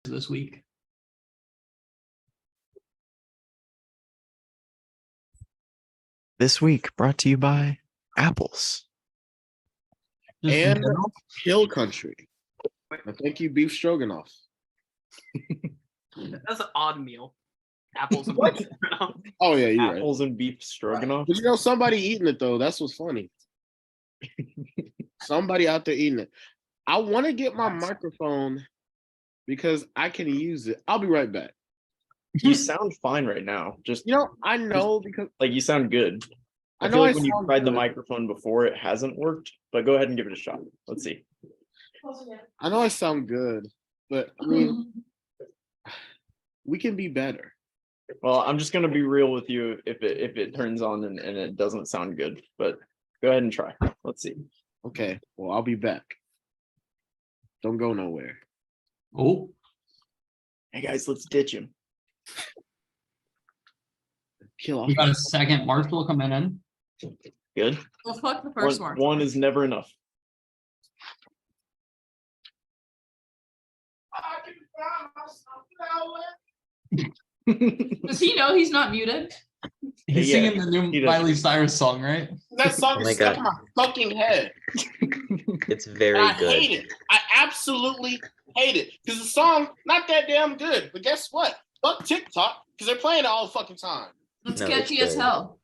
this week. This week brought to you by apples. Just in And general. Hill Country. Thank you, beef stroganoff. That's an odd meal. Apples and What? Oh yeah, you're right. Apples and beef stroganoff. But you know, somebody eating it though. That's what's funny. Somebody out there eating it. I want to get my microphone because I can use it. I'll be right back. You sound fine right now. Just You know, I know because like you sound good. I I feel know like I when you sound tried the good. microphone before, it hasn't worked. But go ahead and give it a shot. Let's see. I know I sound good, but I mean, we can be better. Well, I'm just gonna be real with you if it turns on and it doesn't sound good. But go ahead and try. Let's see. Okay, well, I'll be back. Don't go nowhere. Oh, Hey guys, let's ditch him. Kill off. we got a second Marshall coming in. Good. Well, fuck the first one. One is never enough. Does he know he's not muted? He's Yeah, singing the new he does. Miley Cyrus song, right? That song Oh my is stuck God. in my fucking head. It's And very I good. hate it. I absolutely hate it. Because the song, not that damn good. But guess what? Fuck TikTok, because they're playing it all the fucking time. It's No, catchy it's as good. hell.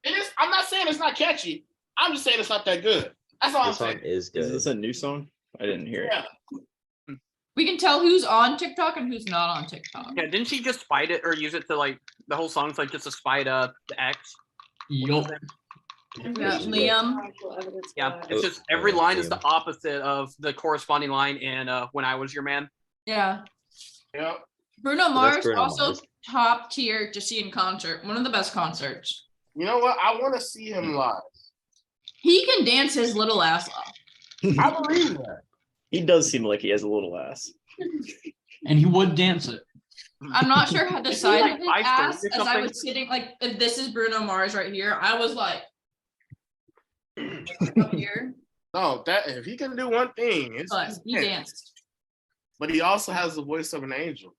It is. I'm not saying it's not catchy. I'm just saying it's not that good. That's all The I'm song saying. is Is good. this a new song? I didn't hear it. Yeah. We can tell who's on TikTok and who's not on TikTok. Yeah, didn't she just fight it or use it to like the whole song's like just to spite the ex? Yup. Yeah, Liam. Yeah, it's just every line is the opposite of the corresponding line in When I Was Your Man. Yeah. Yeah. Bruno that's Mars Bruno also Mars. top tier to see in concert. One of the best concerts. You know what? I want to see him live. He can dance his little ass off. I believe that. He does seem like he has a little ass. And he would dance it. I'm not sure how the Isn't side he, of like, his 5'3" ass or as I something? was sitting, like, if this is Bruno Mars right here, I was like up here, No, that if he can do one thing, it's but he danced. But he also has the voice of an angel.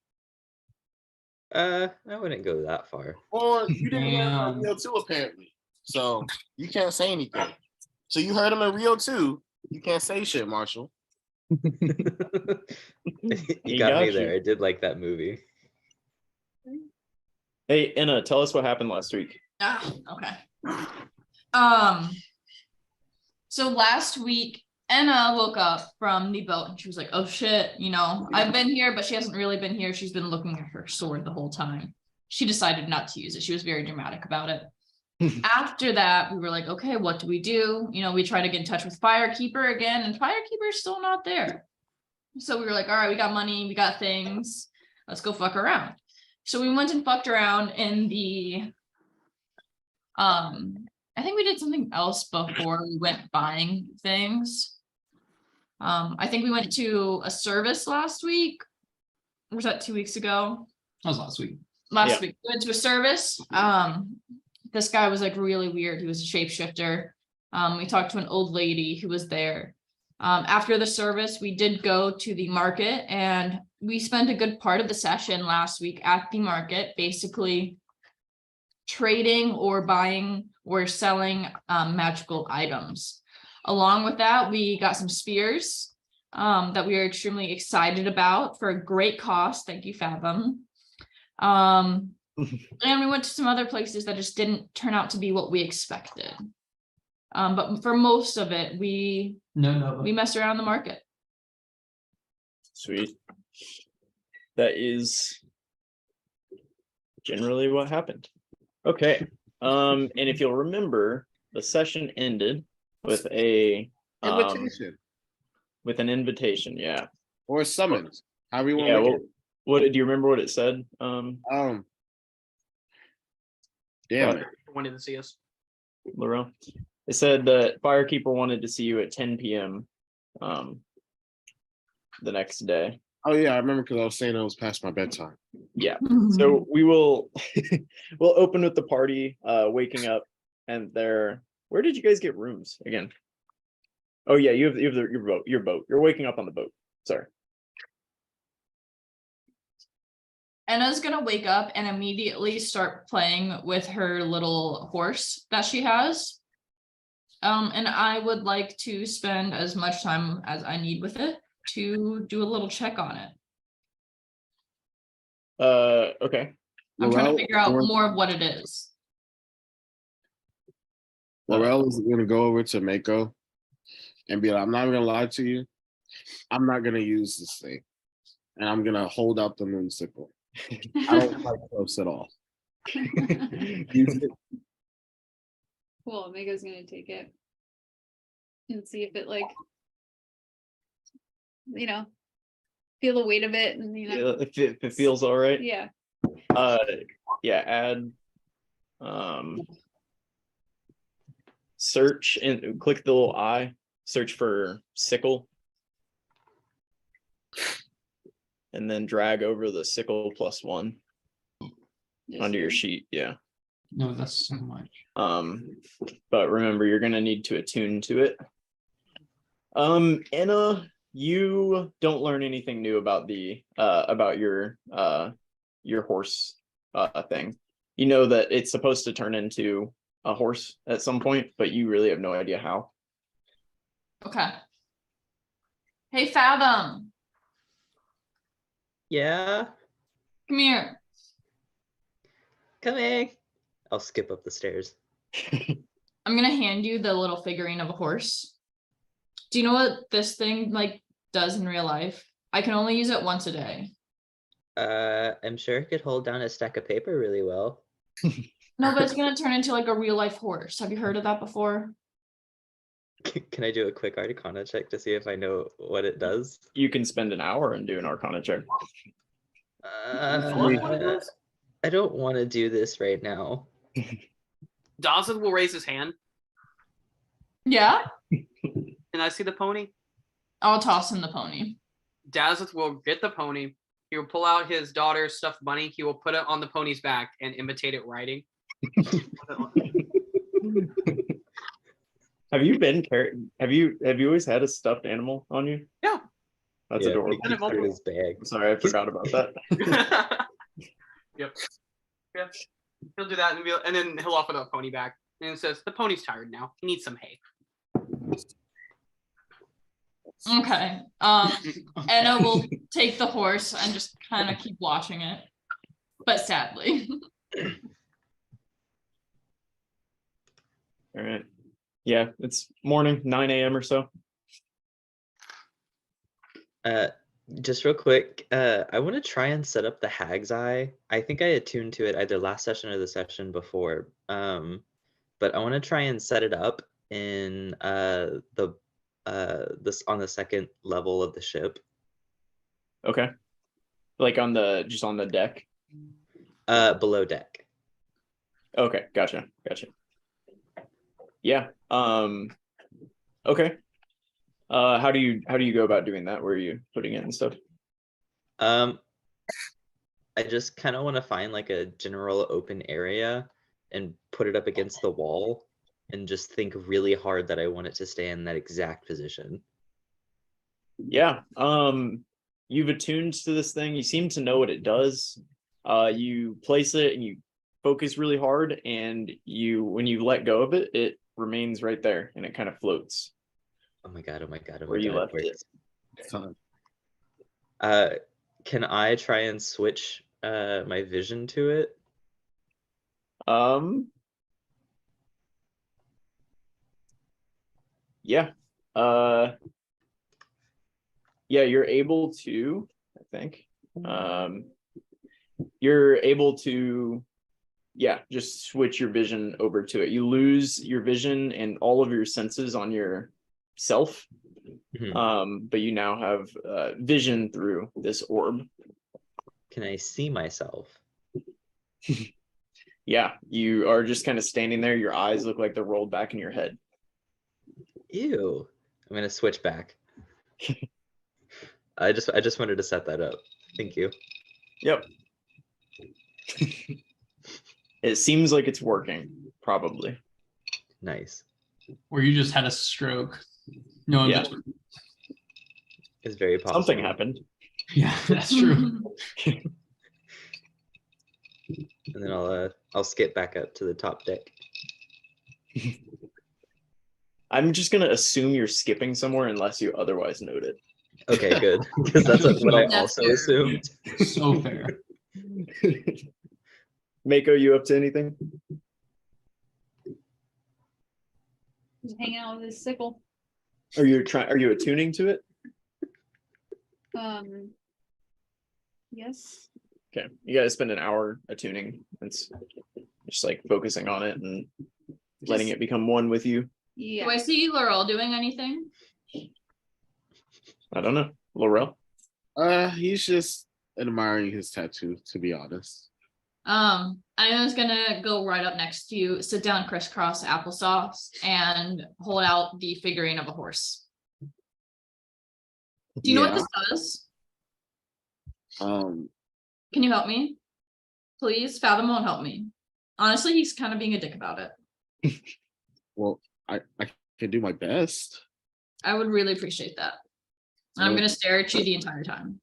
I wouldn't go that far. Or you didn't hear him in Damn. Rio 2, apparently. So you can't say anything. So you heard him in Rio 2. You can't say shit, Marshall. You He got me got there. you. I did like that movie. Hey, Anna, tell us what happened last week. Ah, okay. So last week, Anna woke up from the boat and she was like, oh shit, you know, I've been here, but she hasn't really been here. She's been looking at her sword the whole time. She decided not to use it. She was very dramatic about it. After that, we were like, okay, what do? You know, we tried to get in touch with Firekeeper again, and Firekeeper's still not there. So we were like, all right, we got money, we got things, let's go fuck around. So we went and fucked around in the I think we did something else before we went buying things. I think we went to a service last week. Or was that 2 weeks ago? That was last week. Last week we went to a service. This guy was like really weird. He was a shapeshifter. We talked to an old lady who was there. After the service, we did go to the market, and we spent a good part of the session last week at the market, basically trading or buying or selling magical items. Along with that, we got some spears that we are extremely excited about for a great cost. Thank you, Fathom. And we went to some other places that just didn't turn out to be what we expected. But for most of it, we messed around the market. Sweet. That is generally what happened. Okay. And if you'll remember, the session ended with a Invitation. with an invitation. Yeah. Or a summons. However you want Yeah. to Well, look what do you remember? What it said? at it. Damn it. Wanted to see us. Laurel. It said that Firekeeper wanted to see you at 10 p.m. The next day. Oh yeah, I remember because I was saying it was past my bedtime. Yeah. So we will we'll open with the party waking up, and there. Where did you guys get rooms again? Oh yeah, you have your boat. You're waking up on the boat. Sorry. Anna's gonna wake up and immediately start playing with her little horse that she has. And I would like to spend as much time as I need with it to do a little check on it. Okay. I'm trying to Morel figure out or- more of what it is. Morel is gonna go over to Mako and be like, I'm not gonna lie to you. I'm not gonna use this thing. And I'm gonna hold out the moonsicle. I don't like close at all. Use it. Cool, Mega's gonna take it. And see if it like, feel the weight of it and Yeah, if it feels all right. yeah. Yeah, add search and click the little eye, search for sickle. And then drag over the sickle +1 just onto your here. sheet. Yeah. No, that's so much. But remember, you're gonna need to attune to it. Anna, you don't learn anything new about the about your horse thing. You know that it's supposed to turn into a horse at some point, but you really have no idea how. Okay. Hey, Fathom, Yeah, come here. coming. I'll skip up the stairs. I'm gonna hand you the little figurine of a horse. Do you know what this thing like does in real life? I can only use it once a day. I'm sure it could hold down a stack of paper really well. No, but it's gonna turn into like a real life horse. Have you heard of that before? Can I do a quick Arcana check to see if I know what it does? You can spend an hour and do an Arcana check. I don't want to do this right now. Dawson will raise his hand. Yeah, Can I see the pony? I'll toss him the pony. Dazeth will get the pony. He will pull out his daughter's stuffed bunny. He will put it on the pony's back and imitate it riding. Have you been have you always had a stuffed animal on you? Yeah. That's Yeah, adorable. he keeps it in his bag. I'm sorry, I forgot about that. Yep. Yeah. He'll do that and then he'll offer the pony back. And it says, the pony's tired now. He needs some hay. Okay. Anna will take the horse and just kind of keep watching it, but sadly. All right. Yeah, it's morning, 9 a.m. or so. Just real quick, I want to try and set up the Hag's Eye. I think I attuned to it either last session or the session before. But I want to try and set it up in this on the second level of the ship. Okay. Like just on the deck. Below deck. Okay, gotcha. Yeah. Okay. How do you go about doing that? Where are you putting it and stuff? I just kind of want to find like a general open area and put it up against the wall and just think really hard that I want it to stay in that exact position. Yeah. You've attuned to this thing. You seem to know what it does. You place it and you focus really hard, and when you let go of it, it remains right there and it kind of floats. Oh my god, Where you left it. Fine. Can I try and switch my vision to it? Yeah. Yeah, you're able to, I think. You're able to, yeah, just switch your vision over to it. You lose your vision and all of your senses on yourself. But you now have vision through this orb. Can I see myself? Yeah, you are just kind of standing there. Your eyes look like they're rolled back in your head. Ew. I'm gonna switch back. I just wanted to set that up. Thank you. Yep. It seems like it's working, probably. Nice. Or you just had a stroke. No, Yeah. It's very possible. Something happened. Yeah, that's true. and then I'll skip back up to the top deck. I'm just gonna assume you're skipping somewhere unless you otherwise note it. Okay, good, because that's what I That's also fair. assumed. So fair. Mako, you up to anything? Just hanging out with his sickle. Are you attuning to it? Yes. Okay, you gotta spend an hour attuning. It's just like focusing on it and letting Just- it become one with you. Yeah. Do I see Laurel doing anything? I don't know, Laurel. He's just admiring his tattoo, to be honest. I'm just gonna go right up next to you, sit down crisscross applesauce, and hold out the figurine of a horse. Do you know what this does? Um, Can you help me? Please, Fathom won't help me. Honestly, he's kind of being a dick about it. well, I can do my best. I would really appreciate that. I'm Well- gonna stare at you the entire time.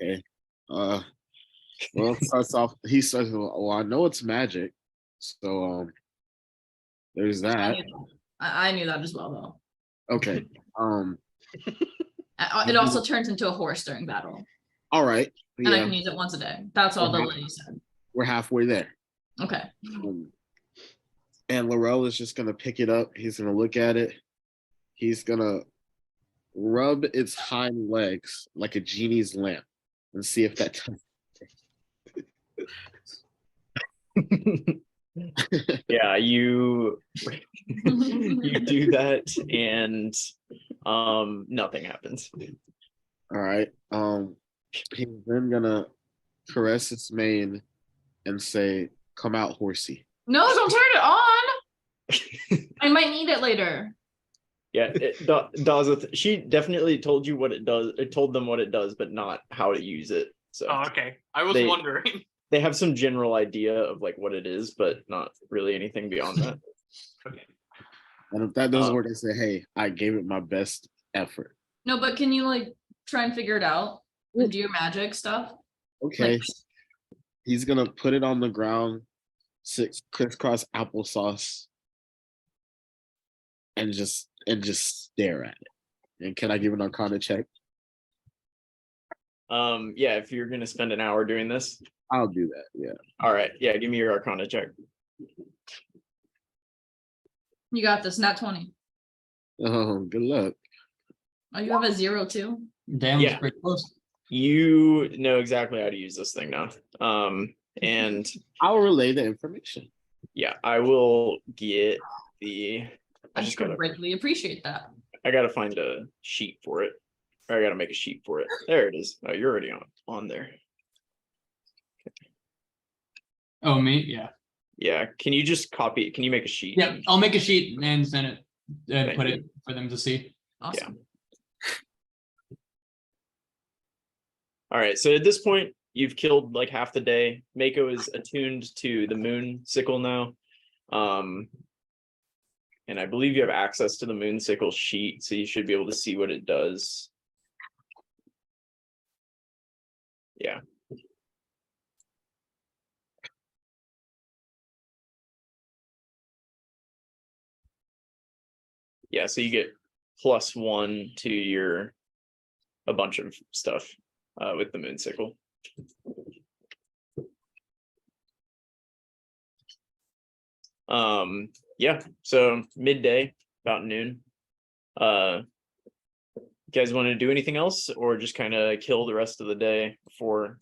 Okay. Well, it starts off. He starts. Well, I know it's magic, so there's I that. knew that. I knew that as well, though. Okay. It also turns into a horse during battle, All right. and I Yeah, can use it once a day. That's all the Okay. lady said. we're halfway there. Okay. And Laurel is just gonna pick it up. He's gonna look at it. He's gonna rub its hind legs like a genie's lamp and see if that does. Yeah, you you do that and nothing happens. All right. He's then gonna caress its mane and say, "Come out, horsey." No, don't turn it on. I might need it later. Yeah, Dazeth, she definitely told you what it does. It told them what it does, but not how to use it. So Oh, okay. I was They- wondering. they have some general idea of like what it is, but not really anything beyond that. Okay. And if that doesn't Uh, work, I say, "Hey, I gave it my best effort." No, but can you like try and figure it out? And do your magic stuff? Okay. Like, He's gonna put it on the ground, six crisscross applesauce, and just stare at it. And can I give an Arcana check? Yeah, if you're gonna spend an hour doing this, I'll do that. Yeah. all right. Yeah, give me your Arcana check. you got this, not 20. Oh, good luck. Oh, you have a 0 too? Damn, Yeah. it's pretty close. You know exactly how to use this thing now. And I'll relay the information. yeah, I will get the. I I just gotta. greatly appreciate that. I gotta find a sheet for it. Or I gotta make a sheet for it. There it is. Oh, you're already on there. Oh, me? Yeah. Yeah. Can you just copy? Can you make a sheet? Yeah, I'll make a sheet and send it and Thank put you. it for them to see. Awesome. All right. So at this point, you've killed like half the day. Mako is attuned to the moon sickle now. And I believe you have access to the moon sickle sheet, so you should be able to see what it does. Yeah. Yeah, so you get +1 to your a bunch of stuff with the moon sickle. Yeah, so midday, about noon. You guys want to do anything else or just kind of kill the rest of the day before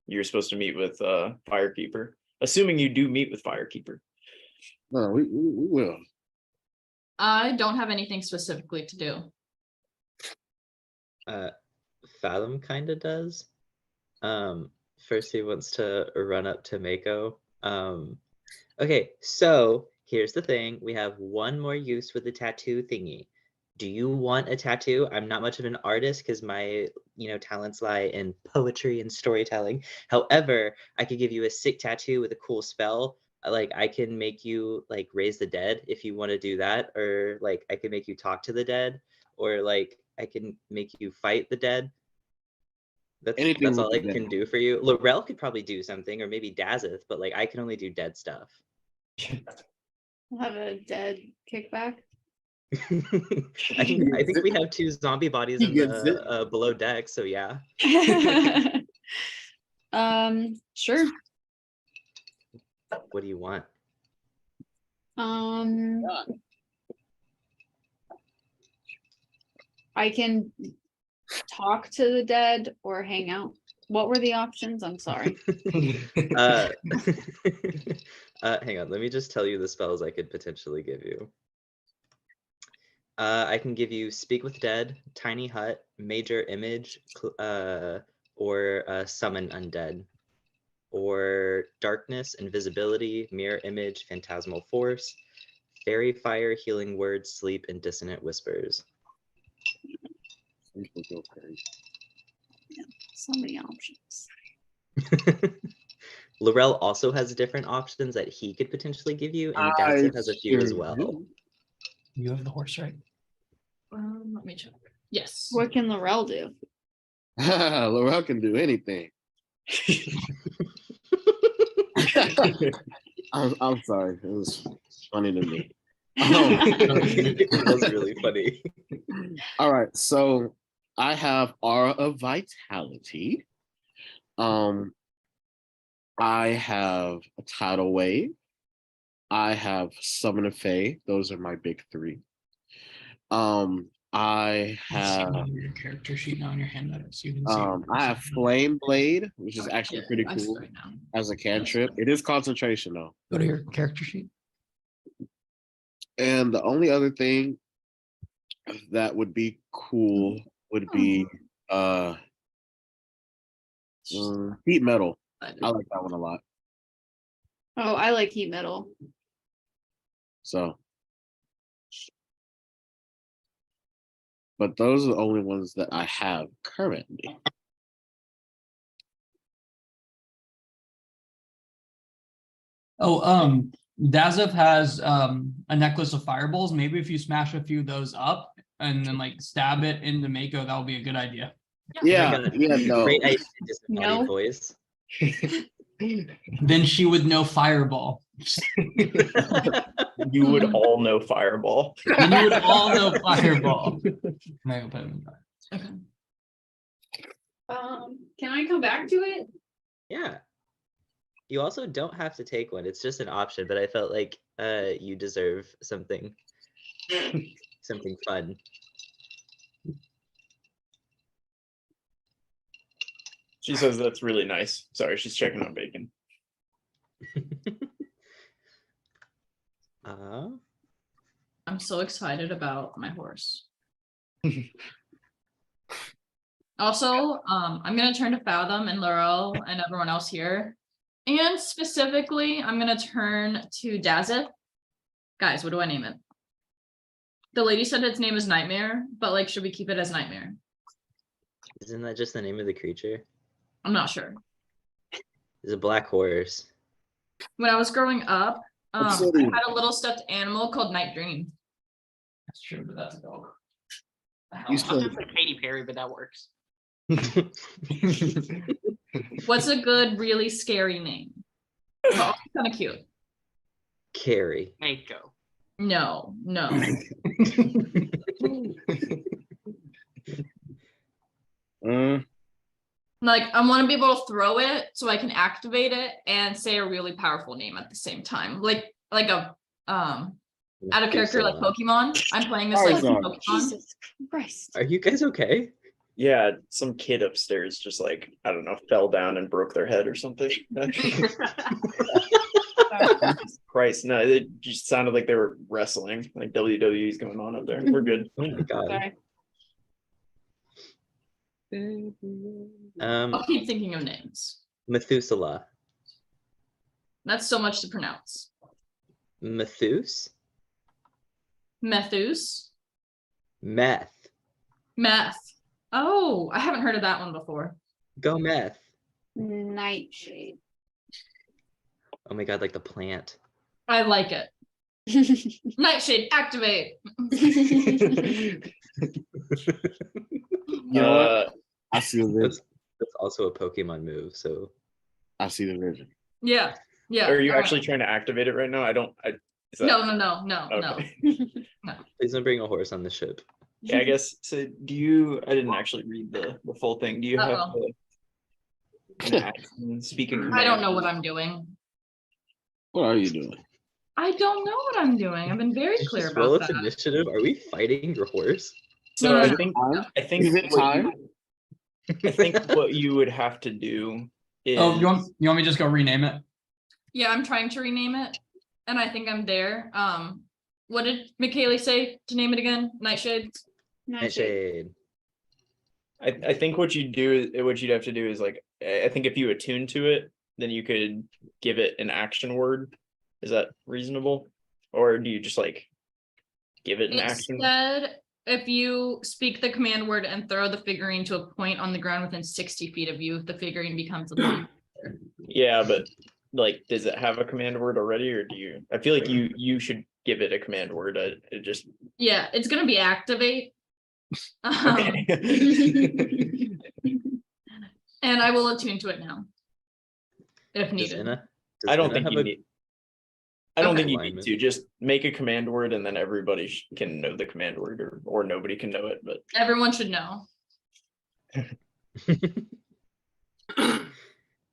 you're supposed to meet with Firekeeper? Assuming you do meet with Firekeeper. No, we will. I don't have anything specifically to do. Fathom kind of does. First he wants to run up to Mako. Okay, so here's the thing. We have one more use with the tattoo thingy. Do you want a tattoo? I'm not much of an artist because my, talents lie in poetry and storytelling. However, I could give you a sick tattoo with a cool spell. Like I can make you like raise the dead if you want to do that, or like I can make you talk to the dead, or like I can make you fight the dead. Anything That's all I with the can dead. do for you. Laurel could probably do something, or maybe Dazeth, but like I can only do dead stuff. We'll have a dead kickback. I think we have 2 zombie bodies He in gets it. the below deck, so yeah. Sure. What do you want? I can talk to the dead or hang out. What were the options? I'm sorry. Hang on, let me just tell you the spells I could potentially give you. I can give you Speak with Dead, Tiny Hut, Major Image, or Summon Undead, or Darkness, Invisibility, Mirror Image, Phantasmal Force, Fairy Fire, Healing Word, Sleep, and Dissonant Whispers. So many options. Laurel also has different options that he could potentially give you, and Dazeth has a few as well. You have the horse, right? Let me check. Yes. What can Laurel do? Laurel can do anything. I'm sorry. It was funny to me. It was really funny. All right, so I have Aura of Vitality. I have a Tidal Wave. I have Summon a Fae. Those are my big 3. I have your character sheet now in your hand that so you can see. I have Flame Blade, which is actually pretty I see cool right now. as a cantrip. It is concentration though. Go to your character sheet. And the only other thing that would be cool would be Heat Metal. I like that one a lot. Oh, I like heat metal. So, but those are the only ones that I have currently. Oh, Dazeth has a necklace of fireballs. Maybe if you smash a few of those up and then like stab it into Mako, that would be a good idea. Yeah, God. yeah, no. Great idea, disembodied No. voice. Then she would know fireball. You would all know Fireball. Then you would all know fireball. Mako put him in fire. Okay. Can I come back to it? Yeah. You also don't have to take one. It's just an option, but I felt like you deserve something fun. She says that's really nice. Sorry, she's checking on bacon. I'm so excited about my horse. Also, I'm gonna turn to Fathom and Laurel and everyone else here. And specifically, I'm gonna turn to Dazeth. Guys, what do I name it? The lady said its name is Nightmare, but like, should we keep it as Nightmare? Isn't that just the name of the creature? I'm not sure. It's a black horse. When I was growing up, I What's the name? had a little stuffed animal called Night Dream. That's true, but that's a dog. You I said- was gonna say Katy Perry, but that works. What's a good, really scary name? Oh, kind of cute. Carrie. Mako. No. Like, I want to be able to throw it so I can activate it and say a really powerful name at the same time. Like a out of character like Pokemon. I'm playing this like Charizard. Pokemon. Jesus Christ. Are you guys okay? Yeah, some kid upstairs just like, I don't know, fell down and broke their head or something. Christ, no, it just sounded like they were wrestling, like WWE's going on up there. We're good. Oh my god. Sorry. I'll keep thinking of names. Methuselah. That's so much to pronounce. Methus? Methus. Meth. Meth. Oh, I haven't heard of that one before. Go meth. Nightshade. Oh Oh my god, like the plant. I like it. Nightshade, activate. You know what? I feel this. It's also a Pokemon move, so I see the vision. Yeah, yeah. Are you actually trying to activate it right now? Is that- No. Okay. please don't bring a horse on the ship. Yeah, I guess. So do you? I didn't actually read the full thing. Do you have Uh-oh. an action, speak a command? I don't know what I'm doing. What are you doing? I don't know what I'm doing. I've been very clear Just roll about its that. initiative. Are we fighting your horse? So No, I no, think Time? I think Is it what time? I think what you would have to do is Oh, you want me to just go rename it? Yeah, I'm trying to rename it, and I think I'm there. What did McKaylee say to name it again? Nightshade? Nightshade. I think what you'd have to do is like I think if you attune to it, then you could give it an action word. Is that reasonable? Or do you just like give it an It action? said if you speak the command word and throw the figurine to a point on the ground within 60 feet of you, the figurine becomes a monster. Yeah, but like, does it have a command word already, or do you? I feel like you should give it a command word. It just Yeah, it's gonna be activate. okay. And I will attune to it now. If Does needed. Inna? I don't Inna think have you a- need. I don't Okay. think you need alignment? to just make a command word, and then everybody can know the command word, or nobody can know it. But Everyone should know.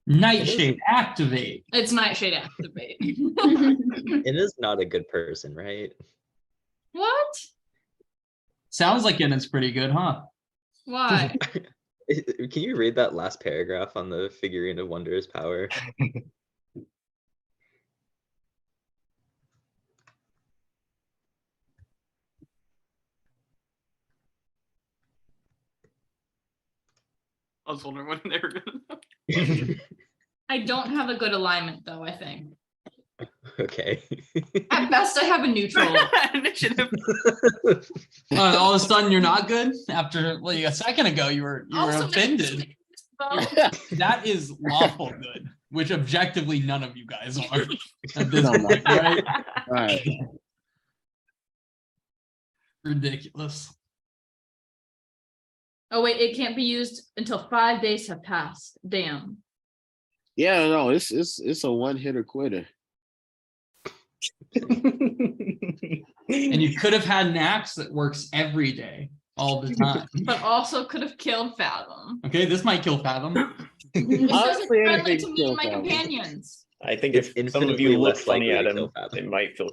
Nightshade, activate. It's Nightshade activate. Inna's not a good person, right? What? Sounds like it's pretty good, huh? Why? Can you read that last paragraph on the figurine of wondrous power? I was wondering when they were gonna. I don't have a good alignment though, I think. Okay. At best I have a neutral. Initiative. All of a sudden you're not good after like a second ago you were Also, offended. That is lawful good, which objectively none of you guys are at this No, no. point, right? Right. Ridiculous. Oh wait, it can't be used until 5 days have passed. Damn. Yeah, no, it's a one hitter quitter. And you could have had an axe that works every day, all the time. But also could have killed Fathom. Okay, this might kill Fathom. This Honestly, isn't friendly anything to me kills and my Fathom. companions. I think It's if some of infinitely you look less funny likely at to him, kill Fathom. they might kill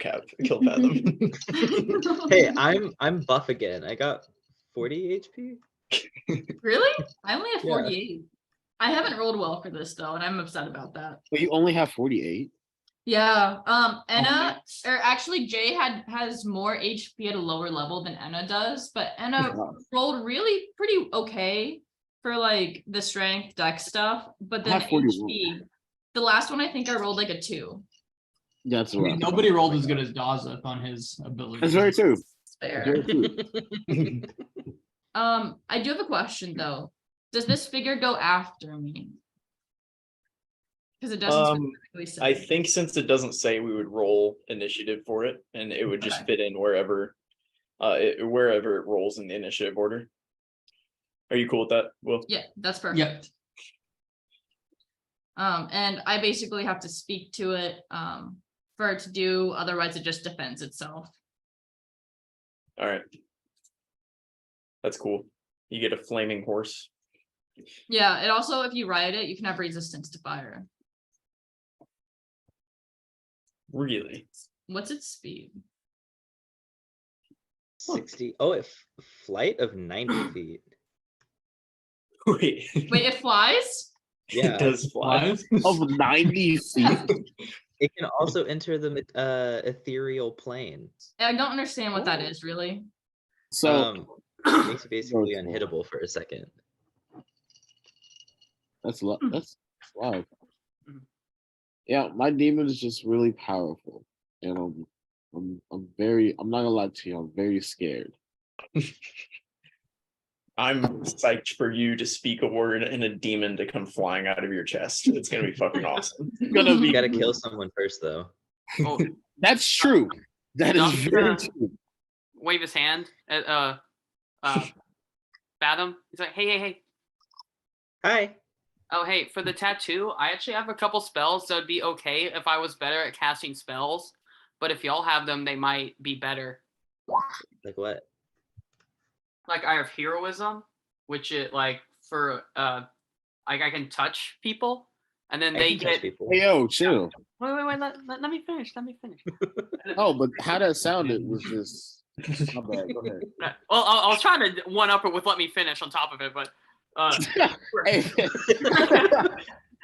Fathom. Hey, I'm buff again. I got 40 HP. Really? I only have Yeah. 48. I haven't rolled well for this though, and I'm upset about that. But you only have 48. Yeah. Enna, or actually Jay has more HP at a lower level than Enna does, but Enna Wow. rolled really pretty okay for like the strength deck stuff. But I then have 41. HP, the last one I think I rolled like a 2. That's I mean, right. nobody rolled as good as Dazeth on his ability. That's very true. Fair. Very true. I do have a question though. Does this figure go after me? Because it doesn't specifically say. I think since it doesn't say, we would roll initiative for it, and it would just Okay. fit in wherever wherever it rolls in the initiative order. Are you cool with that, Will? Yeah, that's perfect. Yep. And I basically have to speak to it for it to do, otherwise it just defends itself. All right. That's cool. You get a flaming horse. Yeah, it also, if you ride it, you can have resistance to fire. Really? What's its speed? 60. Oh, flight of 90 feet. Wait. Wait, it flies? Yeah. It does fly. Flies? Of 90 feet. It can also enter the ethereal plane. I don't understand what that is really. So Makes you basically unhittable for a second. that's wow. Yeah, my demon is just really powerful, and I'm not gonna lie to you, I'm very scared. I'm psyched for you to speak a word and a demon to come flying out of your chest. It's gonna be fucking awesome. It's gonna be You gotta kill someone first, though. Oh, That's true. That is Not very sure. true. wave his hand at Fathom. He's like, hey. Hi. Oh, hey, for the tattoo, I actually have a couple spells that would be okay if I was better at casting spells. But if y'all have them, they might be better. Like what? Like I have heroism, which it like for like I can touch people, and then I they can touch get. people. Hey, yo, chill. Wait. Let me finish. Let me finish. Oh, but how that sounded was just. My bad. Go ahead. Well, I was trying to one up it with let me finish on top of it, but Hey,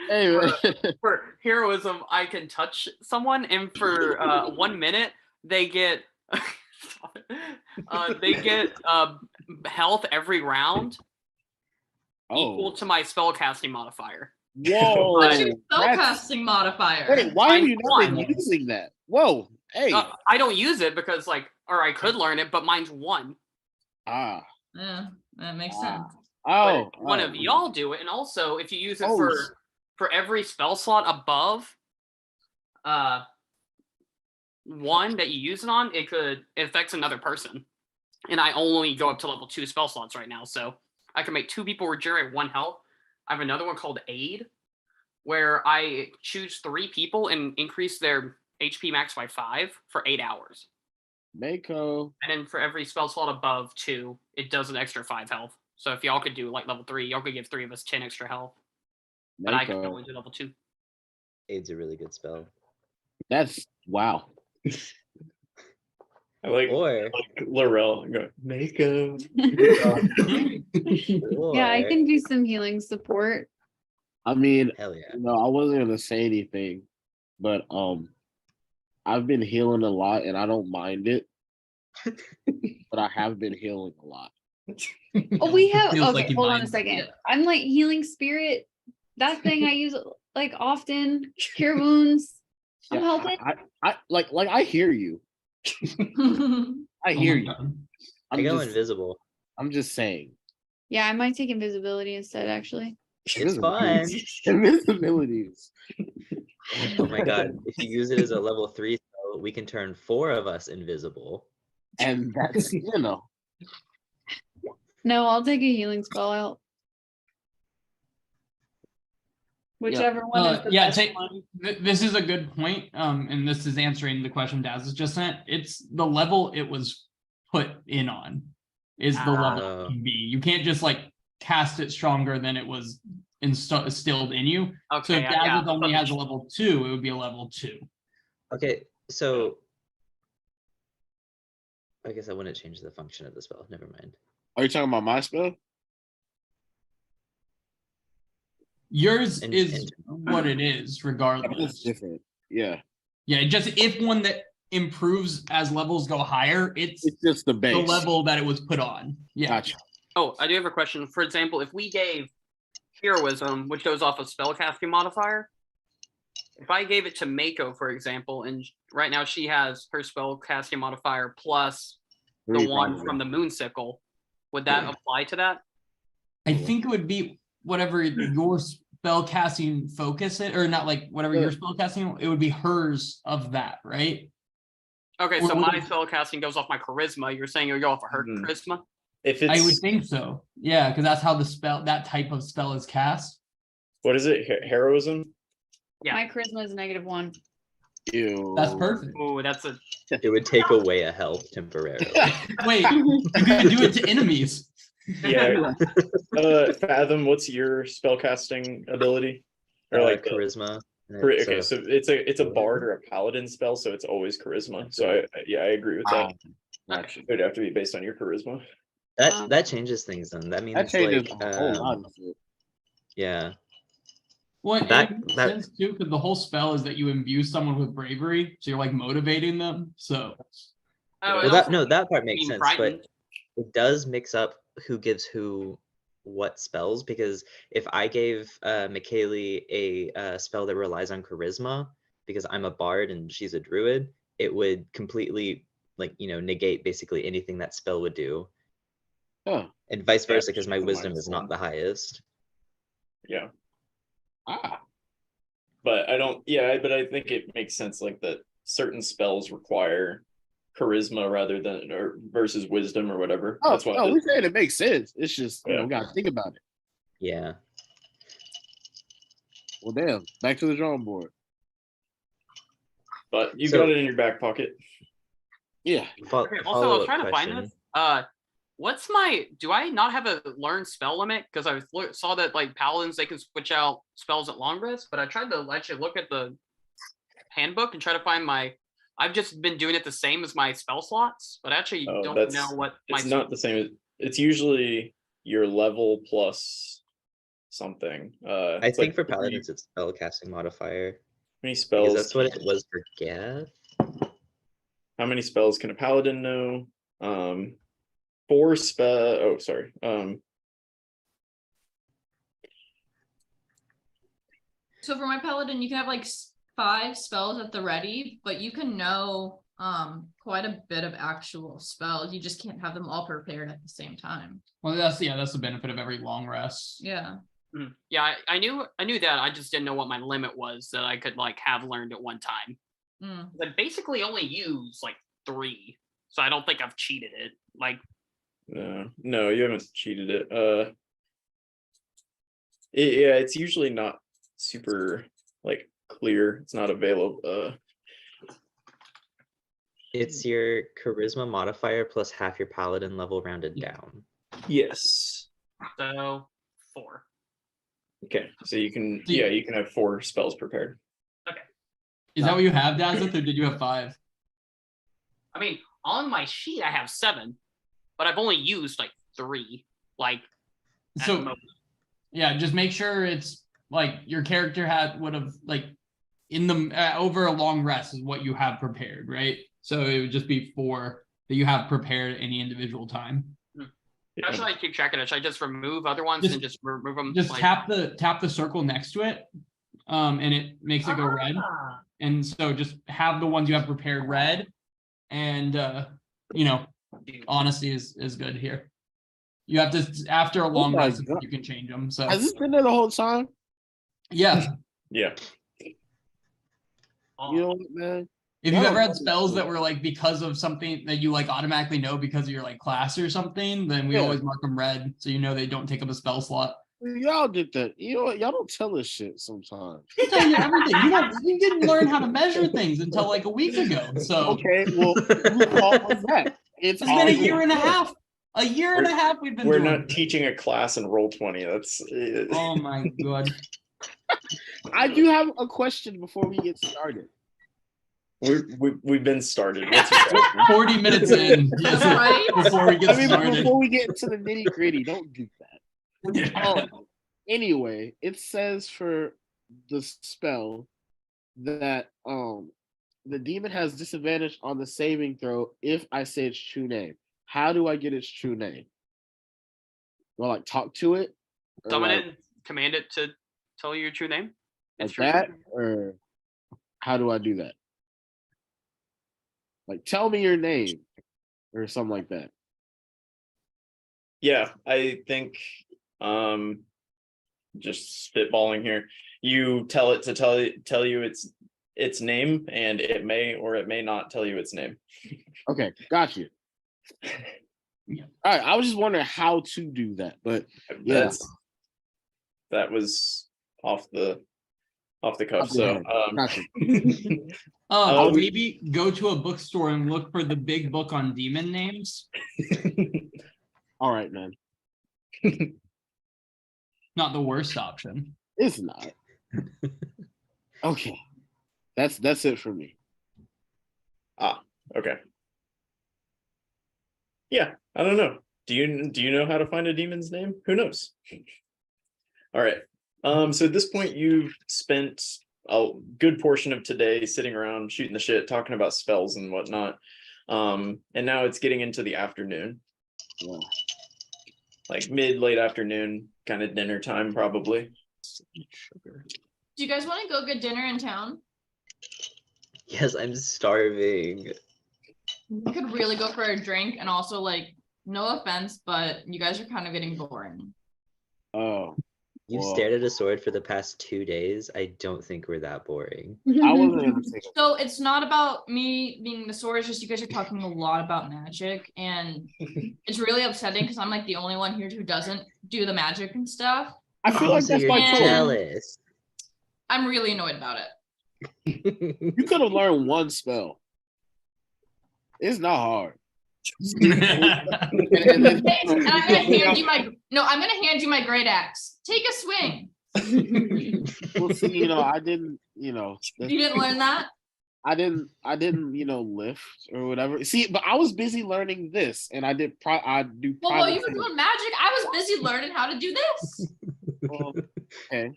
hey, man. for heroism, I can touch someone, and for 1 minute they get health every round equal Oh, to my spellcasting modifier. whoa! What's your that's- spellcasting modifier? Wait, why have Mine's you not been one. using that? Whoa, hey, I don't use it because or I could learn it, but mine's 1. ah, Yeah, that makes Ah. sense. oh, But one oh. of y'all do it, and also if you use it Oh, for every spell slot above one that you use it on, it affects another person. And I only go up to level 2 spell slots right now, so I can make 2 people regenerate 1 health. I have another one called Aid, where I choose 3 people and increase their HP max by 5 for 8 hours. Mako. And then for every spell slot above 2, it does an extra 5 health. So if y'all could do like level 3, y'all could give 3 of us 10 extra health. But I can Mako. only do level 2. Aid's a really good spell. That's wow. I like Or Laurel. Go Mako. Yeah, I can do some healing support. I mean, Hell yeah. no, I wasn't gonna say anything, but I've been healing a lot, and I don't mind it. But I have been healing a lot. Oh, we have. Feels Okay, like you hold on a mind. second. I'm like healing spirit. That thing I use like often. Cure wounds. I'm Yeah, helping. I I hear you. I Oh hear my you. God. I go invisible. I'm just saying. Yeah, I might take invisibility instead. Actually. It's fun. Invisibilities. Oh my god. If you use it as a level 3 spell, we can turn 4 of us invisible. And that's No, I'll take a healing spell out. Whichever one is the Yeah, best one. this is a good point. And this is answering the question Daz has just sent. It's the level it was put in on is the level it can be. You can't just like cast it stronger than it was instilled in you. Okay, So if Daz yeah. only has a level 2, it would be a level 2. Okay, so I guess I wouldn't change the function of the spell. Never mind. Are you talking about my spell? Yours And- is and- what it is, It's regardless. different. Yeah. Yeah, just if one that improves as levels go higher, it's It's just the the base. level that it was put on. Yeah. Gotcha. Oh, I do have a question. For example, if we gave heroism, which goes off of spellcasting modifier, if I gave it to Mako, for example, and right now she has her spellcasting modifier plus the 3 one probably. from the Moonsicle, would that apply to that? I think it would be whatever your spell casting focus it, or not like whatever your spell casting, it would be hers of that, right? Okay, Or so would my it- spellcasting goes off my charisma. You're saying it would go off of her Mhm. charisma? If it's I would think so. Yeah, because that's how that type of spell is cast. what is it? Heroism? Yeah. My charisma is -1. Ew. That's perfect. Oh, that's a It would take away a health temporarily. Wait, you could do it to enemies. Yeah. Fathom, what's your spellcasting ability? Or like charisma. and okay, it's, so it's a bard or a paladin spell, so it's always charisma. So I agree with that. Gotcha. It would have to be based on your charisma. that changes things then. That means That changes like a whole lot of shit. yeah. Well, That- it makes that- sense too, because the whole spell is that you imbue someone with bravery, so you're like motivating them. So Oh, Well, that part makes being sense, frightened. but it does mix up who gives who what spells, because if I gave McKaylee a spell that relies on charisma because I'm a bard and she's a druid, it would completely negate basically anything that spell would do, Huh. and vice Yeah, versa because my she's a wisdom is -1. not the highest. Yeah. Ah. But but I think it makes sense like that certain spells require charisma rather than or versus wisdom or whatever. Oh, That's why we saying it makes sense. It's just you Yeah. gotta think about it. Yeah. Well, damn. Back to the drawing board. But you So- got it in your back pocket. Yeah. Okay, also, I was trying to find this. What's my? Do I not have a learn spell limit? Because I saw that like paladins they can switch out spells at long rest, but I tried to actually look at the handbook and try to find my. I've just been doing it the same as my spell slots, but I actually Oh, don't that's- know what my. It's not the same. It's usually your level plus something. I It's think like for three- paladins it's spellcasting modifier. How many Because spells? that's what it was for Gath. How many spells can a paladin know? 4 spell. Oh, sorry. So for my paladin, you can have like 5 spells at the ready, but you can know quite a bit of actual spells. You just can't have them all prepared at the same time. Well, that's the benefit of every long rest. Yeah. Yeah, I knew that. I just didn't know what my limit was that I could like have learned at one time. Mm. I basically only use like 3, so I don't think I've cheated it. Like, No, you haven't cheated it. Yeah, it's usually not super like clear. It's not available. It's your charisma modifier plus half your paladin level rounded down. Yes. so 4. Okay, so you can you can have 4 spells prepared. Is that what you have, Dazeth, or did you have 5? I mean, on my sheet I have 7, but I've only used like 3. Like, at So most. yeah, just make sure it's like your character would have like in the over a long rest is what you have prepared, right? So it would just be 4 that you have prepared any individual time. How should I keep track of it? Should I just remove other ones and just remove them? Just like... tap the circle next to it, and it makes it go red. Ah. And so just have the ones you have prepared red, and honesty is good here. You have to after a long my rest God. you can change them. So Has this been there the whole time? yeah, Yeah. Oh. You know what, man? if you've No, ever had that's spells cool. that were like because of something that you like automatically know because of your like class or something, then we Yeah. always mark them red so you know they don't take up a spell slot. Y'all did that. You know what? Y'all don't tell us shit sometimes. I tell you everything. You didn't learn how to measure things until like a week ago. So Okay, well, whose fault was that? it's been a year and a half. A year and a half we've been We're doing not this. teaching a class in Roll20. That's Oh my god. I do have a question before we get started. we've been started. What's your question? 40 minutes in. Yes, Right? before we get I mean, started. before we get into the nitty gritty, don't do that. Anyway, it says for the spell that the demon has disadvantage on the saving throw if I say its true name. How do I get its true name? Do I like talk to it? Or Summon like, it and command it to tell you your true name. like It's true. that? Or how do I do that? Like tell me your name or something like that. Yeah, I think just spitballing here. You tell it to tell you its name, and it may or it may not tell you its name. Okay, got you. Yeah. All right, I was just wondering how to do that, but yeah. That was off the cuff. So Got you. Maybe go to a bookstore and look for the big book on demon names. All right, man. Not the worst option. It's not. Okay. That's it for me. okay. Yeah, I don't know. Do you know how to find a demon's name? Who knows? All right. So at this point, you've spent a good portion of today sitting around shooting the shit, talking about spells and whatnot. And now it's getting into the afternoon, Yeah. like late afternoon, kind of dinner time, probably. Do you guys want to go get dinner in town? Yes, I'm starving. We could really go for a drink and also like, no offense, but you guys are kind of getting boring. Oh. You've Whoa. stared at a sword for the past 2 days. I don't think we're that boring. I wasn't gonna say So it's not about me being the sword, it's just you guys are talking a lot about magic, and it's really upsetting because I'm like the only one here who doesn't do the magic and stuff. I feel like So that's you're my Yeah. choice. jealous. I'm really annoyed about it. You could have learned one spell. It's not hard. And I'm gonna hand you my great axe. Take a swing. Well, see, I didn't, You didn't learn that? I didn't, lift or whatever. See, but I was busy learning this, and I do. Well, while you were private- doing magic, I was busy learning how to do this. Well, okay.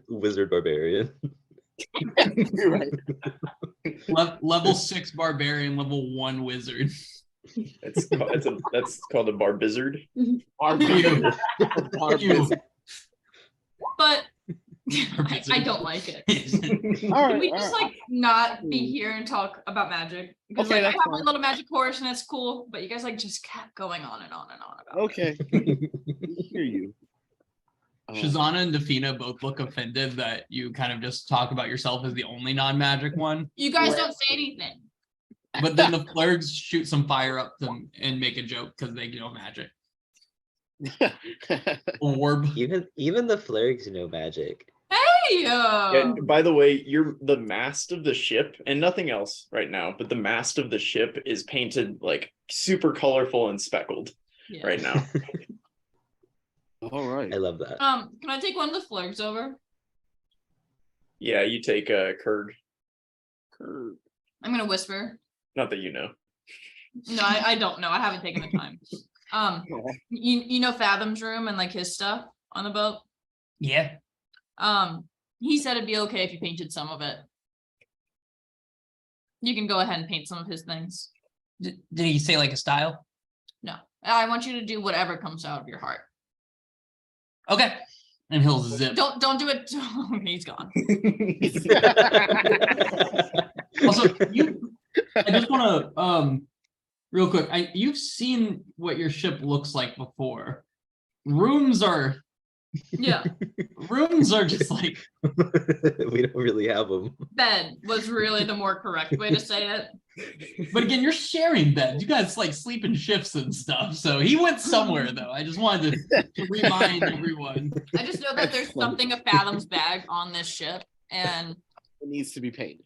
Wizard barbarian. You're right. Level 6 barbarian, level 1 wizard. That's called a barbizard. You. But I don't like it. All right, Can we all just right. not be here and talk about magic? Because Okay, I that's have my fine. little magic course and it's cool, but you guys just kept going on and on and on about it. Okay. I hear you. Shazana and Dafina both look offended that you kind of just talk about yourself as the only non-magic one. You guys don't say anything. But then the Flurgs shoot some fire up them and make a joke because they know magic. Orb. Even the Flurgs know magic. Hey, Yeah, by the way, you're the mast of the ship and nothing else right now, but the mast of the ship is painted like super colorful and speckled yeah. right now. All right. I love that. Can I take one of the flirgs over? Yeah, you take a Kurg. I'm gonna whisper. Not that you know. No, I don't know. I haven't taken the time. You know Fathom's room and like his stuff on the boat? Yeah. He said it'd be okay if you painted some of it. You can go ahead and paint some of his things. Did he say like a style? No, I want you to do whatever comes out of your heart. Okay. And he'll zip. Don't do it. He's gone. Also, I just want to real quick. You've seen what your ship looks like before. Rooms are just like We don't really have them. Bed was really the more correct way to say it. But again, you're sharing beds. You guys like sleep in shifts and stuff. So he went somewhere though. I just wanted to remind everyone. I just know that there's something of Fathom's bag on this ship, and It needs to be painted.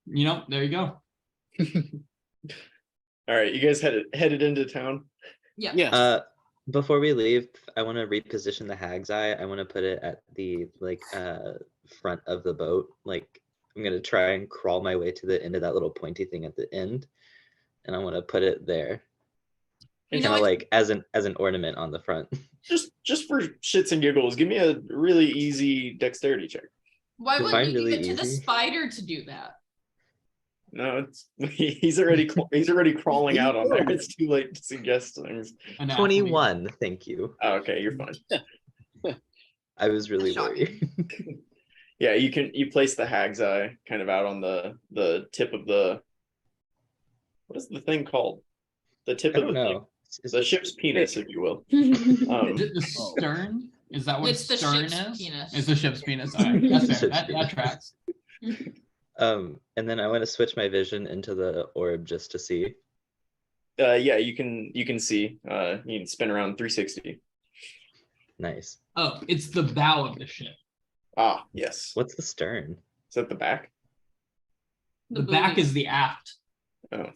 There you go. All right, you guys headed into town. yeah. Yes. Before we leave, I want to reposition the Hag's Eye. I want to put it at the front of the boat. Like I'm gonna try and crawl my way to the end of that little pointy thing at the end, and I want to put it there, You know kind of what? like as an ornament on the front. Just for shits and giggles, give me a really easy dexterity check. Why Define wouldn't you really give it to the easy. spider to do that? No, he's already crawling out on there. It's too late to suggest things. Anatomy. 21, thank you. Oh, okay, you're fine. I was really That's worried. Yeah, you place the Hag's Eye kind of out on the tip of the, what is the thing called? The tip I of don't the thing. know. The ship's penis, if you will. Is it the stern? Is that what It's the stern ship's is? penis. It's the ship's penis. All right, that's fair. Ship's That penis. tracks. And then I want to switch my vision into the orb just to see. Yeah, you can see. You can spin around 360. Nice. Oh, it's the bow of the ship. Ah, yes. What's the stern? Is that the back? The back booty. is the aft. Oh,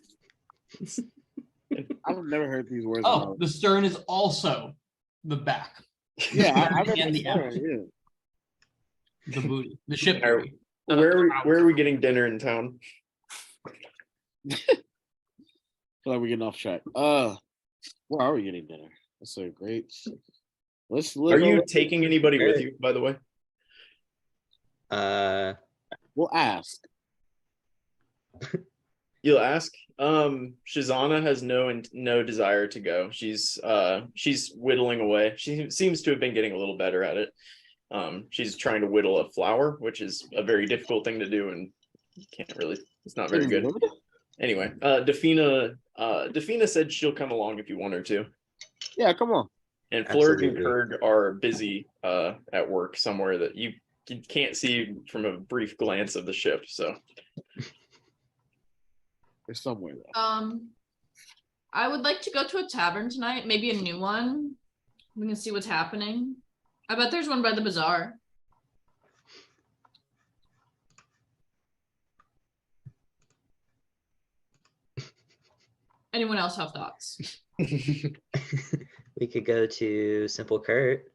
I've never heard these words. Oh, the stern is also the back. yeah, I've and the never aft. yeah. The booty. The ship Are- booty. where are we getting dinner in town? Feel like we're getting off track. Where are we getting dinner? That's a great. Let's look. Are you over- taking anybody with you, by the way? We'll ask. You'll ask. Shazana has no desire to go. She's whittling away. She seems to have been getting a little better at it. She's trying to whittle a flower, which is a very difficult thing to do, and you can't really. It's not very good. Anyway, Dafina said she'll come along if you want her to. Yeah, come on. And Flurg and Absolutely. Kurg are busy at work somewhere that you can't see from a brief glance of the ship. So There's somewhere though. I would like to go to a tavern tonight, maybe a new one. We can see what's happening. I bet there's one by the bazaar. Anyone else have thoughts? We could go to Simple Kurt.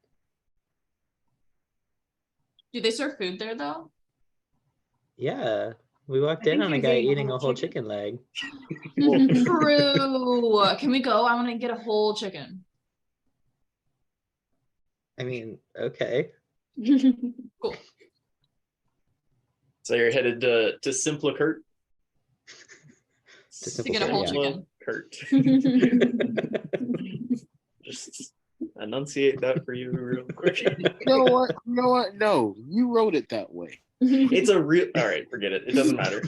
Do they serve food there though? Yeah, we walked I in think on he a was guy eating a eating whole a whole chicken. chicken leg. True. Can we go? I want to get a whole chicken. I mean, okay. Cool. So you're headed to Simpler Kurt. To To Simple get a Kurt, whole yeah. chicken. Kurt. Just enunciate that for you real quick. You know what? You know what? No, you wrote it that way. It's a real. All right, forget it. It doesn't matter.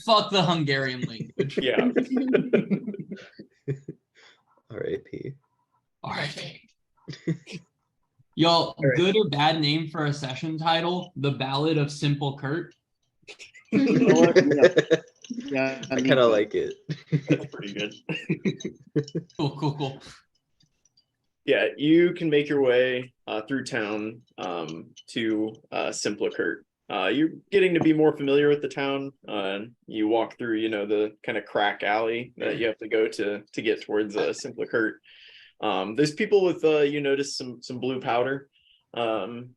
Fuck the Hungarian language. Yeah. R.I.P. All right. Y'all, right. good or bad name for a session title? The Ballad of Simple Kurt. You know what? Yeah, I need kind of that. like it. That's pretty good. Cool. Yeah, you can make your way through town to Simpler Kurt. You're getting to be more familiar with the town. You walk through, the kind of crack alley that you have to go to get towards Simpler Kurt. There's people with you notice some blue powder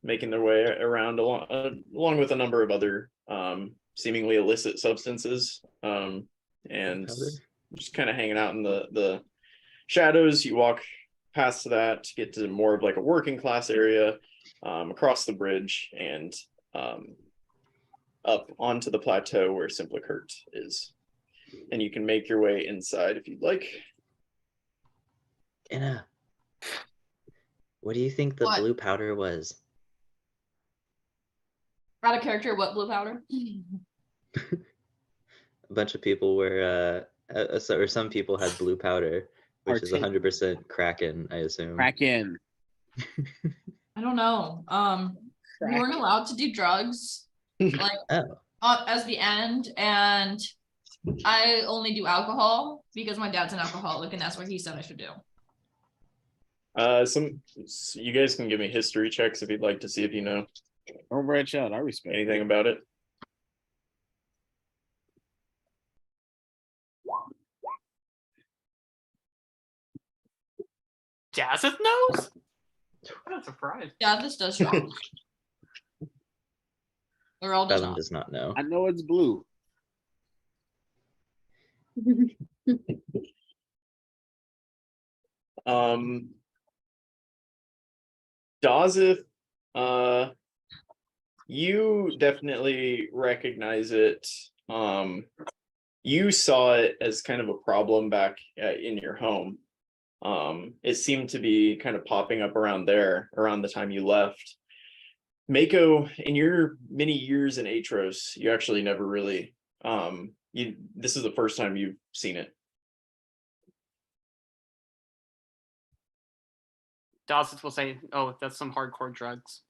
making their way around along with a number of other seemingly illicit substances, and Powder? just kind of hanging out in the shadows. You walk past that to get to more of like a working class area, across the bridge and up onto the plateau where Simpler Kurt is, and you can make your way inside if you'd like. Anna, what do you think the What? blue powder was? Out of character, what blue powder? A bunch of people were, or some people had blue powder, which is Partake. 100% Kraken, I assume. Kraken. I don't know. We weren't allowed to do drugs, like Oh, as the end, and I only do alcohol because my dad's an alcoholic, and that's what he said I should do. You guys can give me history checks if you'd like to see if you know Don't branch out. I respect anything it. about it. Dazeth knows? What a surprise. Yeah, this does shock. Or all does Fathom not. does not know. I know it's blue. Dazeth, you definitely recognize it. You saw it as kind of a problem back in your home. It seemed to be kind of popping up around the time you left. Mako, in your many years in Aetros, you actually never really, this is the first time you've seen it. Dazeth will say, "Oh, that's some hardcore drugs."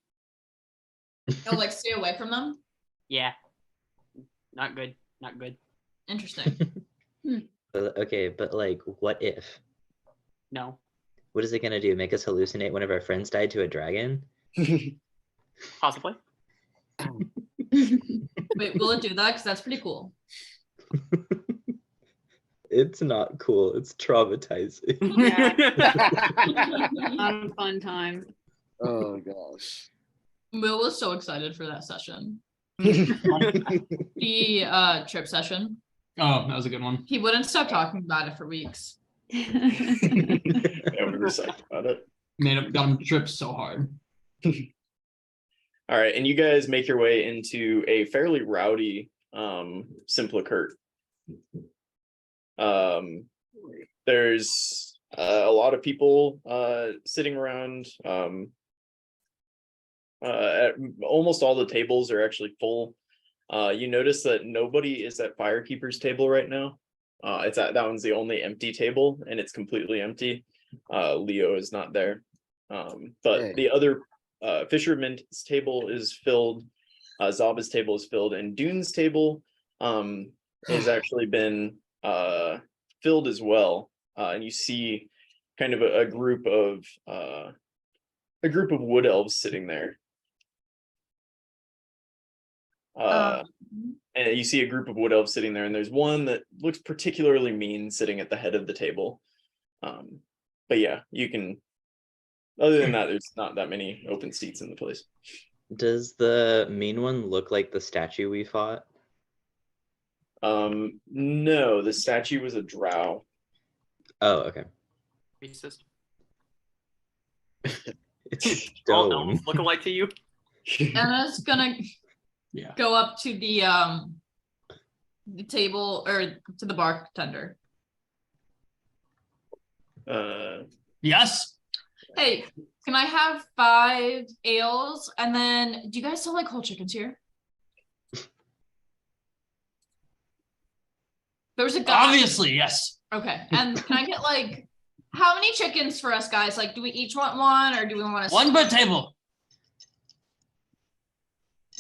Oh, like stay away from them? Yeah. Not good. Not good. Interesting. Okay, but like, what if? No. What is it gonna do? Make us hallucinate one of our friends died to a dragon? Possibly. Wait, will it do that? Because that's pretty cool. It's not cool. It's traumatizing. Not a fun time. Oh gosh. Will was so excited for that session. The trip session. Oh, that was a good one. He wouldn't stop talking about it for weeks. Yeah, we were psyched about it. Got him trip so hard. All right, and you guys make your way into a fairly rowdy Simpler Kurt. There's a lot of people sitting around. Almost all the tables are actually full. You notice that nobody is at Firekeeper's table right now. That one's the only empty table, and it's completely empty. Leo is not there. But Hey. the other Fisherman's table is filled. Zaba's table is filled, and Dune's table has actually been filled as well. And you see kind of a group of wood elves sitting there. and you see a group of wood elves sitting there, and there's one that looks particularly mean sitting at the head of the table. But yeah, you can. Other than that, there's not that many open seats in the place. Does the mean one look like the statue we fought? No, the statue was a drow. Oh, okay. Racist. It's All stone. elves look alike to you. Anna's gonna Yeah. go up to the table or to the bartender. Yes. Hey, can I have 5 ales? And then do you guys sell like whole chickens here? There was a guy. Obviously, yes. Okay. And can I get like how many chickens for us guys? Like, do we each want one or do we want to One per table.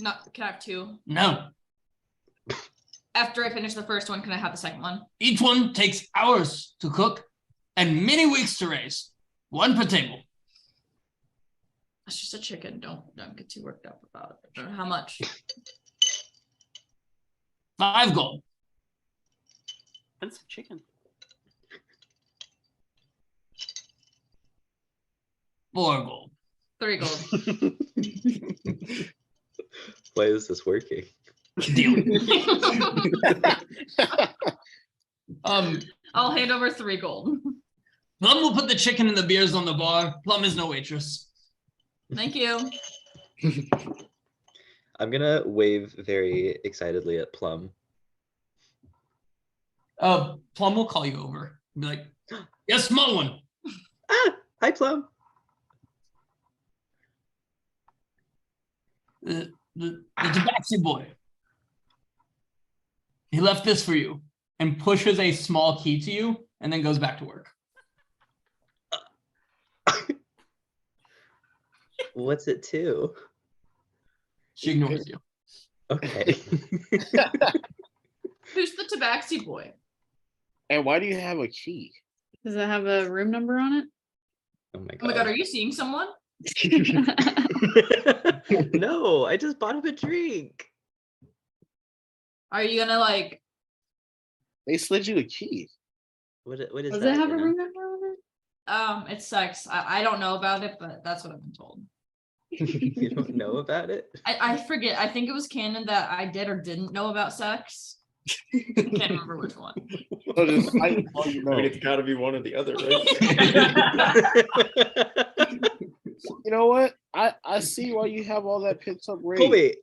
Not can I have 2? No. After I finish the first one, can I have the second one? Each one takes hours to cook and many weeks to raise. One per table. It's just a chicken. Don't get too worked up about it. How much? 5 gold. That's chicken. 4 gold. 3 gold. Why is this working? Deal. I'll hand over 3 gold. Plum will put the chicken and the beers on the bar. Plum is no waitress. Thank you. I'm gonna wave very excitedly at Plum. Plum will call you over. Be like, yes, small one. Ah, hi Plum. The tabaxi boy. He left this for you and pushes a small key to you and then goes back to work. What's it to? She ignores you. Okay. Who's the tabaxi boy? And why do you have a key? Does it have a room number on it? Oh my Oh my god, god. are you seeing someone? No, I just bought him a drink. Are you gonna like They slid you a key. What is Does that? it have a Anna? room number on it? it's sex. I don't know about it, but that's what I've been told. You don't know about it? I forget. I think it was canon that I did or didn't know about sex. I can't remember which one. So just fight all you I mean, know. it's got to be one or the other, right? You know what? I see why you have all that pent up rage. Colby.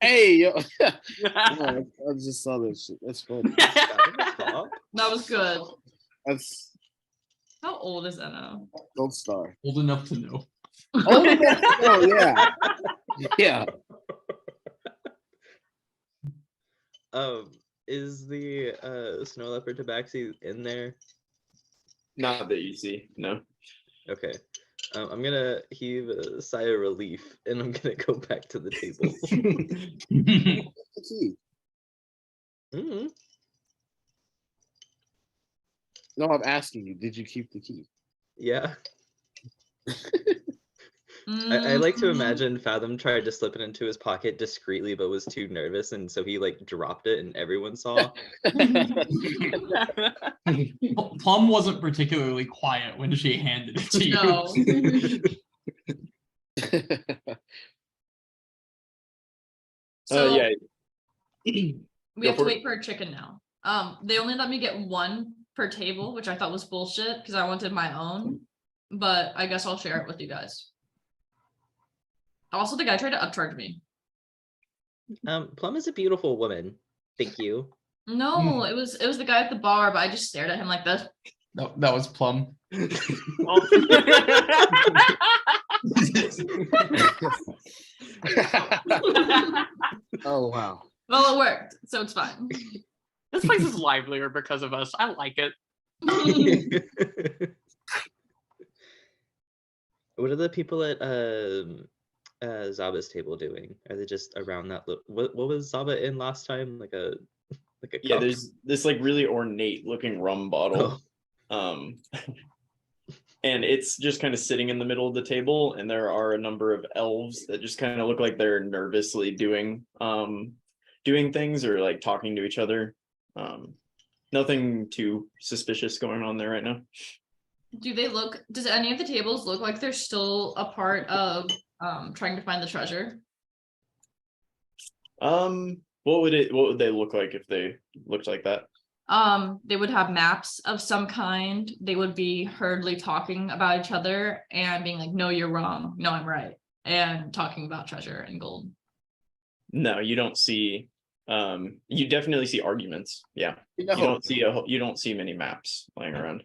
Hey, yo. No, I just saw that shit. That's funny. That was good. That's How old is Anna? Gold Star. Old enough to know. Oh, yeah. Yeah. Is the snow leopard tabaxi in there? Not that you see. No. Okay. I'm gonna heave a sigh of relief and I'm gonna go back to the table. The key. Mhm. No, I'm asking you, did you keep the key? Yeah. I like to imagine Fathom tried to slip it into his pocket discreetly but was too nervous and so he like dropped it and everyone saw. Plum wasn't particularly quiet when she handed it to you. No. So Yeah. we Go have to for it. wait for a chicken now. They only let me get 1 per table, which I thought was bullshit because I wanted my own. But I guess I'll share it with you guys. Also, the guy tried to upcharge me. Plum is a beautiful woman. Thank you. No, it was the guy at the bar, but I just stared at him like this. No, that was Plum. Oh, wow. Well, it worked, so it's fine. This place is livelier because of us. I like it. What are the people at Zaba's table doing? Are they just around that? What was Zaba in last time? Like a Yeah, cup? there's this like really ornate looking rum bottle. and it's just kind of sitting in the middle of the table, and there are a number of elves that just kind of look like they're nervously doing things or like talking to each other. Nothing too suspicious going on there right now. Does any of the tables look like they're still a part of trying to find the treasure? What would they look like if they looked like that? They would have maps of some kind. They would be hurriedly talking about each other and being like, no, you're wrong. No, I'm right. And talking about treasure and gold. No, you don't see. You definitely see arguments. Yeah, you don't see many maps laying around.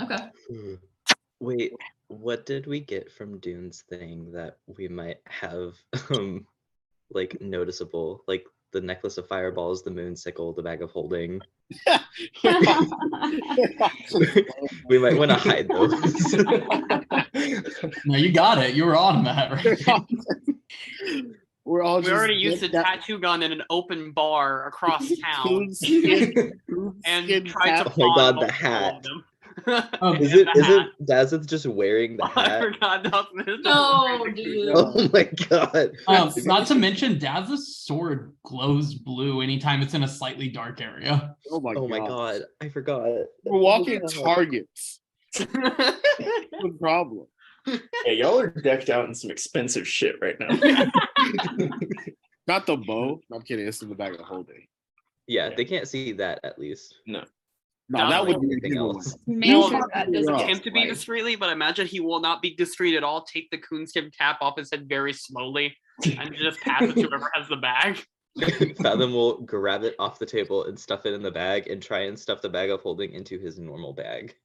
Okay. Wait, what did we get from Dune's thing that we might have like noticeable? Like the necklace of fireballs, the moon sickle, the bag of holding. We might want to hide those. No, you got it. You were on that, right? We're all We already used a decked out- tattoo gun in an open bar across town coonskin- and coonskin tried to cap. Oh my God, pawn the all hat. of them. Is And it the is hat. it Dazeth just wearing the I hat? forgot that was No, dude. Oh my God. Not to mention, Daz's sword glows blue anytime it's in a slightly dark area. Oh my Oh my God, I forgot. We're walking Oh. targets. No problem. Yeah, y'all are decked out in some expensive shit right now. Not the bow. I'm kidding. It's in the bag of holding. Yeah, they can't see that at least. No, No, that would like be a anything giveaway. else. Make Well, sure that doesn't yeah. get Him to be swiped. discreetly, but imagine he will not be discreet at all. Take the coonskin cap off his head very slowly and just pass it to whoever has the bag. Fathom will grab it off the table and stuff it in the bag and try and stuff the bag of holding into his normal bag.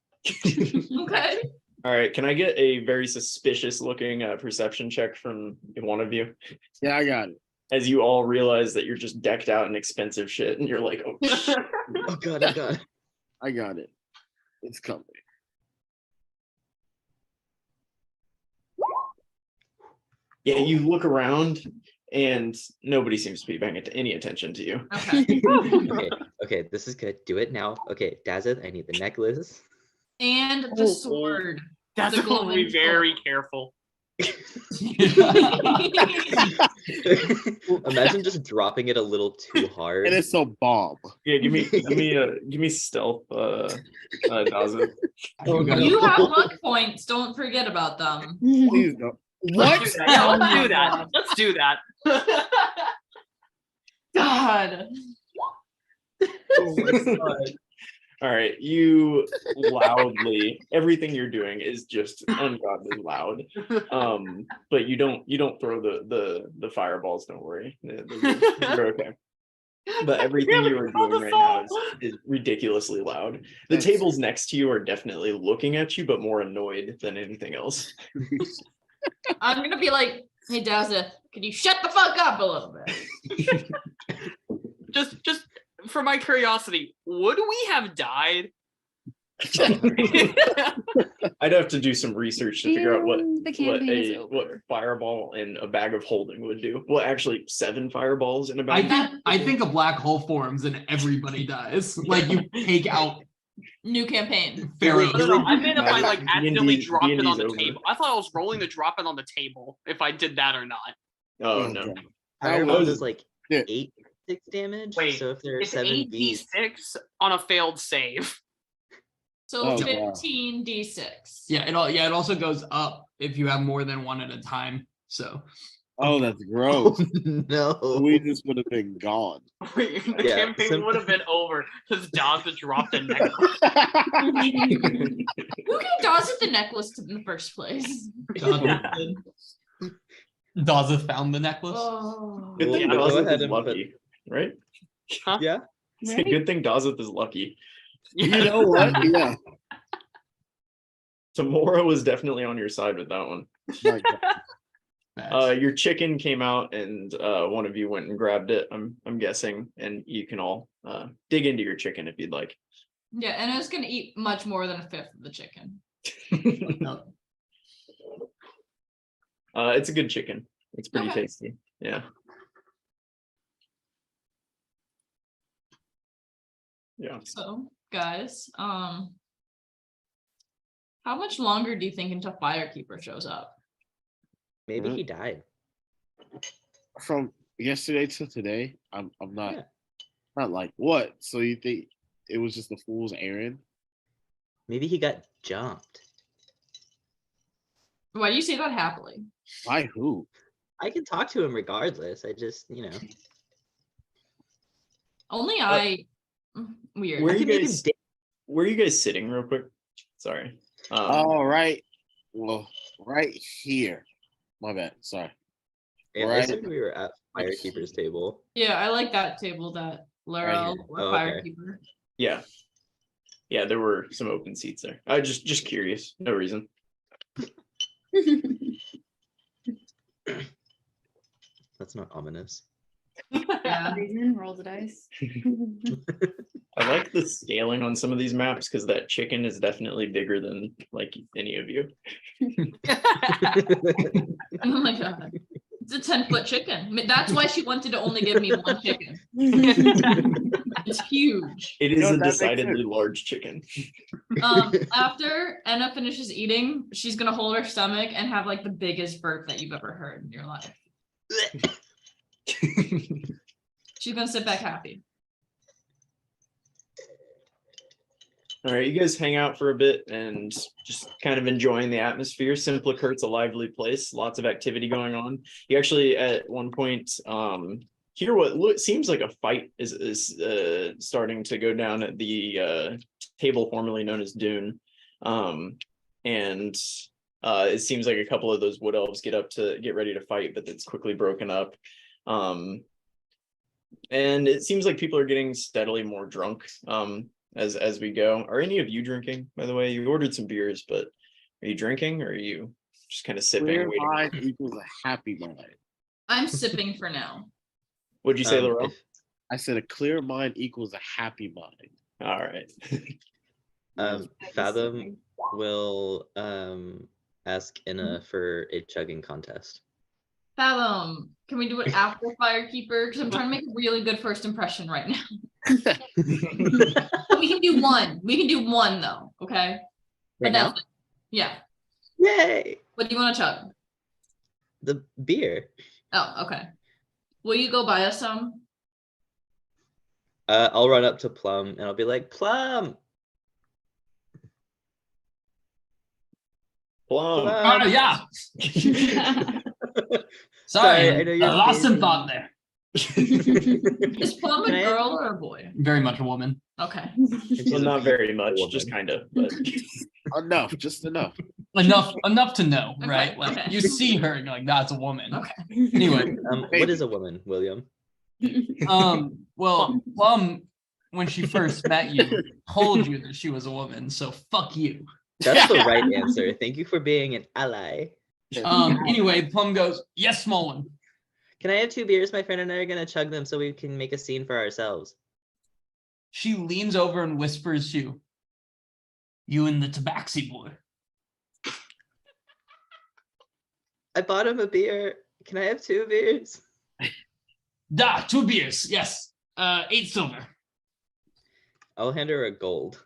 Okay. All right, can I get a very suspicious looking perception check from one of you? Yeah, I got it. As you all realize that you're just decked out in expensive shit, and you're like, oh, shit. Oh God, oh God. I got it. It's coming. Yeah, you look around, and nobody seems to be paying any attention to you. Okay. Okay, this is good. Do it now. Okay, Dazeth, I need the necklace. And the sword. That's The going to be golden very careful. Imagine just dropping it a little too hard. And it's a bomb. Yeah, give me stealth, Daza. Oh, God. You have luck points. Don't forget about them. Please don't. What? Yeah, Oh let's my do that. God. Let's do that. God. Oh my God. All right, you loudly, everything you're doing is just ungodly loud. But you don't throw the fireballs, don't worry. You're okay. But everything you are doing right now is ridiculously loud. The Thanks. tables next to you are definitely looking at you, but more annoyed than anything else. I'm gonna be like, hey Daza, could you shut the fuck up a little bit? Just for my curiosity, would we have died? I'd have to do some research to figure out what And the campaign is what over. fireball and a bag of holding would do. Well, actually, 7 fireballs in a bag. I think a black hole forms and everybody dies. Like you take out New campaign. Pharaohs. No, I meant if I like D&D accidentally dropped it on the over. table. I thought I was rolling to drop it on the table if I did that or not. Oh no. God. Fireballs was- is like Yeah. 8 damage. Wait, so if there are It's 7 bees, 8d6 on a failed save. So Oh, wow. 15 d6. Yeah, it also goes up if you have more than one at a time. So Oh, that's gross. no. We just would have been gone. Wait, the Yeah, campaign would have been over because Daza dropped a necklace. Who gave Daza the necklace in the first place? Daza found the necklace. Oh. Good thing Yeah, go Dazeth ahead is and lucky, right? Yeah. It's a Right? good thing Dazeth is lucky. You know what? Yeah. Tamora was definitely on your side with that one. My God. Facts. Your chicken came out and one of you went and grabbed it, I'm guessing, and you can all dig into your chicken if you'd like. Yeah, and it was gonna eat much more than a fifth of the chicken. It's a good chicken. It's pretty Okay. tasty. Yeah. Yeah. So, guys, How much longer do you think until Firekeeper shows up? Maybe he died. From yesterday to today, I'm not Yeah. not like what? So you think it was just a fool's errand? Maybe he got jumped. Why do you say that happily? By who? I can talk to him regardless. I just, Only I. Weird. Where I you can make him guys- da- Where are you guys sitting, real quick? Sorry. All right. Well, right here. My bad. Sorry. Yeah, I Right. assumed we were at Firekeeper's table. Yeah, I like that table that Laurel here. or Oh, okay. Firekeeper. Yeah. Yeah, there were some open seats there. I just curious. No reason. That's not ominous. Yeah. Reason, roll the dice. I like the scaling on some of these maps because that chicken is definitely bigger than like any of you. Oh my god. It's a 10-foot chicken. That's why she wanted to only give me one chicken. It's huge. It is No, a that makes decidedly sense. large chicken. After Anna finishes eating, she's gonna hold her stomach and have like the biggest burp that you've ever heard in your life. She's gonna sit back happy. All right, you guys hang out for a bit and just kind of enjoying the atmosphere. Simplicert's a lively place, lots of activity going on. You actually at one point hear what seems like a fight is starting to go down at the table formerly known as Dune. And it seems like a couple of those wood elves get up to get ready to fight, but it's quickly broken up. And it seems like people are getting steadily more drunk as we go. Are any of you drinking, by the way? You ordered some beers, but are you drinking or are you just kind of sipping? Clear Waiting? mind equals a happy mind. I'm sipping for now. What'd you say, Laurel? If, I said a clear mind equals a happy mind. All right. Fathom will ask Inna for a chugging contest. Fathom, can we do it after Firekeeper? Because I'm trying to make a really good first impression right now. We can do one. We can do one though, okay? Right that's now? it. Yeah. Yay! What do you want to chug? The beer. Oh, okay. Will you go buy us some? I'll run up to Plum and I'll be like, Plum! Plum. Plum! Yeah. Sorry, Sorry, I know you're I lost some busy. thought there. Is Plum Can a I- girl or a boy? Very much a woman. Okay. Well, not very much, woman. just kind of. But Enough, just enough. Enough to know, Okay, right? Like okay. you see her and you're like, that's a woman. Okay. Anyway, What is a woman, William? well, Plum, when she first met you, told you that she was a woman, so fuck you. That's the right answer. Thank you for being an ally. Anyway, Plum goes, yes, small one. Can I have 2 beers? My friend and I are gonna chug them so we can make a scene for ourselves. She leans over and whispers to you, you and the tabaxi boy. I bought him a beer. Can I have 2 beers? Da, 2 beers, yes. 8 silver. I'll hand her a gold.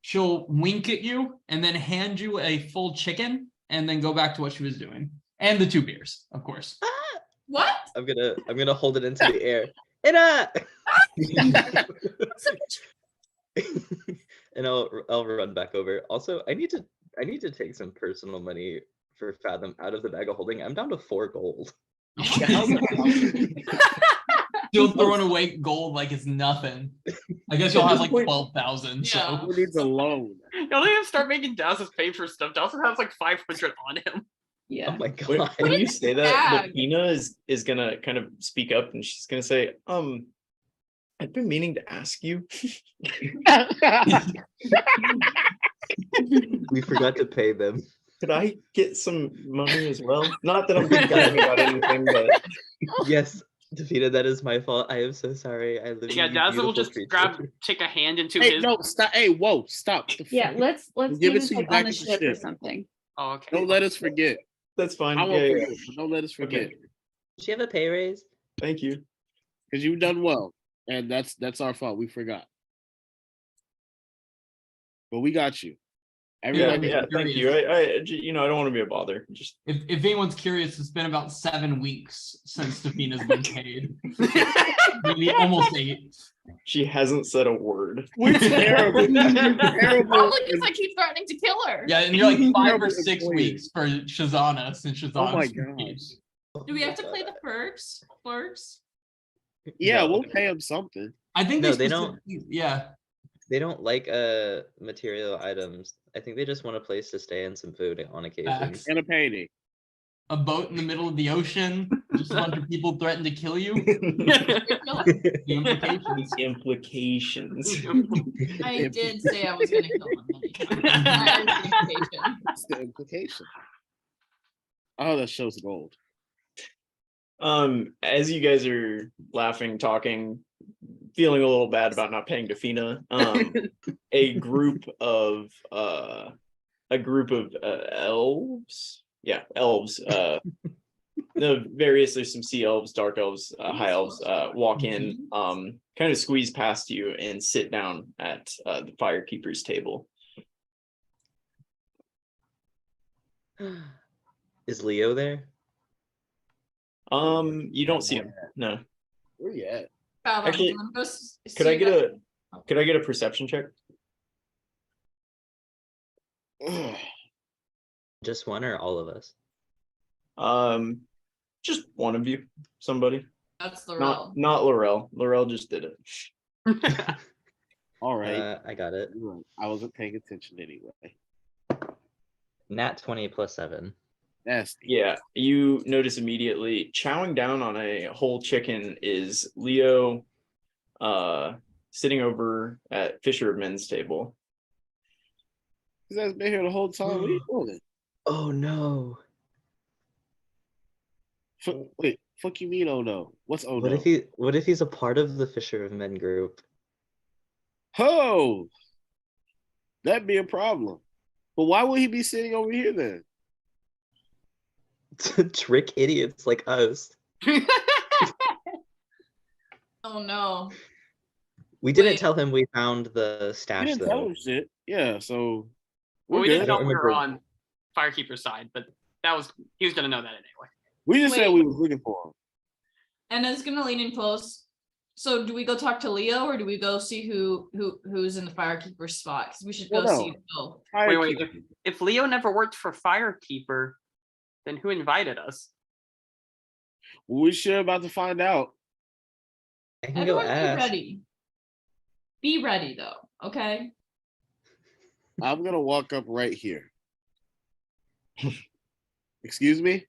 She'll wink at you and then hand you a full chicken and then go back to what she was doing. And the 2 beers, of course. What? I'm gonna hold it into the air. Inna! And I'll run back over. Also, I need to take some personal money for Fathom out of the bag of holding. I'm down to 4 gold. Still throwing away gold like it's nothing. I guess you'll have like 12,000. Yeah. So Who needs a loan? Y'all need to start making Daz's pay for stuff. Daz has like 500 on him. Yeah. Oh my god. when you say that, Bag. the Pina is gonna kind of speak up and she's gonna say, I've been meaning to ask you. We forgot to pay them. Could I get some money as well? Not that I'm complaining about anything, but Yes, Davina, that is my fault. I am so sorry. I live. Yeah, Daz will just take a hand into Hey, his. no, stop. Hey, whoa, stop. The Yeah, fuck? let's Give give it us to you like back on the as a ship or ship. something. Oh, okay. Don't let us forget. that's fine. I won't Yeah, forget, but don't let us forget. Okay. Does she have a pay raise? Thank you. Because you've done well. And that's our fault. We forgot. But we got you. Everybody, Yeah, thank you. I don't want to be a bother. Just If anyone's curious, it's been about 7 weeks since Stefina's been paid. Maybe almost 8. she hasn't said a word. we're terrible. Terrible. Probably because I keep threatening to kill her. Yeah, and you're like 5 or Terrible 6 employee. weeks for Shazana since Shazana. Oh my gosh. Do we have to play the perks? Flirks? Yeah, No. we'll pay him something. I think No, they don't. specifically- Yeah, They don't like material items. I think they just want a place to stay and some food on occasions. Facts. And a payday. a boat in the middle of the ocean, just a bunch of people threaten to kill you. The The implications. implications. I did say I was gonna kill him. That is the implication. That's the implication. Oh, that show's gold. As you guys are laughing, talking, feeling a little bad about not paying Defina, a group of elves. Yeah, elves. There's some sea elves, dark elves, high elves, walk in, kind of squeeze past you and sit down at the firekeeper's table. Is Leo there? You don't see him. No. Where you at? Actually, Could I get a perception check? Ugh. Just one or all of us? Just one of you, somebody. That's the role. Not Laurel. Laurel just did it. All right. I got it. I wasn't paying attention anyway. Nat 20 plus 7. Nasty. Yeah, you notice immediately chowing down on a whole chicken is Leo sitting over at Fisher of Men's table. He's been here the whole time. What are you doing? Oh no. Wait, fuck you mean, oh no? What's oh What no? if he's a part of the Fisher of Men group? Oh, that'd be a problem. But why would he be sitting over here then? To trick idiots like us. Oh no. We didn't Wait. tell him we found the We stash didn't tell though. him shit. Yeah, so Well, we're we didn't good. know we were remember. on Firekeeper's side, but he was gonna know that anyway. We just said Wait. we was looking for him. And it's gonna lean in close. So do we go talk to Leo or do we go see who's in the firekeeper spot? Because we should go Well, no. see Phil. Wait, Firekeeper. if Leo never worked for Firekeeper, then who invited us? We're sure about to find out. I can go Everyone be ask. ready. Be ready though, okay? I'm gonna walk up right here. Excuse me?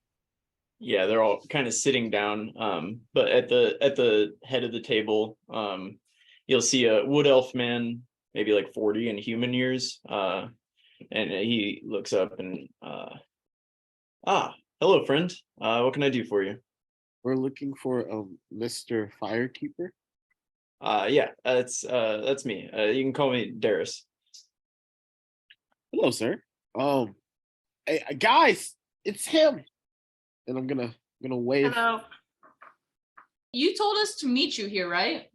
Yeah, they're all kind of sitting down. But at the head of the table, you'll see a wood elf man, maybe like 40 in human years. And he looks up and hello, friend. What can I do for you? We're looking for a Mr. Firekeeper. Yeah, that's me. You can call me Darius. Hello, sir. Hey, guys, it's him. And I'm gonna wave. Hello. You told us to meet you here, right?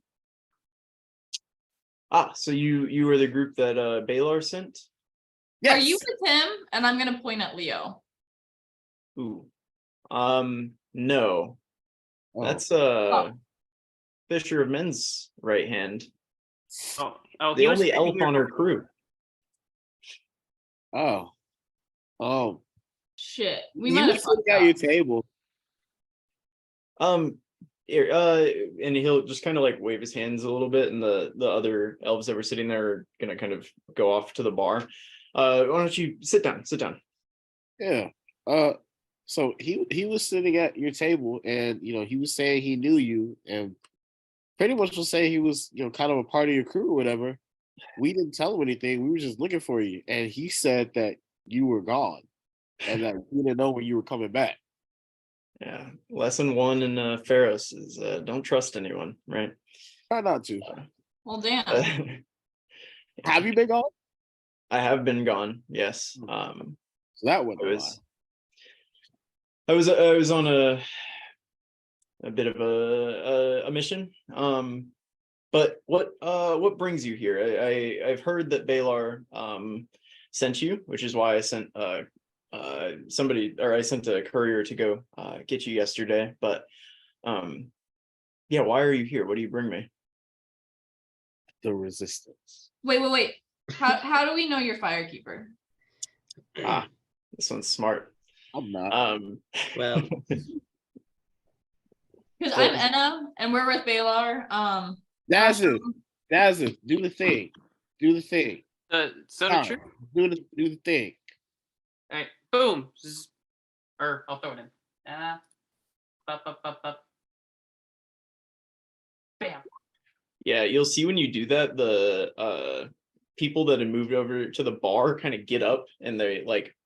So you were the group that Baylor sent? Yes. Are you with him? And I'm gonna point at Leo. Ooh. No. Oh. That's Fisher of Men's right hand. Oh, The he was only standing elf here on our before. crew. Oh. Shit. We He might was have sitting fucked at your up. table. Here, and he'll just kind of like wave his hands a little bit, and the other elves that were sitting there are gonna kind of go off to the bar. Why don't you sit down? Sit down. Yeah. So he was sitting at your table, and he was saying he knew you, and pretty much was saying he was kind of a part of your crew or whatever. We didn't tell him anything. We were just looking for you, and he said that you were gone, and that we didn't know when you were coming back. Yeah. Lesson 1 in Pharos is don't trust anyone, right? Try not to. Well, damn. Have you been gone? I have been gone. Yes. So that went I was on a bit of a mission. But what brings you here? I've heard that Balar sent you, which is why I sent somebody, or I sent a courier to go get you yesterday. But yeah, why are you here? What do you bring me? The resistance. Wait. How do we know you're Firekeeper? Ah, this one's smart. I'm not. Well, Because Well- I'm Enna and we're with Balar. Dazza, do the thing. Do the thing. Soda Tom, true. do the thing. All right, boom. Or I'll throw it in. Bup. Bam. Yeah, you'll see when you do that, the people that have moved over to the bar kind of get up and they like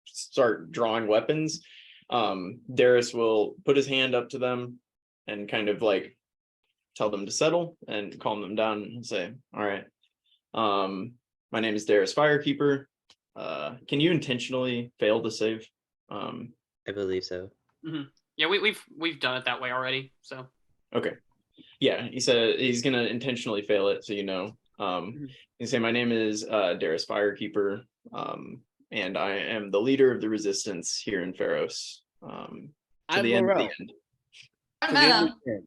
start drawing weapons. Darius will put his hand up to them and kind of like tell them to settle and calm them down and say, all right, my name is Darius Firekeeper. Can you intentionally fail to save? I believe so. Yeah, we've done it that way already. So Okay. Yeah, he said he's gonna intentionally fail it, so you know. You say my name is Darius Firekeeper, and I am the leader of the resistance here in Pharos. To I'm the end of the Morel. end. I'm To the end Enna. of the end.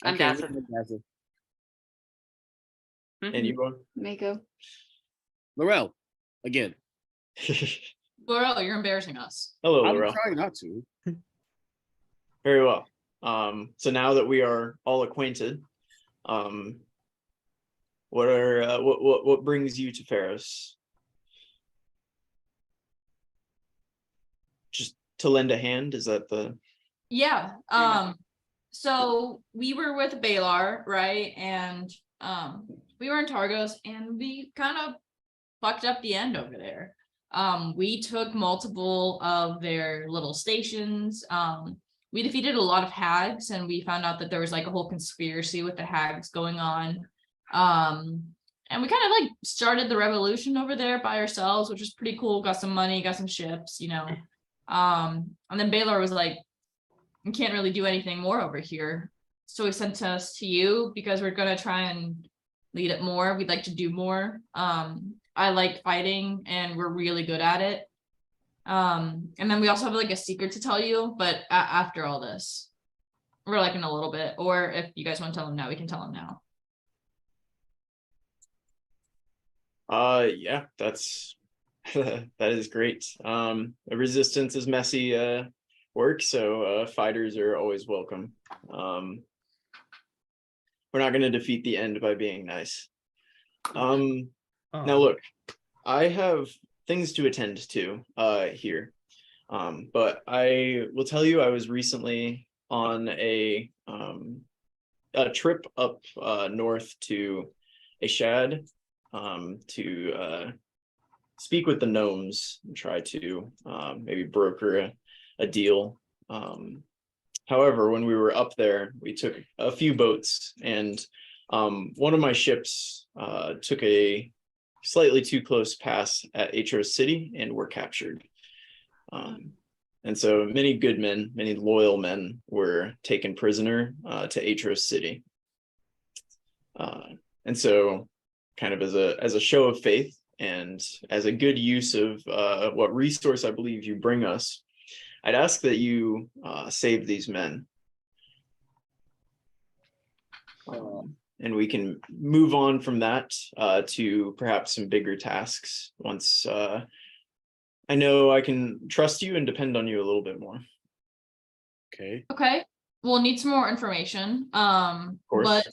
I'm Okay, Dazza. Dazza. And you go. Mako. Laurel, again. Laurel, you're embarrassing us. Hello, I'm Laurel. trying not to. Very well. So now that we are all acquainted, what brings you to Pharos? Just to lend a hand? Is that the Yeah. So we were with Balar, right? And we were in Targos and we kind of fucked up the end over there. We took multiple of their little stations. We defeated a lot of hags and we found out that there was like a whole conspiracy with the hags going on. And we kind of like started the revolution over there by ourselves, which was pretty cool. Got some money, got some ships, you know. And then Balar was like, we can't really do anything more over here. So he sent us to you because we're gonna try and lead it more. We'd like to do more. I like fighting and we're really good at it. And then we also have like a secret to tell you, but after all this, we're like in a little bit, or if you guys want to tell him now, we can tell him now. yeah, that's that is great. The resistance is messy work, so fighters are always welcome. We're not going to defeat the end by being nice. Now look, I have things to attend to here, but I will tell you I was recently on a trip up north to Ashad to speak with the gnomes and try to maybe broker a deal. However, when we were up there, we took a few boats and one of my ships took a slightly too close pass at Aetros City and were captured. And so many good men, many loyal men were taken prisoner to Aetros City. And so kind of as a show of faith and as a good use of what resource I believe you bring us, I'd ask that you save these men. And we can move on from that to perhaps some bigger tasks once I know I can trust you and depend on you a little bit more. Okay. Okay, we'll need some more information. Of course. But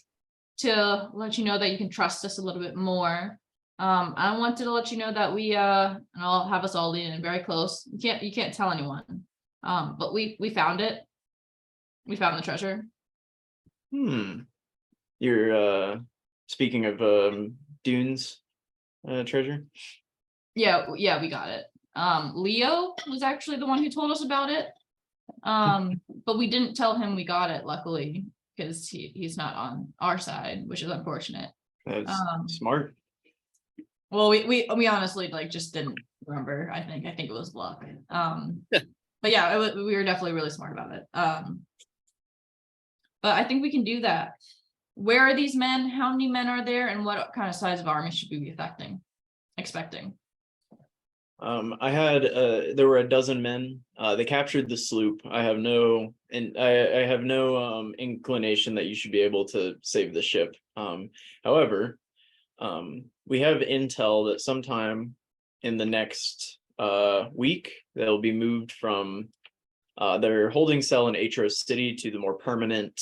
to let you know that you can trust us a little bit more, I wanted to let you know that we and I'll have us all lean in very close. You can't tell anyone. But we found it. We found the treasure. You're speaking of Dune's treasure? Yeah, we got it. Leo was actually the one who told us about it. But we didn't tell him we got it, luckily, because he's not on our side, which is unfortunate. That's smart. Well, we honestly like just didn't remember. I think it was luck. But yeah, we were definitely really smart about it. But I think we can do that. where are these men? How many men are there? And what kind of size of army should we be expecting? I had there were a dozen men. They captured the sloop. I have no inclination that you should be able to save the ship. However, we have intel that sometime in the next week they'll be moved from their holding cell in Aetros City to the more permanent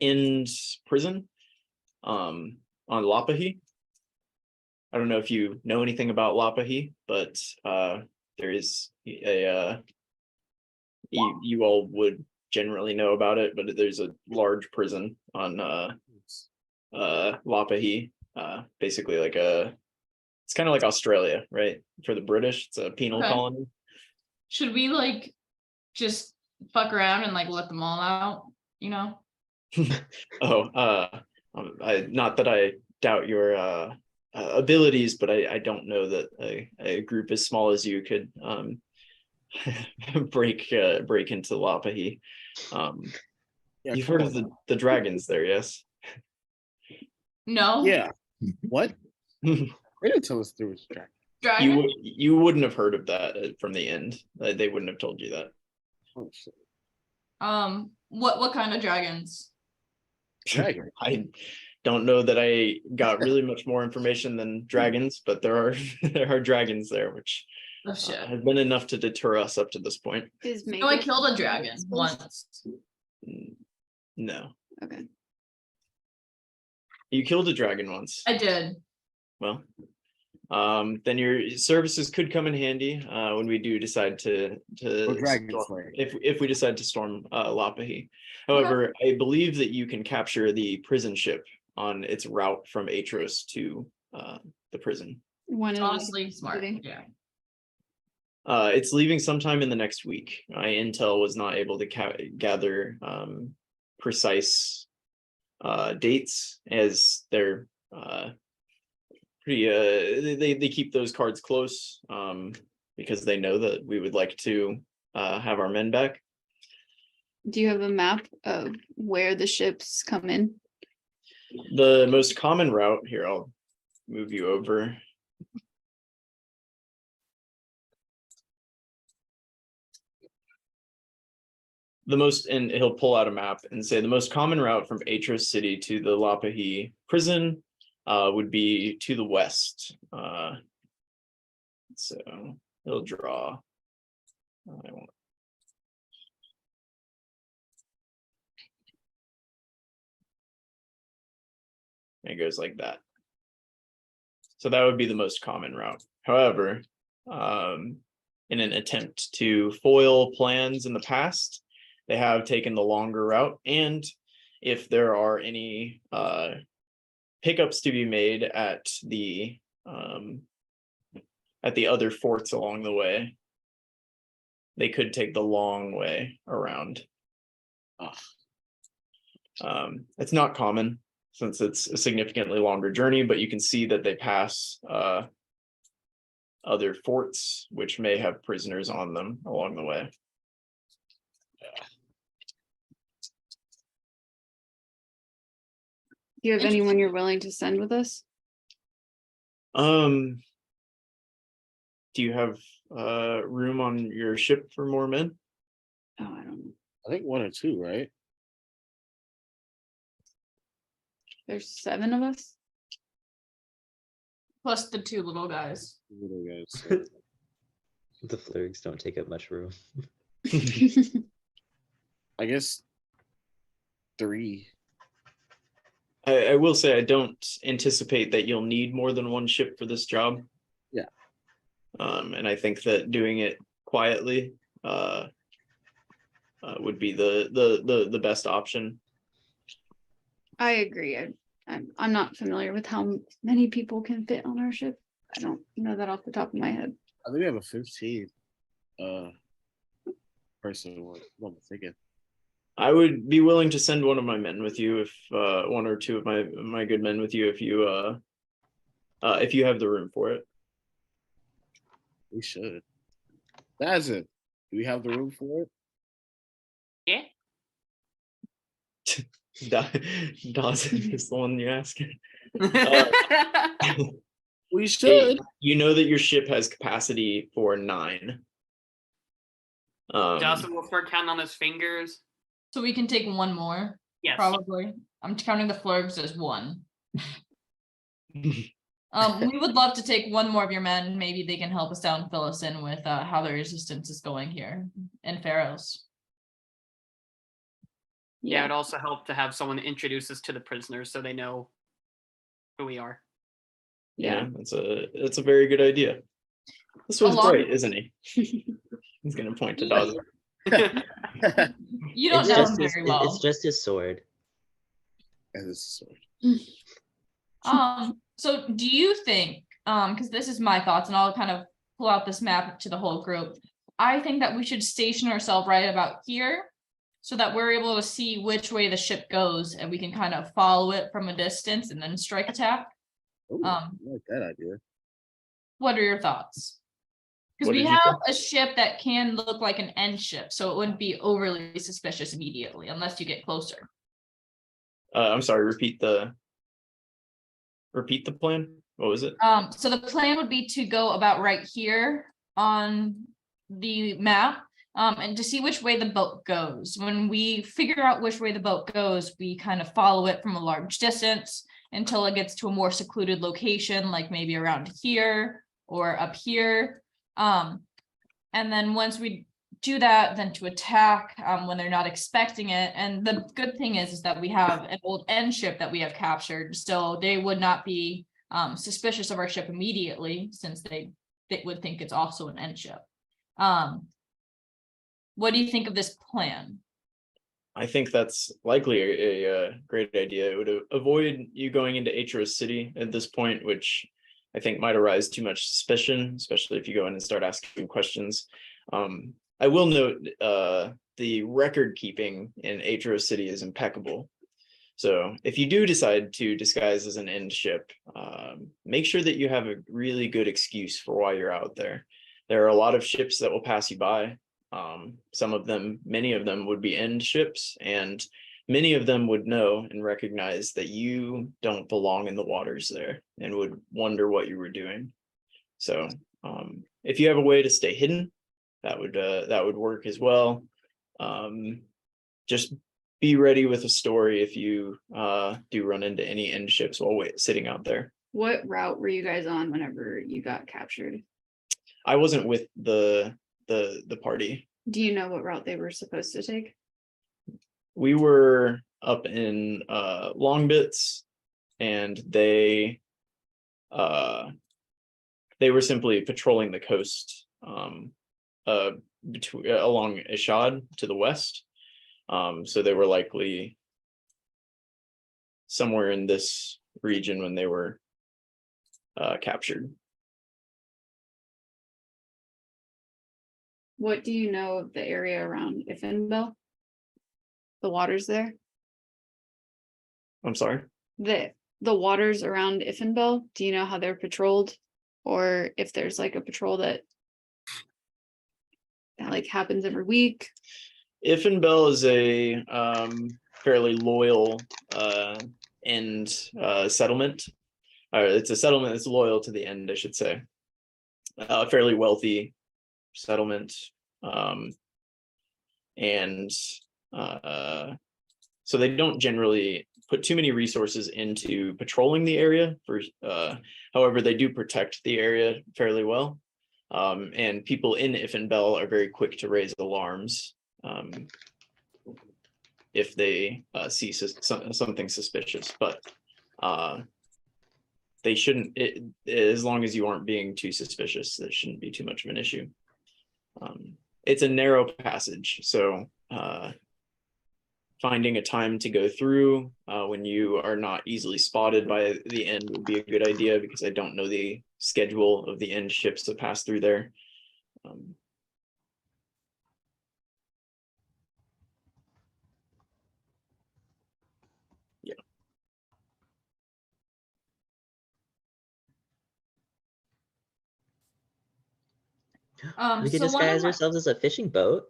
end prison on Lapahi. I don't know if you know anything about Lapahi, but there is a you all would generally know about it, but there's a large prison on Lapahi, basically it's kind of like Australia, right? For the British, it's a penal colony. Should we like just fuck around and like let them all out, you know? Not that I doubt your abilities, but I don't know that a group as small as you could break into Lapahi. You've heard of the dragons there, yes? No. Yeah. What? They didn't tell us there was a dragon. Dragon? You wouldn't have heard of that from the end. They wouldn't have told you that. Oh, shit. What kind of dragons? Dragon. I don't know that I got really much more information than dragons, but there are dragons there, which Oh shit. have been enough to deter us up to this point. Is No, I Mako- killed a dragon once. No, Okay. you killed a dragon once. I did. Well, then your services could come in handy when we do decide to dragon storm, slayer. if we decide to storm Lapahi. However, I believe that you can capture the prison ship on its route from Aetros to the prison. One It's of honestly smart. leaving. Yeah. It's leaving sometime in the next week. My intel was not able to gather precise dates, as they're pretty they keep those cards close because they know that we would like to have our men back. Do you have a map of where the ships come in? The most common route here, I'll move you over. And he'll pull out a map and say the most common route from Aetros City to the Lapahi prison would be to the west. So he'll draw. It goes like that. So that would be the most common route. However, in an attempt to foil plans in the past, they have taken the longer route. And if there are any pickups to be made at the other forts along the way, they could take the long way around. It's not common, since it's a significantly longer journey, but you can see that they pass other forts, which may have prisoners on them along the way. Do you have anyone you're willing to send with us? Do you have room on your ship for more men? Oh, I don't know. I think 1 or 2, right? There's 7 of us. Plus the 2 little guys. Little guys, so- The flirgs don't take up much room. I guess 3. I will say I don't anticipate that you'll need more than one ship for this job. Yeah. And I think that doing it quietly would be the best option. I agree. I'm not familiar with how many people can fit on our ship. I don't know that off the top of my head. I think we have a 15 person one. I'm thinking. I would be willing to send one of my men with you, if 1 or 2 of my good men with you, if you have the room for it. We should. That's it. Do we have the room for it? Yeah. Dawson is the one you ask. We should. You know that your ship has capacity for 9. Dawson will start counting on his fingers. So we can take one more, Yes. probably. I'm counting the flurgs as 1. We would love to take one more of your men. Maybe they can help us out and fill us in with how the resistance is going here in Pharaohs. Yeah, it'd also help to have someone introduce us to the prisoners so they know who we are. Yeah, that's a very good idea. This one's great, isn't he? He's gonna point to Dawson. You don't know him very well. It's just his sword. And this is So do you think, because this is my thoughts, and I'll kind of pull out this map to the whole group. I think that we should station ourselves right about here so that we're able to see which way the ship goes and we can kind of follow it from a distance and then strike attack. Ooh, I like that idea. What are your thoughts? Because What we did you have a ship that can look like an end ship, so it wouldn't be overly suspicious immediately unless you get closer. I'm sorry, repeat the plan. What was it? So the plan would be to go about right here on the map, and to see which way the boat goes. When we figure out which way the boat goes, we kind of follow it from a large distance until it gets to a more secluded location, like maybe around here or up here. And then once we do that, then to attack when they're not expecting it. And the good thing is that we have an old end ship that we have captured, so they would not be suspicious of our ship immediately, since they would think it's also an end ship. What do you think of this plan? I think that's likely a great idea. It would avoid you going into Aetros City at this point, which I think might arise too much suspicion, especially if you go in and start asking questions. I will note the record keeping in Aetros City is impeccable. So if you do decide to disguise as an end ship, make sure that you have a really good excuse for why you're out there. There are a lot of ships that will pass you by. Many of them would be end ships, and many of them would know and recognize that you don't belong in the waters there and would wonder what you were doing. So if you have a way to stay hidden, that would work as well. Just be ready with a story if you do run into any end ships while sitting out there. What route were you guys on whenever you got captured? I wasn't with the party. Do you know what route they were supposed to take? We were up in Longbits, and they were simply patrolling the coast along Ishad to the west. So they were likely somewhere in this region when they were captured. What do you know of the area around Ifenbel? The waters there? I'm sorry? The waters around Ifenbel, do you know how they're patrolled? Or if there's like a patrol that like happens every week? Ifenbel is a fairly loyal end settlement. It's a settlement that's loyal to the end, I should say. A fairly wealthy settlement, and so they don't generally put too many resources into patrolling the area. However, they do protect the area fairly well, and people in Ifenbel are very quick to raise alarms if they see something suspicious. But they shouldn't, as long as you aren't being too suspicious, that shouldn't be too much of an issue. It's a narrow passage, so finding a time to go through when you are not easily spotted by the end would be a good idea, because I don't know the schedule of the end ships that pass through there. Yeah. We could So one of disguise my- ourselves as a fishing boat.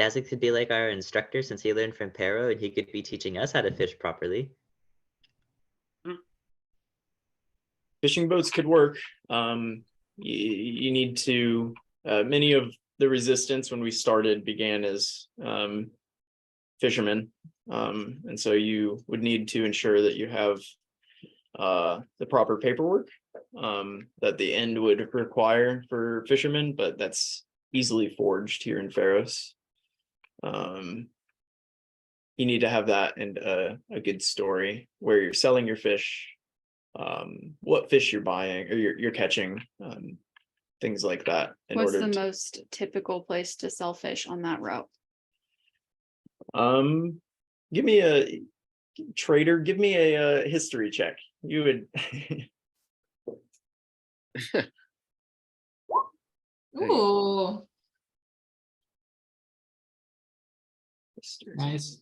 Dazik could be like our instructor since he learned from Pero, and he could be teaching us how to fish properly. Fishing boats could work. You need to. Many of the resistance when we started began as fishermen, and so you would need to ensure that you have the proper paperwork that the end would require for fishermen, but that's easily forged here in Pharos. You need to have that and a good story where you're selling your fish, what fish you're buying or you're catching, things like that. What's the most typical place to sell fish on that route? Give me a trader. Give me a history check. You would. Ooh, Nice.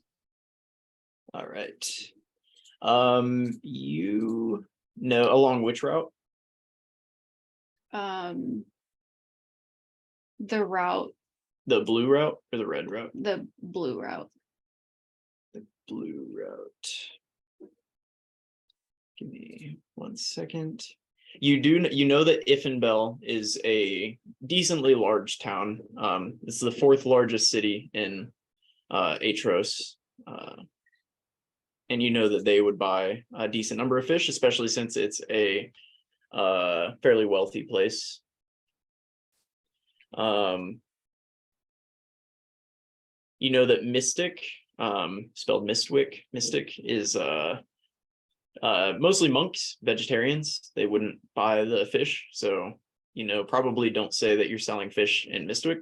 All right. You know along which route? The route, The blue route or the red route? the blue route. The blue route. Give me 1 second. You know that Ifenbell is a decently large town. It's the 4th largest city in Aetros. And you know that they would buy a decent number of fish, especially since it's a fairly wealthy place. You know that Mystic, spelled Mistwick, Mystic is mostly monks, vegetarians. They wouldn't buy the fish, so probably don't say that you're selling fish in Mistwick.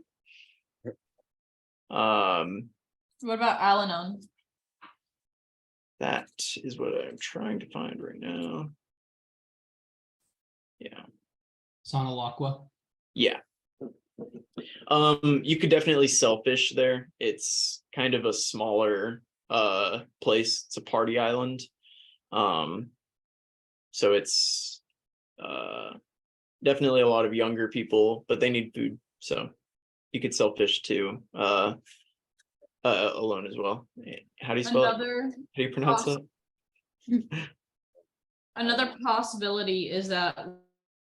what about Al-Anon? That is what I'm trying to find right now. Yeah. Sonalaqua. Yeah. You could definitely sell fish there. It's kind of a smaller place. It's a party island. So it's definitely a lot of younger people, but they need food. So you could sell fish too, alone as well. How do you spell it? How do you pronounce that? Another possibility is that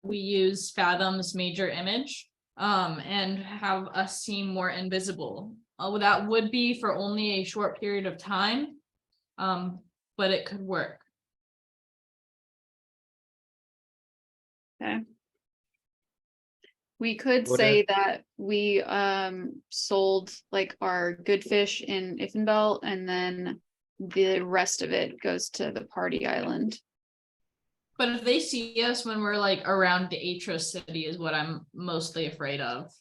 we use Fathom's major image and have us seem more invisible. That would be for only a short period of time, but it could work. Okay. We could What say that we sold like our good fish in Ifenbell, and then the rest of it goes to the party island. But if they see us when we're like around the Aetros city is what I'm mostly afraid of.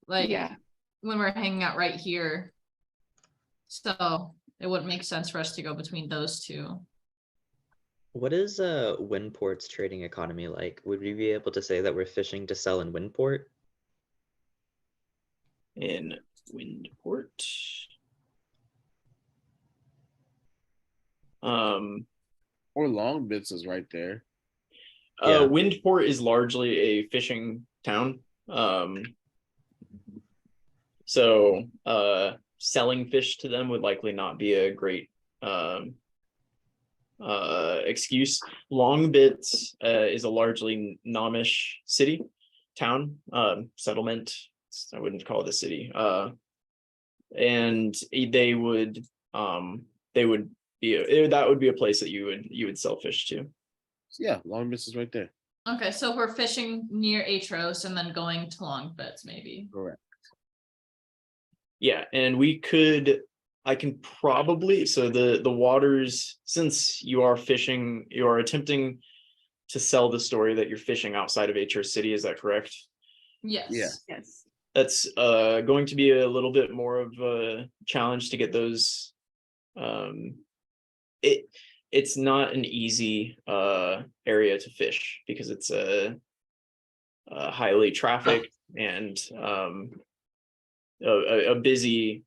Like Yeah. when we're hanging out right here. So it wouldn't make sense for us to go between those two. What is Windport's trading economy like? Would we be able to say that we're fishing to sell in Windport? In Windport. Or Long Bits is right there. Yeah. Windport is largely a fishing town. So selling fish to them would likely not be a great excuse. Longbits is a largely Nomish city, town, settlement. I wouldn't call it a city. And they would be that would be a place that you would sell fish to. Yeah, Long Bits is right there. Okay, so we're fishing near Aetros and then going to Longbits, maybe. Correct. Yeah, and I can probably, so the waters, since you are attempting to sell the story that you're fishing outside of Aetros City, is that correct? Yes. Yeah. Yes. That's going to be a little bit more of a challenge to get those. It's not an easy area to fish because it's a highly trafficked and a busy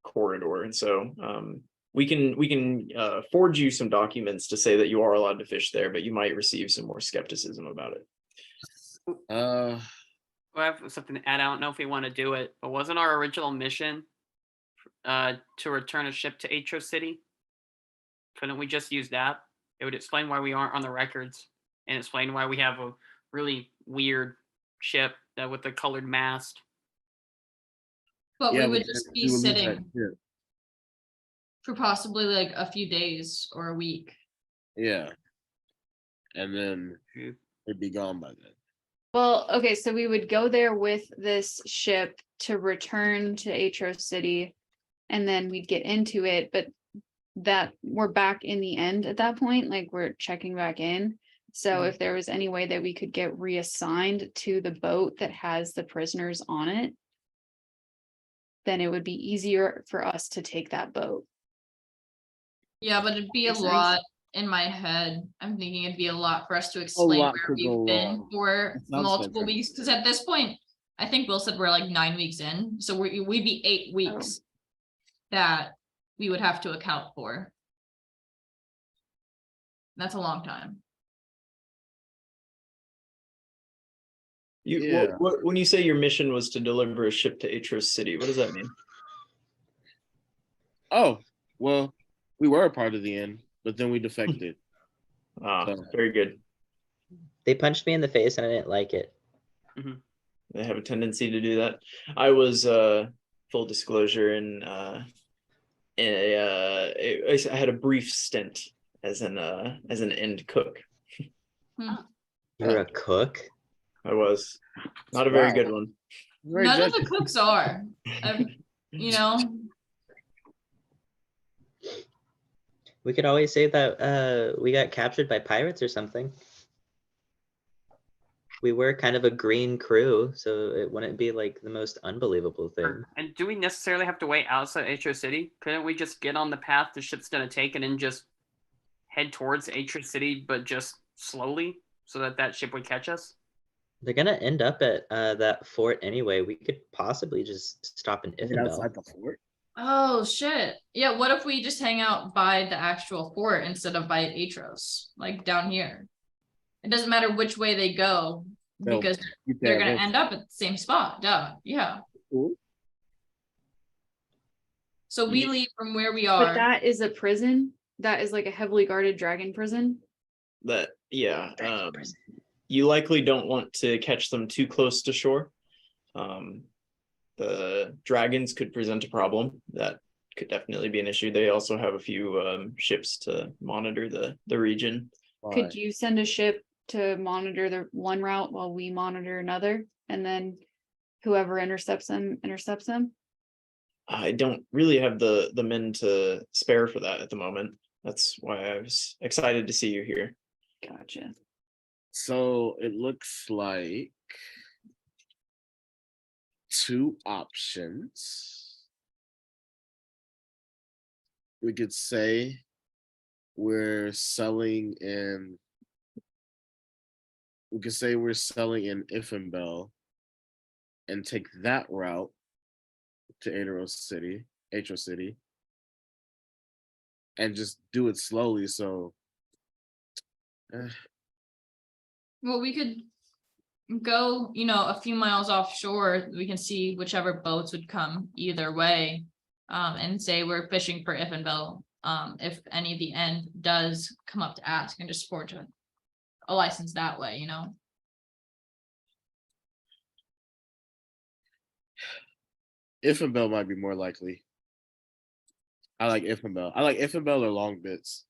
corridor, and so we can forge you some documents to say that you are allowed to fish there, but you might receive some more skepticism about it. I have something to add. I don't know if we want to do it, but wasn't our original mission to return a ship to Aetros City? Couldn't we just use that? It would explain why we aren't on the records and explain why we have a really weird ship with the colored mast. But Yeah, we would because just be we would lose that sitting ship. for possibly like a few days or a week. Yeah. And then Hmm. it'd be gone by then. Well, okay, so we would go there with this ship to return to Aetros City, and then we'd get into it, but that we're back in the end at that point, like we're checking back in. So if there was any way that we could get reassigned to the boat that has the prisoners on it, then it would be easier for us to take that boat. Yeah, but it'd be a Makes sense. lot in my head. I'm thinking it'd be a lot for us to explain lot where could go we've been wrong. for That sounds multiple fantastic. weeks. Because at this point, I think Will said we're like 9 weeks in, so we'd be 8 weeks that we would have to account for. That's a long time. You when you say your mission was to deliver a ship to Aetros City, what does that mean? Oh, well, we were a part of the end, but then we defected. So- Very good. They punched me in the face and I didn't like it. They have a tendency to do that. I was full disclosure I had a brief stint as an end cook. You're a cook? I was not a very Wow. good one. Very None of the judgy. cooks are. You know, We could always say that we got captured by pirates or something. We were kind of a green crew, so it wouldn't be like the most unbelievable thing. And do we necessarily have to wait outside Aetros City? Couldn't we just get on the path the ship's gonna take and then just head towards Aetros City, but just slowly, so that ship would catch us? They're gonna end up at that fort anyway. We could possibly just stop in Right Ifenbel. outside the fort. oh shit. Yeah, what if we just hang out by the actual fort instead of by Aetros, like down here? It doesn't matter which way they go They'll because keep they're that gonna eventually. end up at the same spot. Duh. Yeah. Cool. So we leave from where we But are. that is a prison. That is like a heavily guarded dragon prison. You likely don't want to catch them too close to shore. The dragons could present a problem. That could definitely be an issue. They also have a few ships to monitor the region. Could you send a ship to monitor the one route while we monitor another, and then whoever intercepts them? I don't really have the men to spare for that at the moment. That's why I was excited to see you here. Gotcha. So it looks like 2 options. We could say we're selling in. We could say we're selling in Ifenbel and take that route to Aetros City, and just do it slowly. So Well, we could go, a few miles offshore. We can see whichever boats would come either way, and say we're fishing for Ifenbel. If any of the end does come up to ask, and just forge a license that way, Ifenbel might be more likely. I like Ifenbel. I like Ifenbel or Long Bits.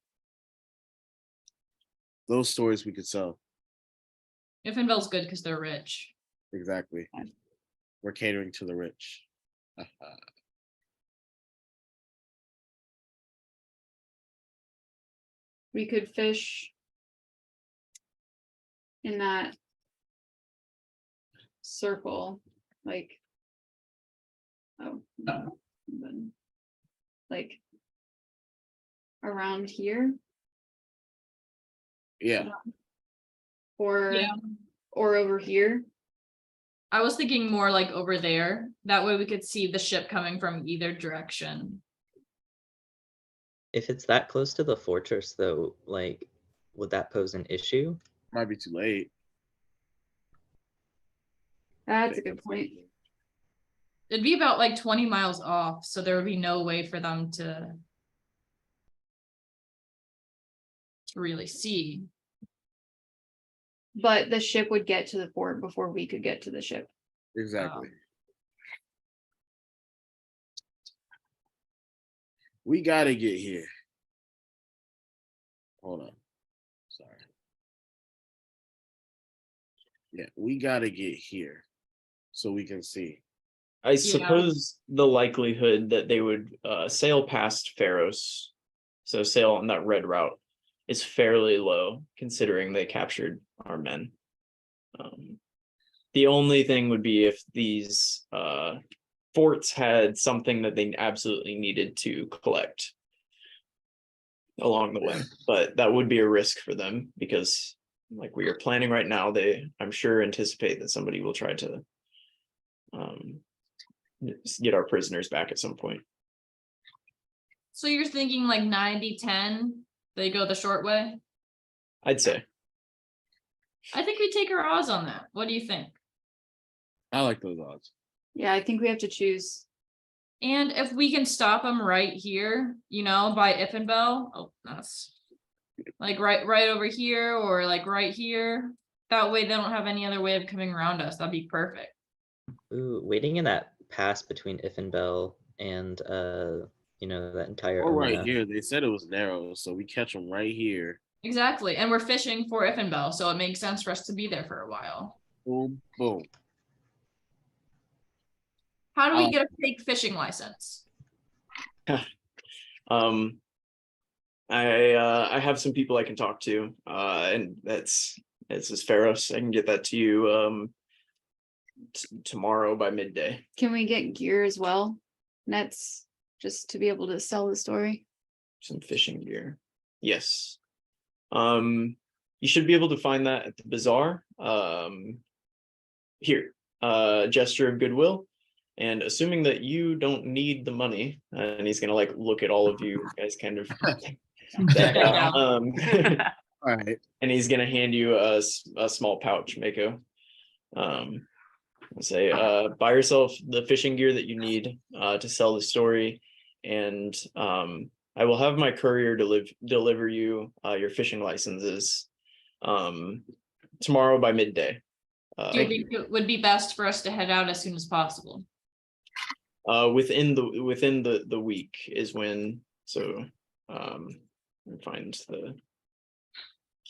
Those stories we could sell. Ifenbel's good because they're rich. Exactly. We're catering to the rich. We could fish in that circle, like, like around here, Yeah. or Yeah. or over here. I was thinking more like over there. That way we could see the ship coming from either direction. If it's that close to the fortress, though, like, would that pose an issue? Might be too late. That's a good point. It'd be about like 20 miles off, so there would be no way for them to really see. But the ship would get to the fort before we could get to the ship. Exactly. We gotta get here. Hold on. Sorry. Yeah, we gotta get here so we can see. I suppose the likelihood that they would sail past Pharos, so sail on that red route, is fairly low considering they captured our men. The only thing would be if these forts had something that they absolutely needed to collect along the way, but that would be a risk for them because, like we are planning right now, I'm sure anticipate that somebody will try to get our prisoners back at some point. So you're thinking like 90-10, they go the short way? I'd say. I think we take our odds on that. What do you think? I like those odds. Yeah, I think we have to choose. And if we can stop them right here, you know, by Iffenbell, oh, that's like right over here or like right here. That way they don't have any other way of coming around us. That'd be perfect. Ooh, waiting in that pass between Iffenbell and you know, that entire Or right Omena. here. They said it was narrow, so we catch them right here. Exactly. And we're fishing for Iffenbell, so it makes sense for us to be there for a while. Boom, boom. How do we get a fake fishing license? I have some people I can talk to, and it's Pharos. I can get that to you tomorrow by midday. Can we get gear as well? Nets, just to be able to sell the story. Some fishing gear. Yes. You should be able to find that at the bazaar. Here, gesture of goodwill. And assuming that you don't need the money, and he's gonna like look at all of you guys kind of All right. and he's gonna hand you a small pouch, Mako. Say buy yourself the fishing gear that you need to sell the story, and I will have my courier deliver you your fishing licenses tomorrow by midday. Do you think it would be best for us to head out as soon as possible? Within the week is when, so let me find the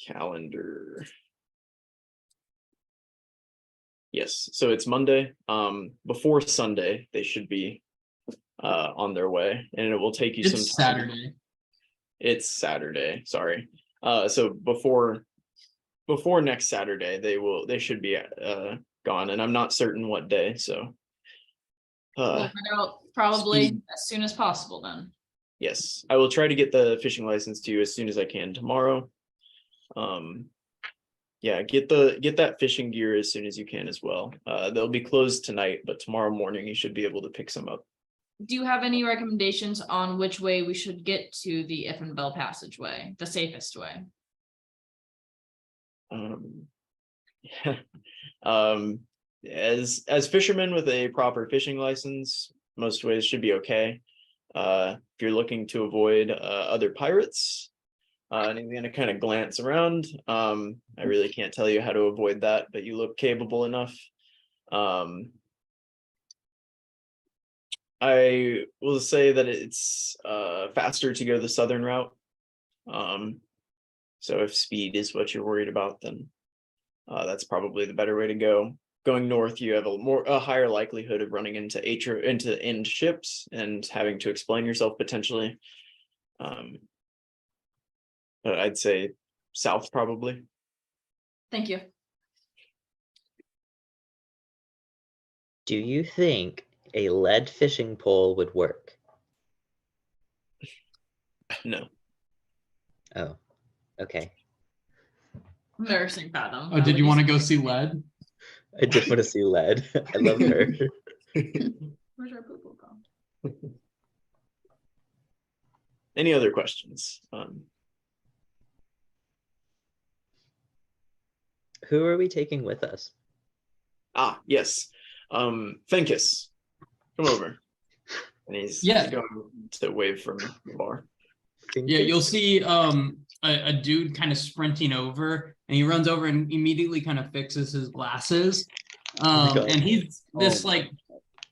calendar. Yes, so it's Monday. Before Sunday, they should be on their way, and it will take you some time. Saturday. It's Saturday, sorry. So before next Saturday, they should be gone, and I'm not certain what day, so We'll head out probably as soon as possible then. yes, I will try to get the fishing license to you as soon as I can tomorrow. Yeah, get that fishing gear as soon as you can as well. They'll be closed tonight, but tomorrow morning you should be able to pick some up. Do you have any recommendations on which way we should get to the Iffenbell passageway, the safest way? As fishermen with a proper fishing license, most ways should be okay. If you're looking to avoid other pirates, and he's gonna kind of glance around. I really can't tell you how to avoid that, but you look capable enough. I will say that it's faster to go the southern route. So if speed is what you're worried about, then that's probably the better way to go. Going north, you have a higher likelihood of running into end ships and having to explain yourself potentially. But I'd say south probably. Thank you. Do you think a lead fishing pole would work? No. Oh, okay. Nursing Fathom. Oh, did you want to go see Lead? I did want to see lead. I love her. Where's our poo-poo go? Any other questions? Who are we taking with us? Yes. Fenkus, come over. And he's going to wave from the bar. Yeah, you'll see a dude kind of sprinting over, and he runs over and immediately kind of fixes his glasses. And he's this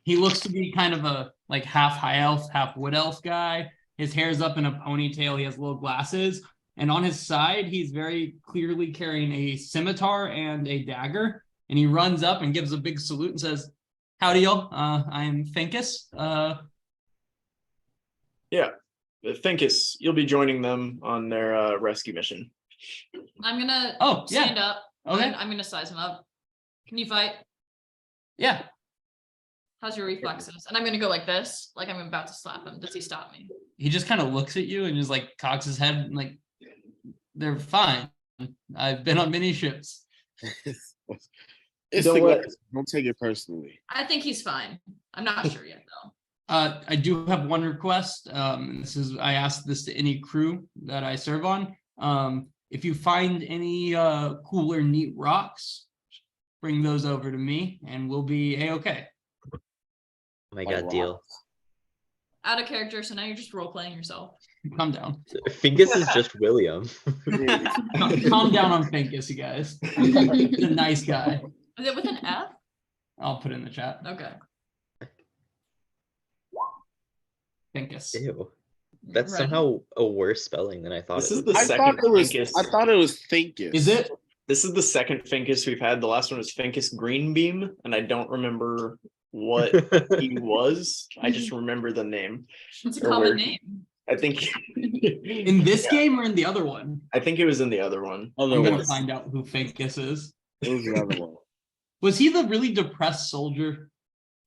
he looks to be kind of a like half high elf, half wood elf guy. His hair's up in a ponytail. He has little glasses, and on his side, he's very clearly carrying a scimitar and a dagger. And he runs up and gives a big salute and says, "Howdy, y'all. I am Fenkus. Yeah, Fenkus, you'll be joining them on their rescue mission." I'm gonna yeah. stand up. Okay. And I'm gonna size him up. Can you fight? Yeah." How's your reflexes? And I'm gonna go like this, like I'm about to slap him. Does he stop me? He just kind of looks at you and just like cocks his head and like, "They're fine. I've been on many ships." It's Don't the let- guys. Don't take it personally. I think he's fine. I'm not sure yet though. I do have one request. I asked this to any crew that I serve on. If you find any cool or neat rocks, bring those over to me and we'll be a-okay. Oh my god, deal. Out of character, so now you're just role playing yourself. Calm down. Fingus is just William. Calm down on Fenkus, you guys. He's a nice guy. Is it with an F? I'll put it in the chat. Okay. Fenkus. Ew. That's Right. somehow a worse spelling than I thought This it is was. the I second thought it was. Fenkus. I thought it was Thinkus. Is it? This is the second Fenkus we've had. The last one was Fenkus Greenbeam, and I don't remember what he was. I just remember the name. It's a Or common where- name. I think In this game or in the other one? I think it was in the other one. Other I'm gonna one. find out who Fenkus is. It was the other one. Was he the really depressed soldier?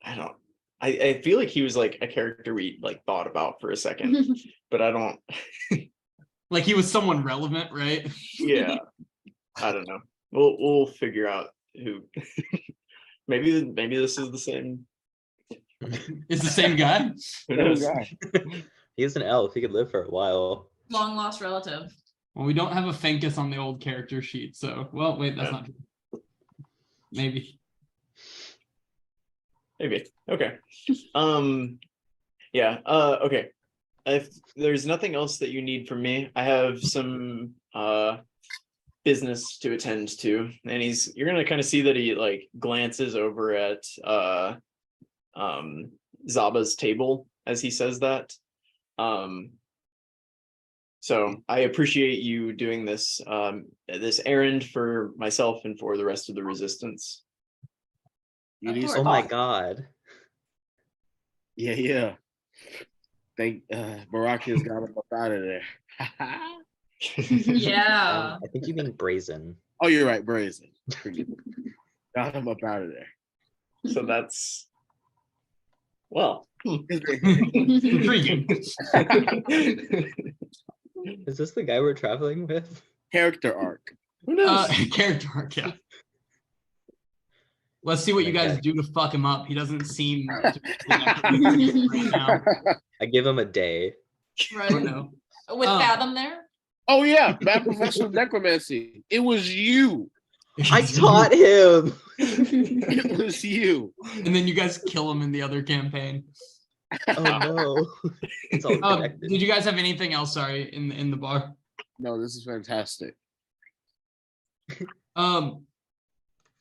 I don't. I feel like he was like a character we like thought about for a second, but I don't. Like he was someone relevant, right? Yeah, I don't know. We'll figure out who. maybe this is the same. It's the same guy. Who knows? He's an elf. He could live for a while. Long lost relative. Well, we don't have a Fenkus on the old character sheet, so well, wait, that's Yeah. not true. Maybe. Maybe. Okay. Yeah. Okay. If there's nothing else that you need from me, I have some business to attend to. And you're gonna kind of see that he like glances over at Zaba's table as he says that. So I appreciate you doing this this errand for myself and for the rest of the resistance. You Of need course. Oh some. my god. Yeah. Thank Barakia's got him up out of there. Yeah. I think you mean brazen. Oh, you're right, brazen. Forgive me. Got him up out of there. So that's well. Intriguing. Is this the guy we're traveling with? Character arc. Who knows? Character arc, yeah. Let's see what you guys do to fuck him up. He doesn't seem to be right now. I give him a day. Right. Oh, no. With Oh. Fathom there? Oh yeah, bad professional necromancy. It was you. I taught him. It was you. And then you guys kill him in the other campaign. Oh no. It's all connected. Did you guys have anything else? Sorry, in the bar. No, this is fantastic.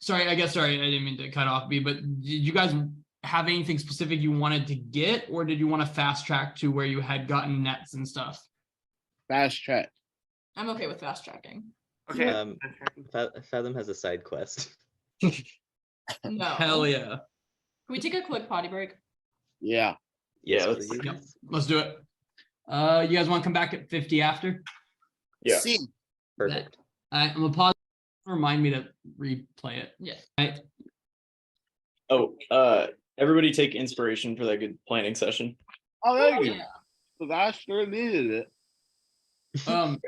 Sorry, I didn't mean to cut off me, but did you guys have anything specific you wanted to get, or did you want to fast track to where you had gotten nets and stuff? Fast track. I'm okay with fast tracking. Okay. Fathom has a side quest. No. Hell yeah. Can we take a quick potty break? Yeah. Yes, let's- please. Yep. Let's do it. You guys want to come back at 50 after? Yeah. See, Perfect. I'm gonna pause. Remind me to replay it. Yeah. Right. Oh, everybody take inspiration for that good planning session. oh, there Oh, you yeah. go. 'Cause I sure needed it.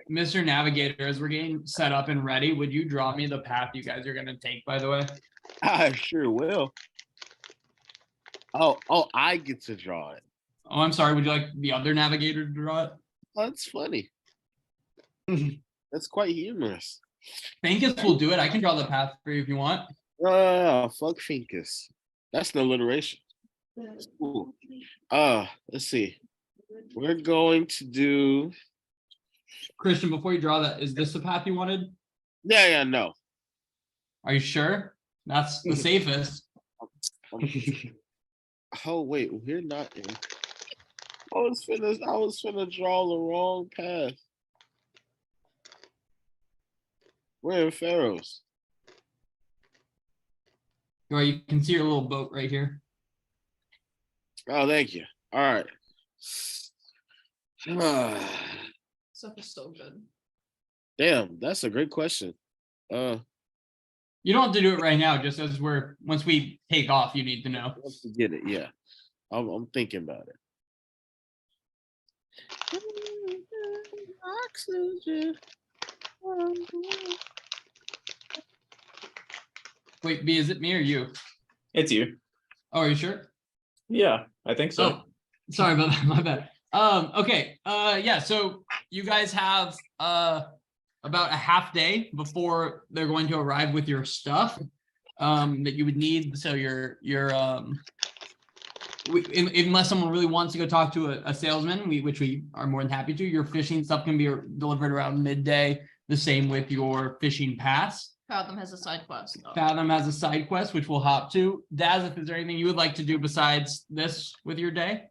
Mr. Navigator, as we're getting set up and ready, would you draw me the path you guys are gonna take, by the way? I sure will. Oh, I get to draw it. Oh, I'm sorry. Would you like the other navigator to draw it? Oh, that's funny. That's quite humorous. Thankus will do it. I can draw the path for you if you want. Fuck Finkus. That's the alliteration. Cool. Let's see. We're going to do. Christian, before you draw that, is this the path you wanted? Yeah, no. Are you sure? That's the safest. Oh wait, we're not in. I was finna draw the wrong path. We're in Pharaohs. Or you can see your little boat right here. Oh, thank you. All right. Stuff is so good. Damn, that's a great question. You don't have to do it right now, just as once we take off, you need to know. Once we get it, yeah. I'm thinking about it. Oxygen. Wait, B, is it me or you? It's you. Oh, are you sure? Yeah, I think so. Oh, sorry about that. My bad. Okay. Yeah. So you guys have about a half day before they're going to arrive with your stuff that you would need. So unless someone really wants to go talk to a salesman, which we are more than happy to. Your fishing stuff can be delivered around midday. The same with your fishing pass. Fathom has a side quest. Though. Fathom has a side quest, which we'll hop to. Daz, if there's anything you would like to do besides this with your day?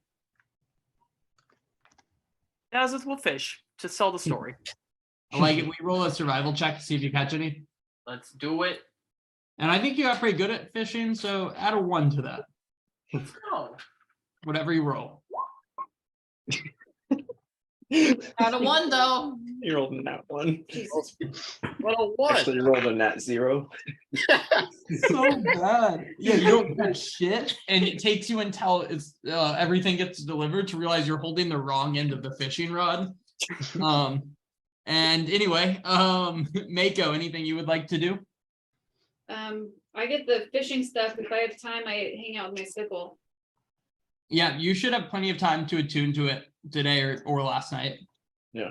As with fish to sell the story. I like it. We roll a survival check to see if you catch any. Let's do it. And I think you got pretty good at fishing, so add a 1 to that. Oh. Whatever you roll. Out of 1 though. You rolled a nat 1. What a what? Actually, you rolled a nat 0. So bad. Yeah, you don't catch shit, and it takes you until it's everything gets delivered to realize you're holding the wrong end of the fishing rod. And anyway, Mako, anything you would like to do? I get the fishing stuff. If I have time, I hang out with my sickle. Yeah, you should have plenty of time to attune to it today or last night. Yeah.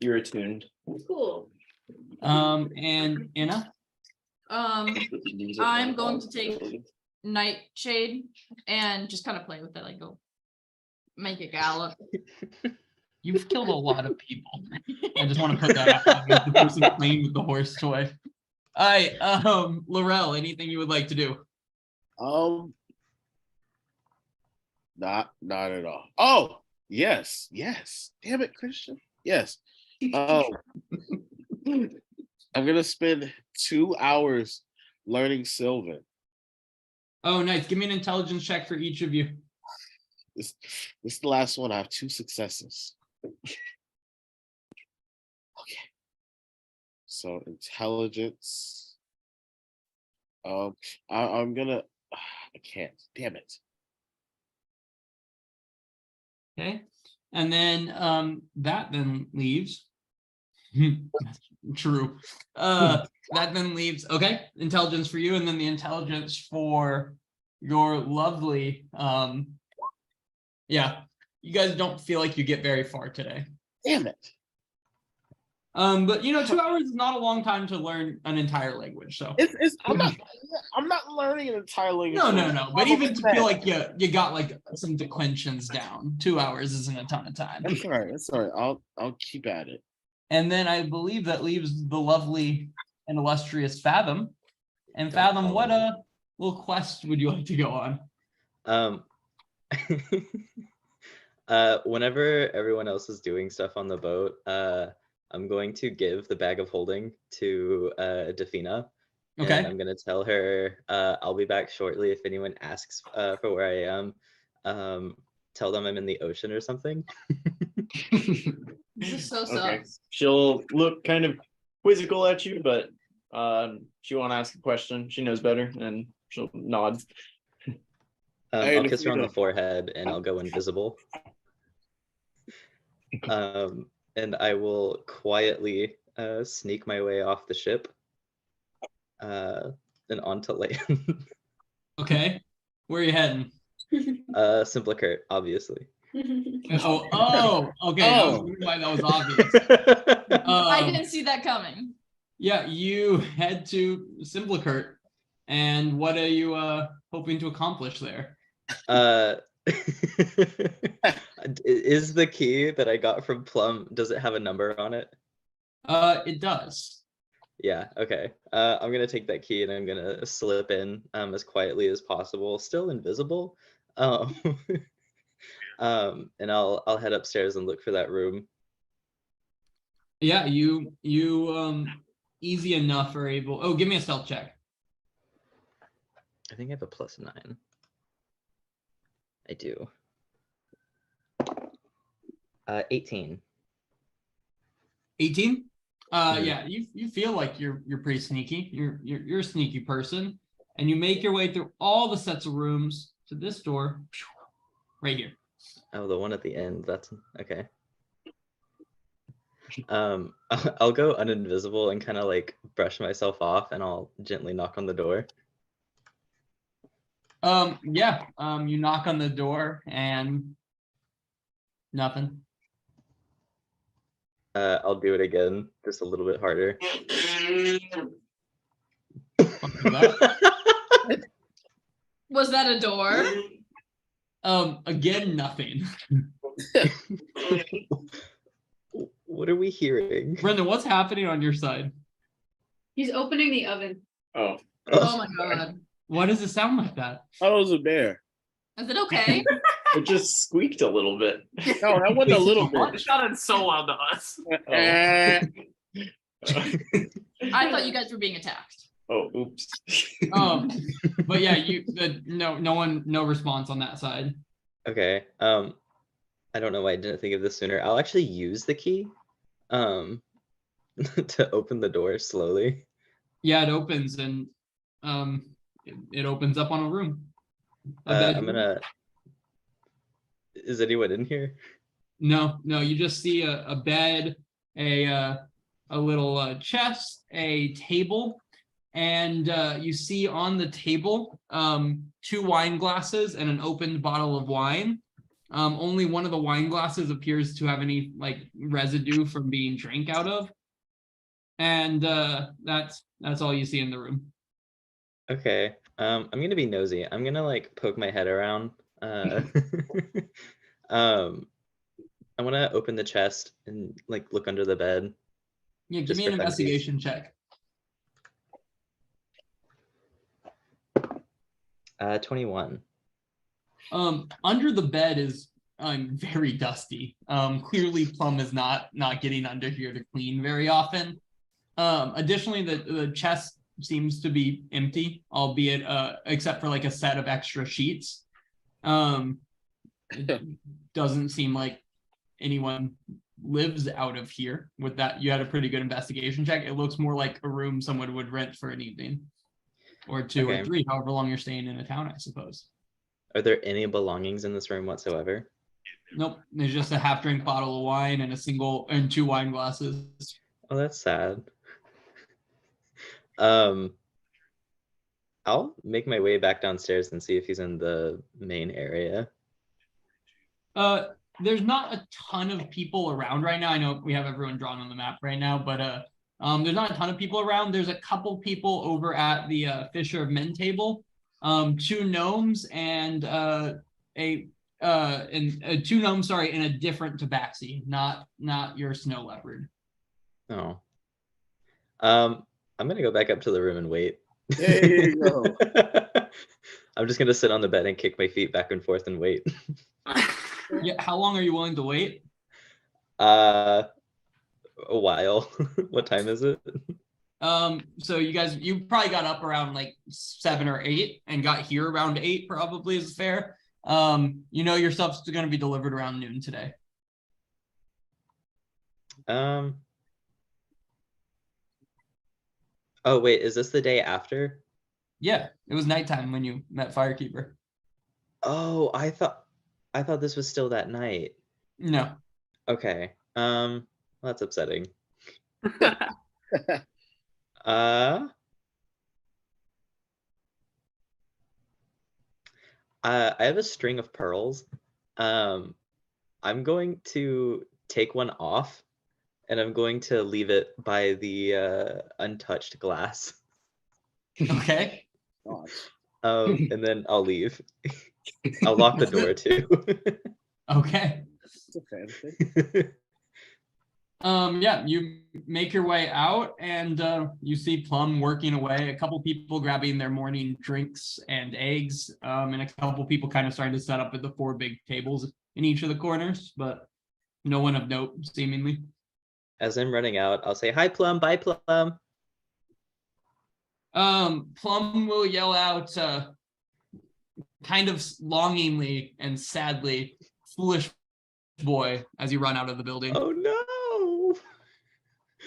You're attuned. Cool. And Anna? I'm going to take Nightshade and just kind of play with it, like go make it gallop. You've killed a lot of people. I just want to put that out there. The person playing with the horse toy. All right, Laurel, anything you would like to do? Not at all. Oh, yes. Damn it, Christian. Yes. I'm gonna spend 2 hours learning Sylvan. Oh, nice. Give me an intelligence check for each of you. This is the last one. I have 2 successes. Okay. So intelligence. I'm gonna. I can't. Damn it. Okay. And then that then leaves. True. That then leaves. Okay. Intelligence for you, and then the intelligence for your lovely. Yeah. You guys don't feel like you get very far today. Damn it. But 2 hours is not a long time to learn an entire language. So I'm not learning an entire language. No. But even to feel like you got like some declensions down, 2 hours isn't a ton of time. That's all right. I'll keep at it. And then I believe that leaves the lovely and illustrious Fathom. And Fathom, what little quest would you like to go on? Whenever everyone else is doing stuff on the boat, I'm going to give the bag of holding to Defina. Okay. And I'm going to tell her I'll be back shortly if anyone asks for where I am. Tell them I'm in the ocean or something. This is so Okay. sucks. She'll look kind of quizzical at you, but she won't ask a question. She knows better, and she'll nod. I'll kiss her on the forehead and I'll go invisible. And I will quietly sneak my way off the ship and onto land. Okay. Where are you heading? Simplicurt, obviously. Oh, okay. I was wondering why that was obvious. I didn't see that coming. Yeah, you head to Simplicurt, And what are you hoping to accomplish there? Is the key that I got from Plum, does it have a number on it? It does. Yeah, okay. I'm gonna take that key and I'm gonna slip in as quietly as possible, still invisible. Um, and I'll head upstairs and look for that room. Yeah, you easy enough are able. Oh, give me a stealth check. I think I have a +9. I do. 18. 18. Mhm. Yeah, you feel like you're pretty sneaky. You're a sneaky person, and you make your way through all the sets of rooms to this door, right here. Oh, the one at the end. That's okay. I'll go uninvisible and kind of like brush myself off, and I'll gently knock on the door. Yeah. You knock on the door and nothing. I'll do it again, just a little bit harder. Was that a door? Again, nothing. What are we hearing? Brendan, what's happening on your side? He's opening the oven. Oh, Oh my god. Why does it sound like that? Oh, it was a bear. Is it okay? it just squeaked a little bit. No, that wasn't a little It bit. sounded so loud to us. I thought you guys were being attacked. Oh, oops. But yeah, no response on that side. Okay. I don't know why I didn't think of this sooner. I'll actually use the key, to open the door slowly. Yeah, it opens and it opens up on a room. I'm gonna. Is anyone in here? No, you just see a bed, a little chest, a table, and you see on the table 2 wine glasses and an opened bottle of wine. Only one of the wine glasses appears to have any like residue from being drank out of, and that's all you see in the room. Okay. I'm gonna be nosy. I'm gonna like poke my head around. I want to open the chest and like look under the bed. Yeah, give Just me an for funsies. investigation check. 21. Under the bed is very dusty. Clearly Plum is not getting under here to clean very often. Additionally, the chest seems to be empty, albeit except for like a set of extra sheets. It doesn't seem like anyone lives out of here. With that, you had a pretty good investigation check. It looks more like a room someone would rent for an evening or 2 Okay. or 3, however long you're staying in a town, I suppose. Are there any belongings in this room whatsoever? Nope, there's just a half-drink bottle of wine and 2 wine glasses. Oh, that's sad. I'll make my way back downstairs and see if he's in the main area. There's not a ton of people around right now. I know we have everyone drawn on the map right now, but there's not a ton of people around. There's a couple people over at the Fisher of Men table. 2 gnomes and 2 gnomes, sorry, and a different tabaxi, not your snow leopard. Oh. I'm gonna go back up to the room and wait. There you go. I'm just gonna sit on the bed and kick my feet back and forth and wait. Yeah, how long are you willing to wait? A while. What time is it? So you probably got up around like 7 or 8 and got here around 8 probably is fair. Your stuff's going to be delivered around noon today. Oh wait, is this the day after? Yeah, it was nighttime when you met Firekeeper. Oh, I thought this was still that night. No. Okay. That's upsetting. I have a string of pearls. I'm going to take one off and I'm going to leave it by the untouched glass. Okay. God. And then I'll leave. I'll lock the door too. Okay. It's a fanfic. Yeah, you make your way out and you see Plum working away, a couple people grabbing their morning drinks and eggs, and a couple people kind of starting to set up at the 4 big tables in each of the corners, but no one of note, seemingly. As I'm running out, I'll say, "Hi, Plum. Bye, Plum." Plum will yell out kind of longingly and sadly, "Foolish boy," as you run out of the building. Oh no!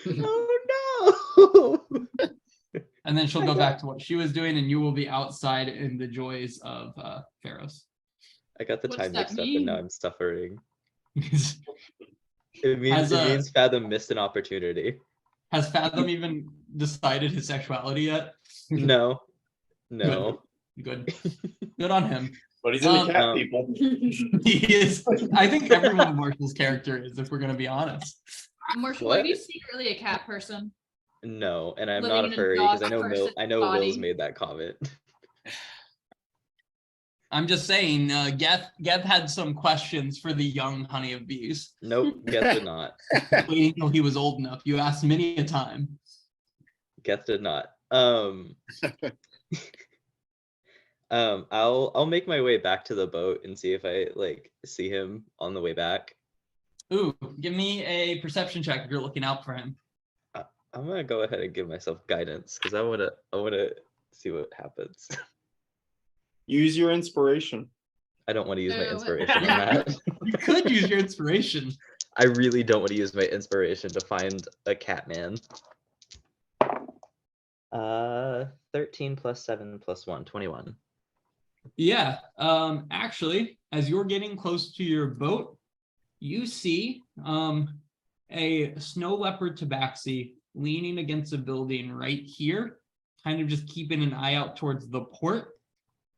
Oh no! And then she'll go back to what she was doing, and you will be outside in the joys of Pharos. I got the What's time that mixed up, and now mean? I'm suffering. It means Fathom missed an opportunity. Has Fathom even decided his sexuality yet? No. Good. Good on him. But he's in the cat people. He is. I think everyone Marshall's character is, if we're gonna be honest. Marshall, What? are you secretly a cat person? No, and I'm Living not in a a furry because I know dog person's Will's body. made that comment. I'm just saying, Geth had some questions for the young honey of bees. Nope, Geth did not. Waiting until he was old enough. You asked many a time. Geth did not. I'll make my way back to the boat and see if I see him on the way back. Ooh, give me a perception check if you're looking out for him. I'm gonna go ahead and give myself guidance because I wanna see what happens. Use your inspiration. I don't want to use my Wait. inspiration on that. You could use your inspiration. I really don't want to use my inspiration to find a cat man. 13 plus 7 plus 1, 21. Yeah. Actually, as you're getting close to your boat, you see a snow leopard tabaxi leaning against a building right here, kind of just keeping an eye out towards the port.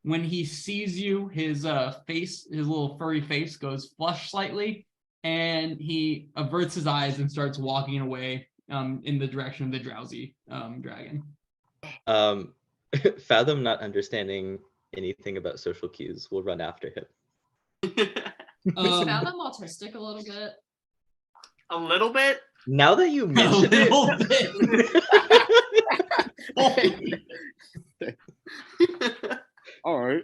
When he sees you, his face, his little furry face goes flush slightly, and he averts his eyes and starts walking away in the direction of the drowsy dragon. Fathom, not understanding anything about social cues, will run after him. Is Fathom autistic a little bit? A little bit. Now that you A mention little it, All right.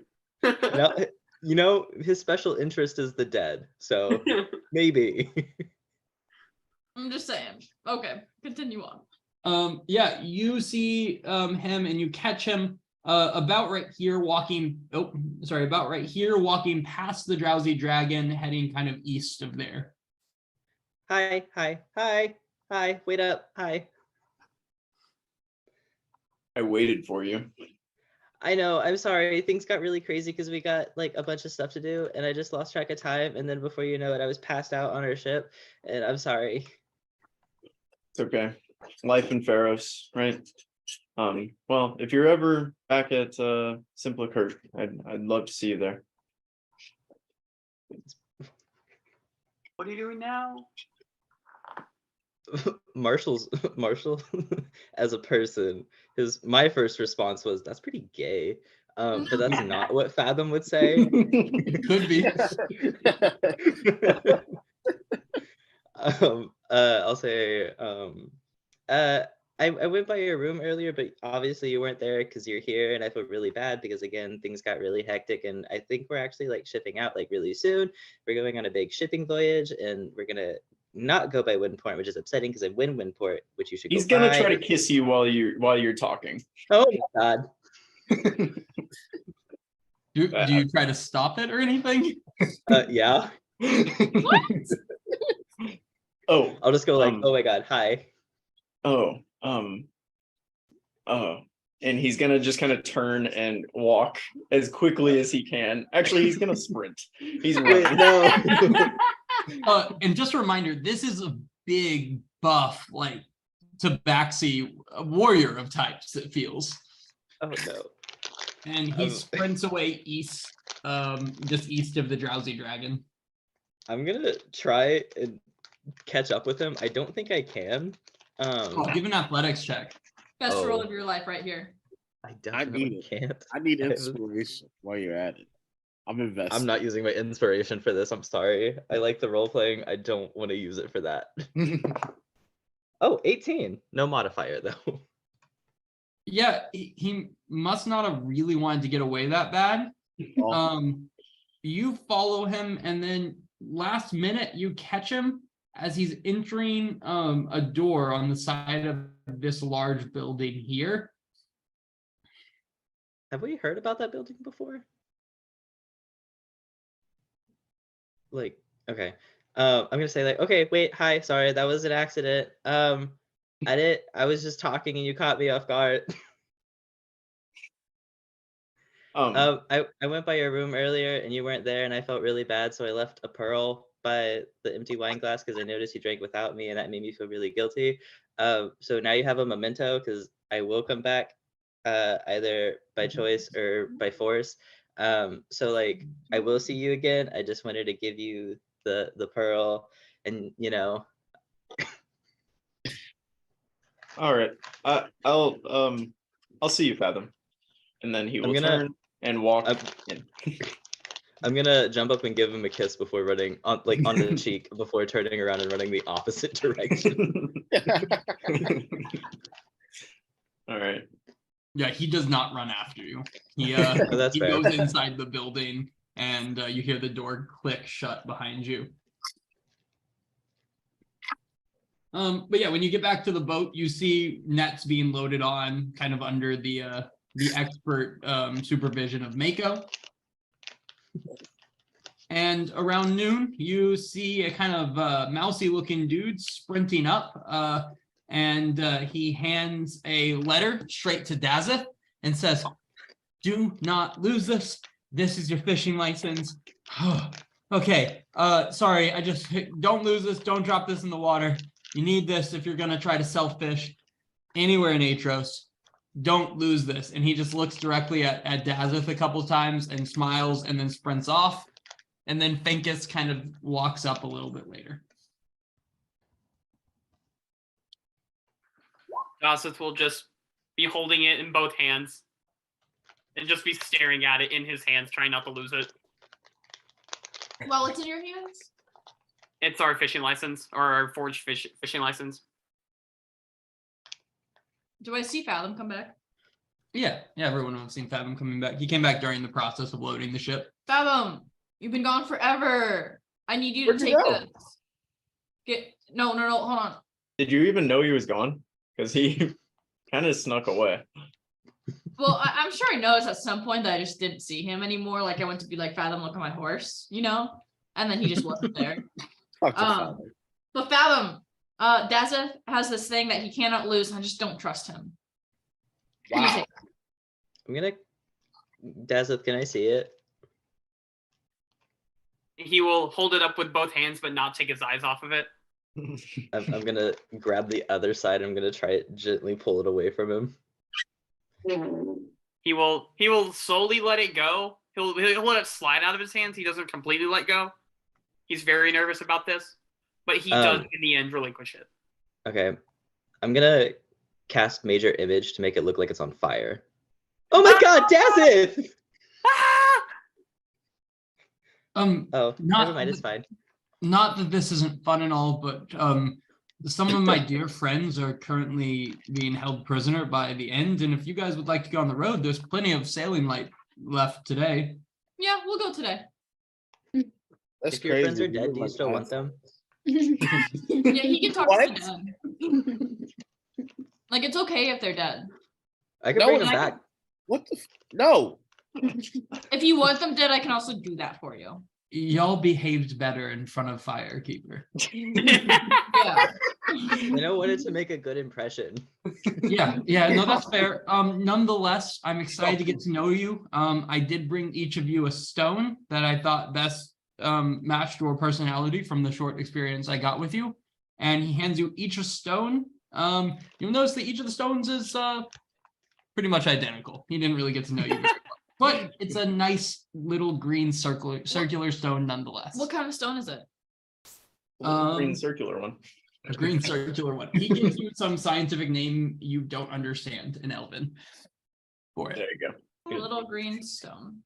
now his special interest is the dead, so maybe. I'm just saying. Okay, continue on. Yeah, you see him and you catch him about right here walking past the drowsy dragon, heading kind of east of there. Hi, wait up, hi. I waited for you. I know, I'm sorry, things got really crazy because we got a bunch of stuff to do and I just lost track of time, and then before you know it, I was passed out on our ship, and I'm sorry. It's okay. Life in Pharos, right? Well, if you're ever back at Simpler Kirk, I'd love to see you there. What are you doing now? Marshall as a person, my first response was, that's pretty gay, but that's not what Fathom would say. Could be. I'll say I went by your room earlier, but obviously you weren't there because you're here, and I felt really bad because again things got really hectic, and I think we're actually shipping out really soon. We're going on a big shipping voyage, and we're gonna not go by Windport, which is upsetting because I'm in Windport, which you should. He's go gonna by. try to kiss you while you're talking. Oh my god. Do you try to stop it or anything? Yeah. What? Oh, I'll just go oh my god, hi. And he's gonna just kind of turn and walk as quickly as he can. Actually, he's gonna sprint. He's Wait, running. no. And just a reminder, this is a big buff, tabaxi warrior of types, it feels. Oh no. And he sprints away east, just east of the drowsy dragon. I'm gonna try and catch up with him. I don't think I can. Give an athletics check. Best roll Oh. of your life right here. I I definitely need it. can't. I need I have- inspiration while you're at it. I'm invested. I'm not using my inspiration for this. I'm sorry. I like the role playing. I don't want to use it for that. Oh, 18. No modifier though. Yeah, he must not have really wanted to get away that bad. You follow him, and then last minute you catch him as he's entering a door on the side of this large building here. Have we heard about that building before? Like, okay. I'm gonna say like, okay, wait, hi, sorry, that was an accident. I was just talking and you caught me off guard. I went by your room earlier and you weren't there and I felt really bad, so I left a pearl by the empty wine glass because I noticed you drank without me and that made me feel really guilty. So now you have a memento because I will come back, either by choice or by force. So like I will see you again. I just wanted to give you the pearl, and you know. All right. I'll see you, Fathom. And then he will turn and walk in. I'm gonna jump up and give him a kiss before running on the cheek before turning around and running the opposite direction. All right. Yeah, he does not run after you. He that's he fair. goes inside the building, and you hear the door click shut behind you. But yeah, when you get back to the boat, you see nets being loaded on, kind of under the expert supervision of Mako. And around noon, you see a kind of mousy-looking dude sprinting up, and he hands a letter straight to Dazeth and says, "Do not lose this. This is your fishing license." Okay, sorry, I just don't lose this. Don't drop this in the water. You need this if you're gonna try to self-fish anywhere in Aetros. Don't lose this. And he just looks directly at Dazeth a couple times and smiles and then sprints off. And then Finkus kind of walks up a little bit later. Gosseth will just be holding it in both hands and just be staring at it in his hands, trying not to lose it. Well, it's in your hands. It's our fishing license, or our forged fishing license. Do I see Fathom come back? Yeah, everyone has seen Fathom coming back. He came back during the process of loading the ship. Fathom, you've been gone forever. I need you Where'd to you take go? this. No, hold on. Did you even know he was gone? Because he kind of snuck away. Well, I'm sure I noticed at some point that I just didn't see him anymore. Like I went to be like, Fathom, look at my horse, you know? And then he just wasn't there. Fuck the father. But Fathom, Dazeth has this thing that he cannot lose, and I just don't trust him. Wow. I'm gonna, Dazeth, can I see it? He will hold it up with both hands, but not take his eyes off of it. I'm gonna grab the other side. I'm gonna try it gently, pull it away from him. He will slowly let it go. He'll let it slide out of his hands. He doesn't completely let go. He's very nervous about this, but he does in the end relinquish it. Okay, I'm gonna cast Major Image to make it look like it's on fire. Oh my God, Dazeth! Oh, never mind, it's fine. Not that this isn't fun and all, but some of my dear friends are currently being held prisoner by the End, and if you guys would like to go on the road, there's plenty of sailing light left today. Yeah, we'll go today. That's If your friends are crazy. dead, do you still want them? Yeah, he can talk to What? the dead. Like it's okay if they're dead. I can No, bring them I can- back. What the? No. If you want them dead, I can also do that for you. Y'all behaved better in front of Firekeeper. Yeah. I know wanted to make a good impression. Yeah, no, that's fair. Nonetheless, I'm excited to get to know you. I did bring each of you a stone that I thought best matched your personality from the short experience I got with you. And he hands you each a stone. You'll notice that each of the stones is pretty much identical. He didn't really get to know you, but it's a nice little green circular stone nonetheless. What kind of stone is it? Green circular one. A green circular one. He gives you some scientific name you don't understand in Elven. for it. There you go. A little green stone.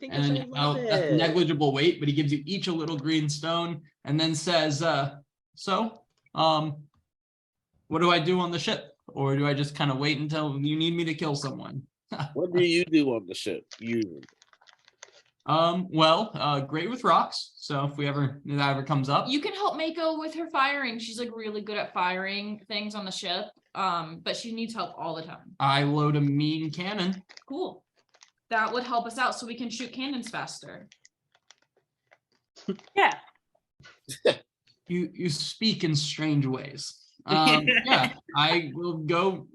And that's negligible weight, but he gives you each a little green stone and then says, so, what do I do on the ship? Or do I just kind of wait until you need me to kill someone? What do you do on the ship? You Great with rocks. So if that ever comes up. You can help Mako with her firing. She's like really good at firing things on the ship. But she needs help all the time. I load a mean cannon. Cool. That would help us out so we can shoot cannons faster. Yeah. You speak in strange ways. Yeah, I will go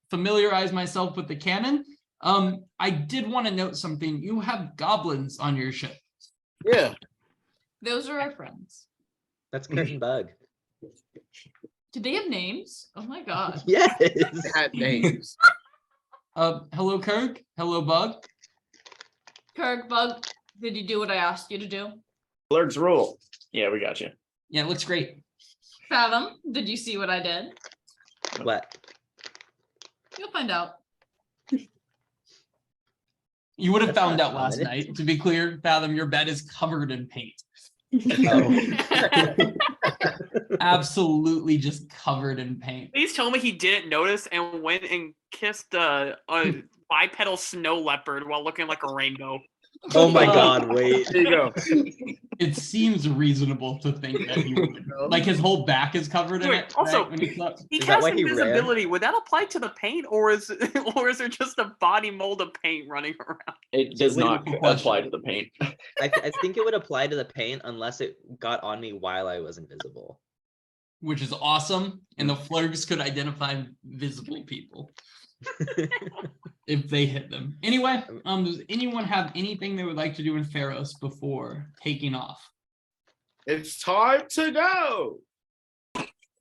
familiarize myself with the cannon. I did want to note something. You have goblins on your ship. Yeah. Those are our friends. That's Curtain Bug. Do they have names? Oh my god. Yes. Had names. Hello, Kirk. Hello, Bug. Kirk, Bug, did you do what I asked you to do? Clerk's rule. Yeah, we got you. Yeah, it looks great. Fathom, did you see what I did? What? You'll find out. You would have That's found not out last common. night. To be clear, Fathom, your bed is covered in paint. Oh. Absolutely just covered in paint. Please tell me he didn't notice and went and kissed a bipedal snow leopard while looking like a rainbow. Oh my god, wait. There you go. It seems reasonable to think that he would. Like his whole back is covered in Wait, it. also, right, when he slept. He Is that cast why he ran? invisibility. Would that apply to the paint, or is there just a body mold of paint running around? It does Wait, not good question. apply to the paint. I think it would apply to the paint unless it got on me while I was invisible. Which is awesome. And the flurgs could identify visible people if they hit them. Anyway, does anyone have anything they would like to do in Pharos before taking off? It's time to go.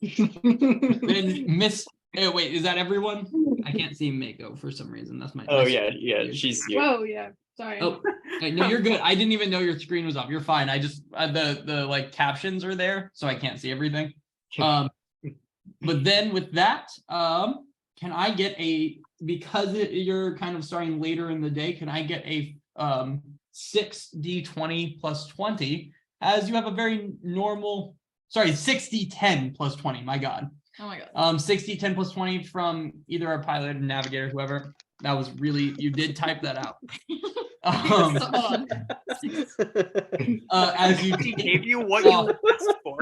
Then Miss wait, is that everyone? I can't see Mako for some reason. That's my Oh yeah, she's here. Whoa, yeah. Sorry. Oh, no, you're good. I didn't even know your screen was off. You're fine. I just the like captions are there, so I can't see everything. But then with that, can I get because you're kind of starting later in the day, can I get a 6d20 plus 20 as you have a very normal, sorry, 6d10 plus 20, my god. Oh my god. 6d10 plus 20 from either our pilot or navigator, whoever. That was really, you did type that out. Someone. As you He gave you what you asked for.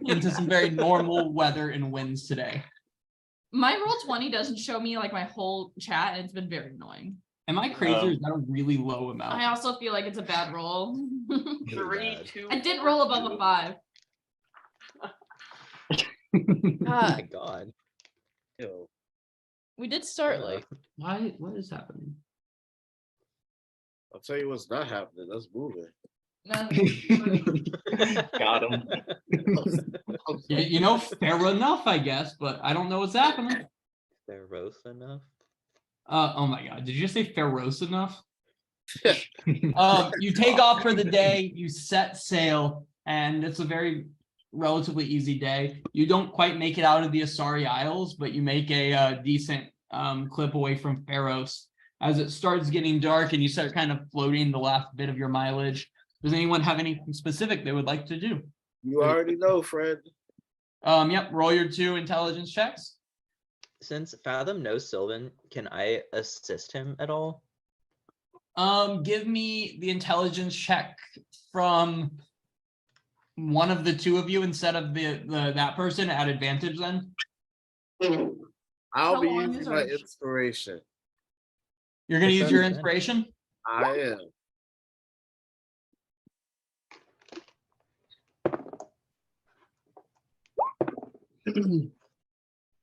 into some very normal weather and winds today. My roll 20 doesn't show me like my whole chat, and it's been very annoying. Am I crazy or is that a really low amount? I also feel like it's a bad roll. 3, 2. I did roll above a 5. Oh my god. Yo, We did start like What is happening? I'll tell you what's not happening. Let's move it. Got him. Yeah, fair enough, I guess, but I don't know what's happening. Theros enough? Oh my god, did you just say feroz enough? You take off for the day, you set sail, and it's a very relatively easy day. You don't quite make it out of the Asari Isles, but you make a decent clip away from Pharos. As it starts getting dark and you start kind of floating the last bit of your mileage, does anyone have anything specific they would like to do? You already know, Fred. Yep, roll your 2 intelligence checks. Since Fathom knows Sylvan, can I assist him at all? Give me the intelligence check from one of the two of you instead of that person at advantage then. I'll How be long using is my our- inspiration. You're gonna That use your sounds good. inspiration? I am.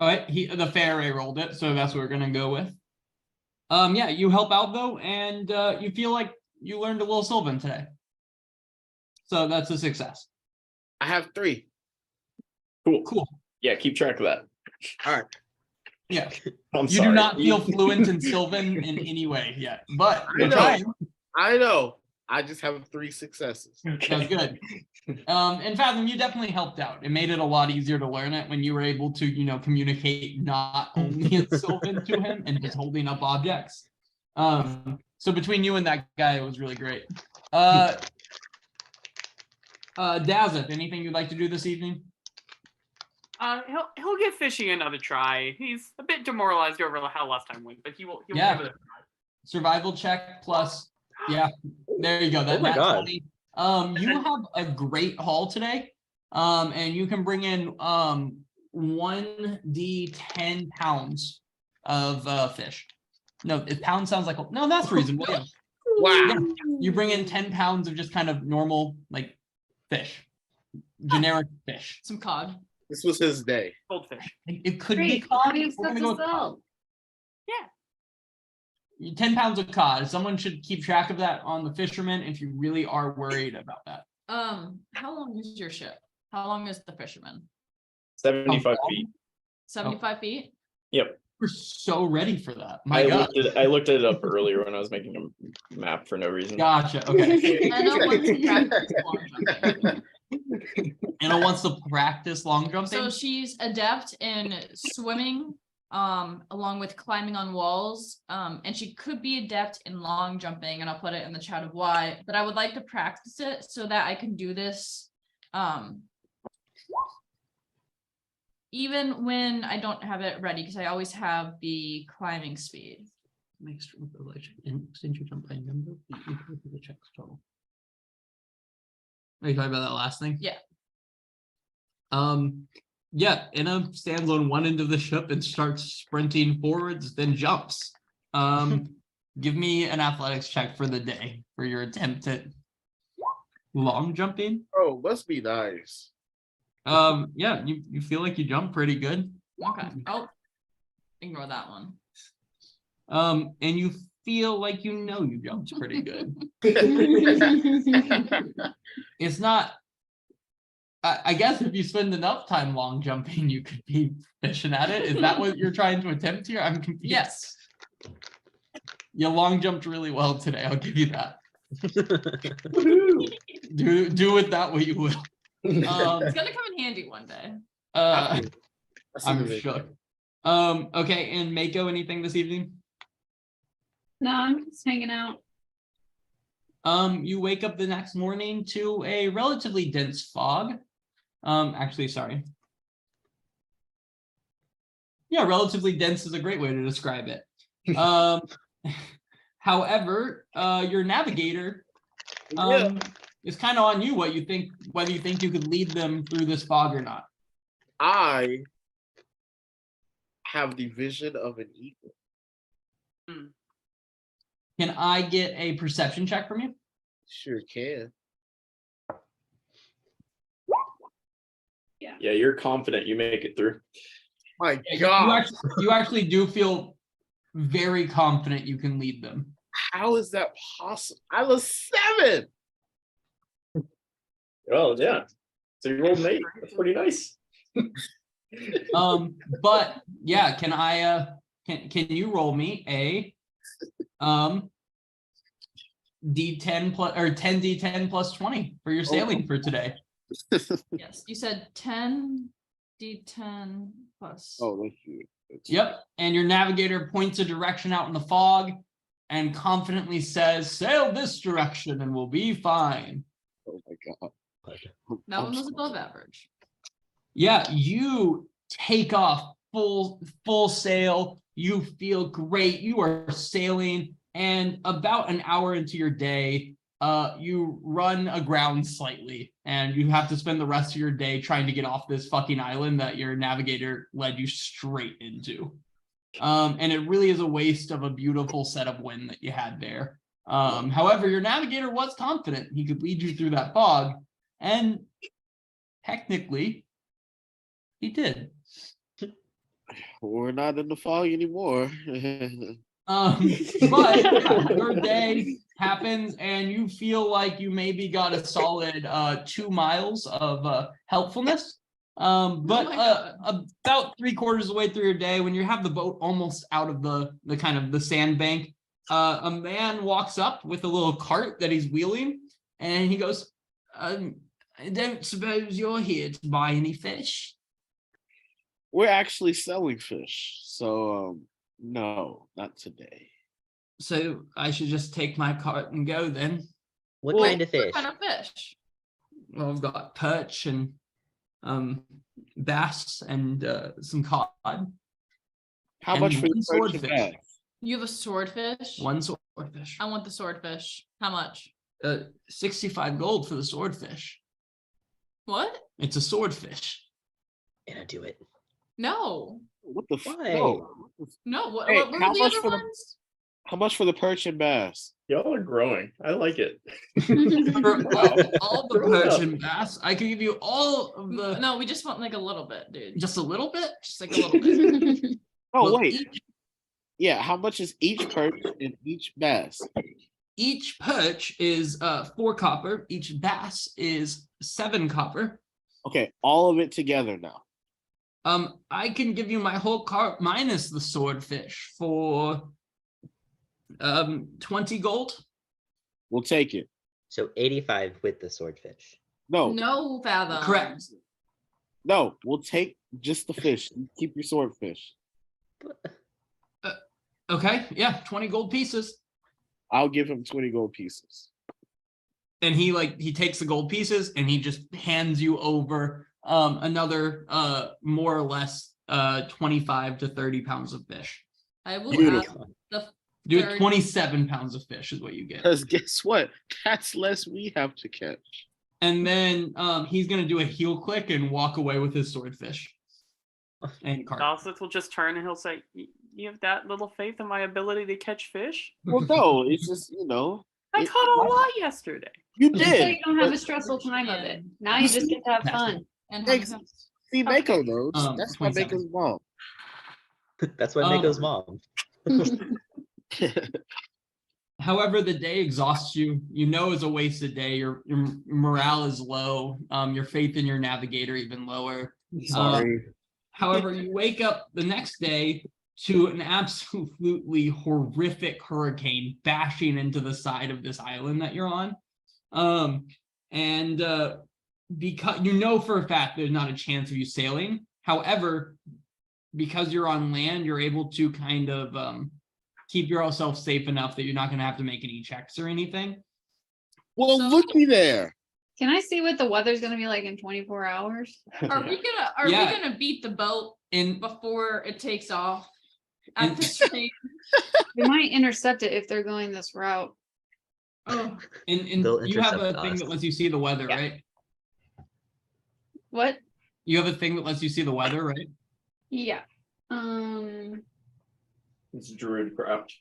All right, the Faraday rolled it, so that's what we're gonna go with. Yeah, you help out though, and you feel like you learned a little Sylvan today. So that's a success. I have 3. Cool. Yeah, keep track of that. All right. Yeah, I'm you sorry. do not feel fluent in Sylvan in any way yet, but I you're know. trying. I know. I just have 3 successes. That's good. And Fathom, you definitely helped out. It made it a lot easier to learn it when you were able to, communicate not only in Sylvan to him and just holding up objects. So between you and that guy, it was really great. Dazeth, anything you'd like to do this evening? He'll give fishing another try. He's a bit demoralized over how last time went, but he will give it a try. Survival check plus, yeah, there you go. That Oh my nat God. 20. You have a great haul today. And you can bring in 1d10 pounds of fish. No, pound sounds like no, that's reasonable. Yeah. Wow. Yeah. You bring in 10 pounds of just kind of normal like fish, generic fish. Some cod. This was his day. Goldfish. It could be Great. cod. We have We're stuff gonna to go with cod. sell. 10 pounds of cod. Someone should keep track of that on the fisherman if you really are worried about that. How long is your ship? How long is the fisherman? 75 long? feet. 75 feet? Yep. We're so ready for that. My God. I looked it up earlier when I was making a map for no reason. Gotcha. Okay. Anna wants to practice long jumping. Anna wants to practice long jumping. So she's adept in swimming, along with climbing on walls. And she could be adept in long jumping, and I'll put it in the chat of why, but I would like to practice it so that I can do this. Even when I don't have it ready, because I always have the climbing speed. Makes extend your jump by a number equal to the check's total. Are you talking about that last thing? Yeah. Yeah, Anna stands on one end of the ship and starts sprinting forwards, then jumps. Give me an athletics check for the day for your attempt at long jumping. Oh, must be nice. Yeah, you feel like you jump pretty good. Okay. Oh, ignore that one. And you feel like you jumped pretty good. It's not. I guess if you spend enough time long jumping, you could be fishing at it. Is that what you're trying to attempt here? I'm confused. Yes. You long jumped really well today. I'll give you that. Do with that what you will. It's gonna come in handy one day. I'm shook. Okay, and Mako, anything this evening? No, I'm just hanging out. You wake up the next morning to a relatively dense fog. Actually, sorry. Yeah, relatively dense is a great way to describe it. However, your navigator is kind of on you whether you think you could lead them through this fog or not. I have the vision of an eagle. Can I get a perception check from you? Sure can. Yeah, you're confident you make it through. My You God, actually do feel very confident you can lead them. how is that possible? I was 7. Oh yeah. So you rolled an 8. That's pretty nice. But yeah, can I can you roll me a D10 plus or 10 D10 plus 20 for your sailing for today? Yes, you said 10 D10 plus. Oh, thank you. Yep, and your navigator points a direction out in the fog and confidently says, "Sail this direction and we'll be fine." Oh my God. That one was above average. Yeah, you take off full sail. You feel great. You are sailing, and about an hour into your day, you run aground slightly, and you have to spend the rest of your day trying to get off this fucking island that your navigator led you straight into. And it really is a waste of a beautiful set of wind that you had there. However, your navigator was confident he could lead you through that fog, and technically, he did. We're not in the fog anymore. But yeah, your day happens and you feel like you maybe got a solid 2 miles of helpfulness. But about 3/4 of the way through your day, when you have the boat almost out of the kind of the sandbank, a man walks up with a little cart that he's wheeling, and he goes, "I don't suppose you're here to buy any fish?" We're actually selling fish, so no, not today. So I should just take my cart and go then. What Well, kind of fish? What kind of fish? Well, I've got perch and bass and some cod. How And much for one the perch and swordfish. bass? You have a swordfish? One swordfish. I want the swordfish. How much? 65 gold for the swordfish. What? It's a swordfish. Yeah, do it. No. What the Why? no. No. What, Hey, what were how the much other for the- ones? How much for the perch and bass? Y'all are growing. I like it. For all the Grow up. perch and bass, I can give you all of the. No, we just want like a little bit, dude. Just a little bit. Just like a little bit. Oh Well, wait, Each, yeah. How much is each perch and each bass? each perch is 4 copper. Each bass is 7 copper. Okay, all of it together now. I can give you my whole cart minus the swordfish for 20 gold. We'll take it. So 85 with the swordfish. No, No fathom. Correct. no, we'll take just the fish. Keep your swordfish. Okay, yeah, 20 gold pieces. I'll give him 20 gold pieces. And he takes the gold pieces and he just hands you over another more or less 25 to 30 pounds of fish. I will Beautiful. add the Do third- 27 pounds of fish is what you get. Because guess what? That's less we have to catch. And then he's gonna do a heel click and walk away with his swordfish. And cart. Dawslet will just turn and he'll say, "You have that little faith in my ability to catch fish? Well, no, it's just I It- caught a lot yesterday." you Just so did. you don't have a stressful time of it. Now you just get to have fun. and Thanks. hummus. See, Mako knows. Um, That's why 27. Mako's mom. That's why Mako's mom. However, the day exhausts you. You know it's a wasted day. Your morale is low. Your faith in your navigator even lower. Sorry. However, you wake up the next day to an absolutely horrific hurricane bashing into the side of this island that you're on. Because you know for a fact there's not a chance of you sailing. However, because you're on land, you're able to kind of keep yourself safe enough that you're not going to have to make any checks or anything. Well, So- looky there. Can I see what the weather's gonna be like in 24 hours? Are we Yeah. gonna beat the boat And before it takes off? And- At this rate? We might intercept it if they're going this route. Oh, and They'll you have a intercept thing us. that lets you see the weather, Yeah. right? What? You have a thing that lets you see the weather, right? Yeah. It's druid craft.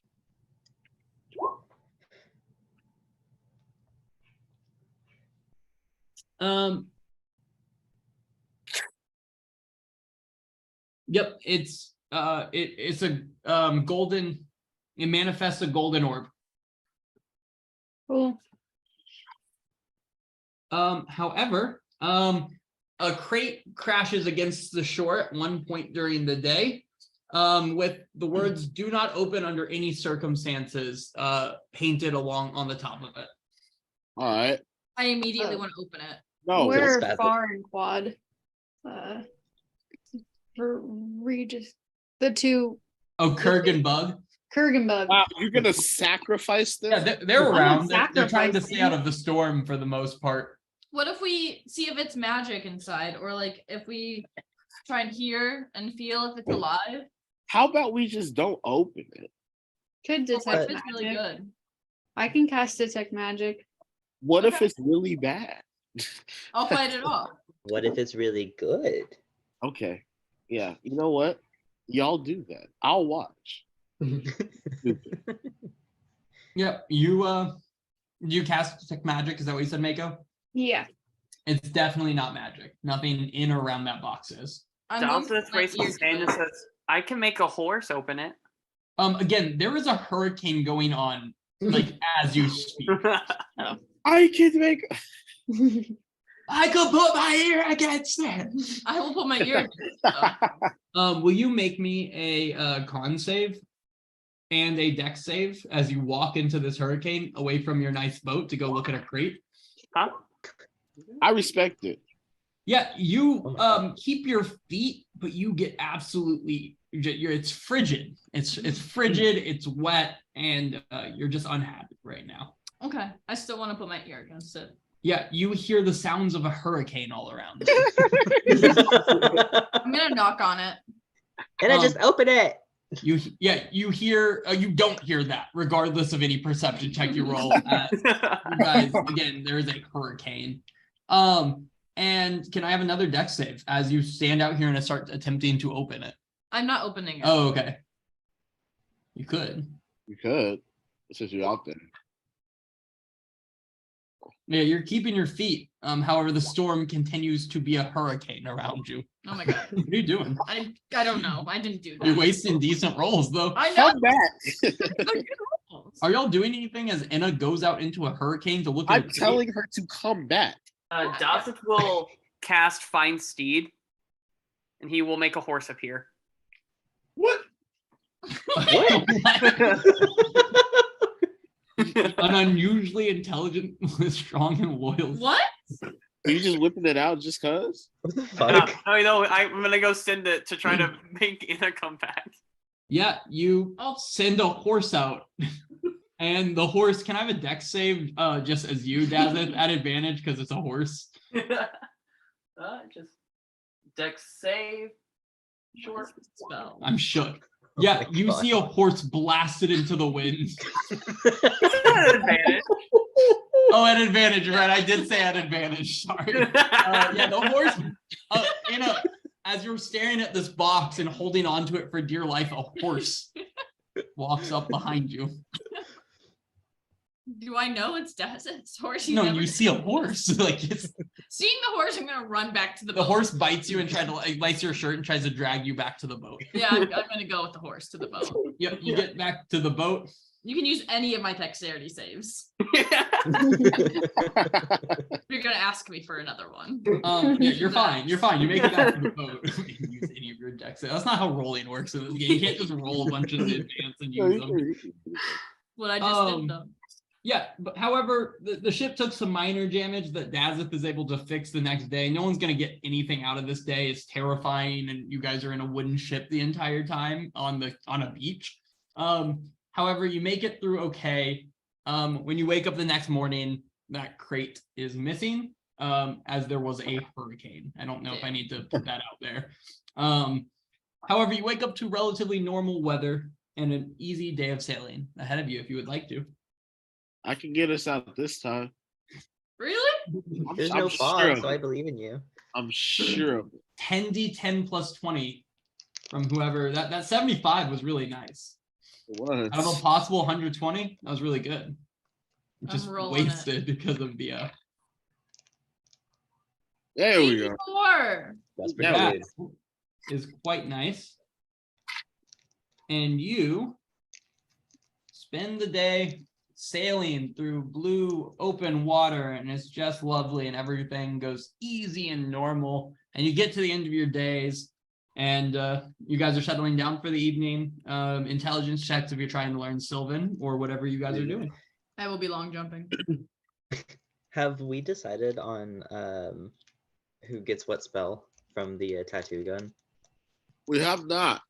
Yep, it's a golden, it manifests a golden orb. Cool. However, a crate crashes against the shore at one point during the day, with the words "Do not open under any circumstances" painted along on the top of it. All right. I immediately Oh. want to open it. No, We're bad. far in quad. For Regis, the two Oh, Kurgan Bug. Kurgan wow, you're gonna sacrifice them? Yeah, they're I'm not around. They're trying to stay sacrificing. out of the storm for the most part. What if we see if it's magic inside, or like if we try and hear and feel if it's alive? How about we just don't open it? could What detect if it's really magic. good? I can cast detect magic. What if Okay. it's really bad? I'll fight it off. What if it's really good? Okay. Yeah. You know what? Y'all do that. I'll watch. Yep, you cast detect magic. Is that what you said, Mako? Yeah. It's definitely not magic. Nothing in or around that box is. I'm going to Dawslet put my raises ear his to hand and it. says, "I can make a horse open it." Again, there is a hurricane going on, like as you speak. I can make. I could put my ear against it. I will put my ear. against it, though. Will you make me a con save and a dex save as you walk into this hurricane away from your nice boat to go look at a crate? Huh? I respect it. Yeah, you Oh my God. keep your feet, but you get absolutely it's frigid. It's frigid, it's wet, and you're just unhappy right now. Okay, I still want to put my ear against it. Yeah, you hear the sounds of a hurricane all around. I'm gonna knock on it. And I just open it. You hear you don't hear that, regardless of any perception check you roll. You guys, again, there is a hurricane. And can I have another dex save as you stand out here and start attempting to open it? I'm not opening it. Oh, okay. You could. You could. It's just you out there. Yeah, you're keeping your feet. However, the storm continues to be a hurricane around you. Oh my god. What are you doing? I don't know. I didn't do that. You're wasting decent rolls, though. I know. Come back. They're good rolls. Are y'all doing anything as Enna goes out into a hurricane to look at I'm her feet? telling her to come back. Dazeth will cast Find Steed, and he will make a horse appear. What? An unusually intelligent, strong, and loyal. What? Are you just whipping it out just cause? What the No, fuck? I'm gonna go send it to try to make Anna come back. Yeah, you send a horse out. And the horse, can I have a dex save just as you, Dazeth, at advantage because it's a horse? Just Dex save. Short. Spell. I'm shook. Oh Yeah, my you God. see a horse blasted into the wind. Advantage. Oh, at advantage, right? I did say at advantage. Sorry. Yeah, the horse. As you're staring at this box and holding onto it for dear life, a horse walks up behind you. Do I know it's Dazeth's horse? No, never- you see a horse. Like it's Seeing the horse, I'm gonna run back to the the boat. horse bites you and tries to like bites your shirt and tries to drag you back to the boat. Yeah, I'm gonna go with the horse to the boat. Yep, you get back to the boat. You can use any of my dexterity saves. You're gonna ask me for another one. Yeah, you're fine. You're fine. You make it back to the boat. Use any of your decks. That's not how rolling works in this game. You can't just roll a bunch of advance and use them. What I just did though. Yeah, but however, the ship took some minor damage that Dazeth is able to fix the next day. No one's gonna get anything out of this day. It's terrifying, and you guys are in a wooden ship the entire time on a beach. However, you make it through okay. When you wake up the next morning, that crate is missing, as there was a hurricane. I don't know if I need to put that out there. However, you wake up to relatively normal weather and an easy day of sailing ahead of you if you would like to. I can get us out this time. Really? There's I'm no sure fog, of so it. I believe in you. I'm sure of it. 10d10 plus 20 from whoever. That 75 was really nice. It was. Out of a possible 120, that was really good. Just rolling it. wasted because of the There we go. 84. That's pretty that good. is quite nice. And you spend the day sailing through blue open water, and it's just lovely, and everything goes easy and normal. And you get to the end of your days, and you guys are settling down for the evening. Intelligence checks if you're trying to learn Sylvan or whatever you guys are doing. I will be long jumping. Have we decided on who gets what spell from the tattoo gun? We have not.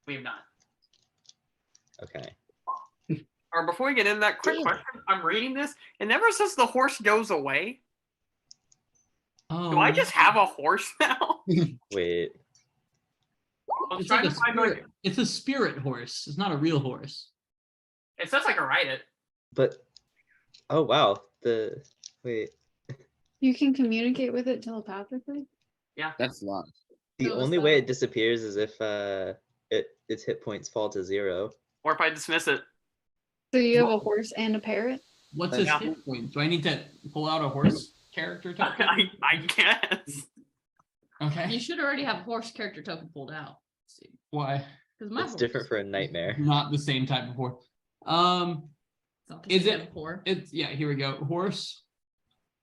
We have not. Okay. Or before we get into that, quick question. I'm reading this. It never says the horse goes away. Oh, Do I just have a horse now? Wait. I'm It's trying like to find my. it's a spirit horse. It's not a real horse. It says I can ride it. But oh wow. Wait. You can communicate with it telepathically. That's live. The What was only way that? it disappears is if its hit points fall to 0. Or if I dismiss it. So you have a horse and a parrot. What's his Yeah. hit point? Do I need to pull out a horse character token? I guess. You Okay. should already have a horse character token pulled out. Let's see, Why? because my It's horse different for a nightmare. Not the same type of horse. it's not the Is same it- Horse. It's yeah. Here we go. Horse.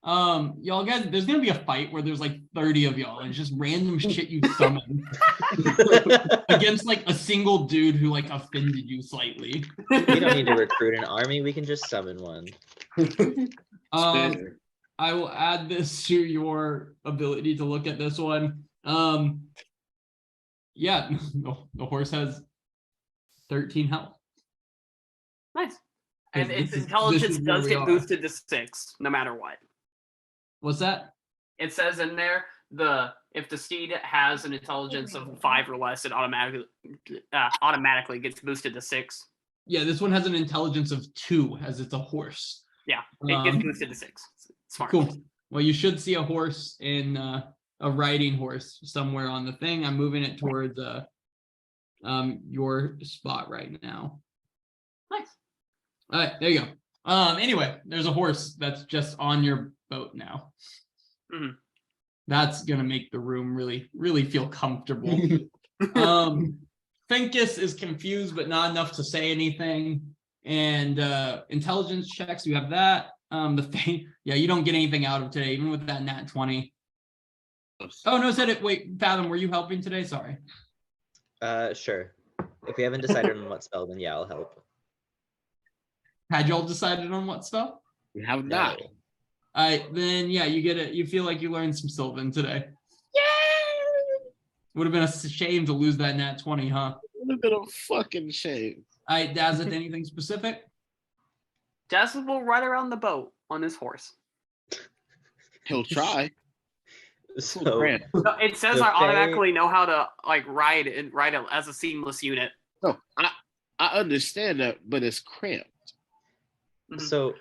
Y'all guys, there's gonna be a fight where there's like 30 of y'all, and it's just random shit you summon against like a single dude who like offended you slightly. We don't need to recruit an army. We can just summon one. Um, Fair. I will add this to your ability to look at this one. Yeah, the horse has 13 health. Nice. And This its is intelligence where does we get are. boosted to 6, no matter what. What's that? It says in there if the steed has an intelligence of 5 or less, it automatically gets boosted to 6. Yeah, this one has an intelligence of 2 as it's a horse. Yeah, it gets boosted to 6. Smart. Cool. Well, you should see a horse in a riding horse somewhere on the thing. I'm moving it towards your spot right now. Nice. All right, there you go. Anyway, there's a horse that's just on your boat now. Mhm. That's gonna make the room really, really feel comfortable. Finkus is confused, but not enough to say anything. And intelligence checks, you have that. Yeah, you don't get anything out of today, even with that nat 20. Oh no, said it. Wait, Fathom, were you helping today? Sorry. Sure. If we haven't decided on what spell, then yeah, I'll help. Had y'all decided on what spell? We have not. No. All right, then yeah, you get it. You feel like you learned some Sylvan today. Yay! Would have been a shame to lose that nat 20, huh? Would have been a fucking shame. All right, Dazeth, anything specific? Jasmine will ride around the boat on his horse. He'll try. So Grant. No, it says The I Fae- automatically know how to like ride it as a seamless unit. No, I understand that, but it's cramped. Mhm. so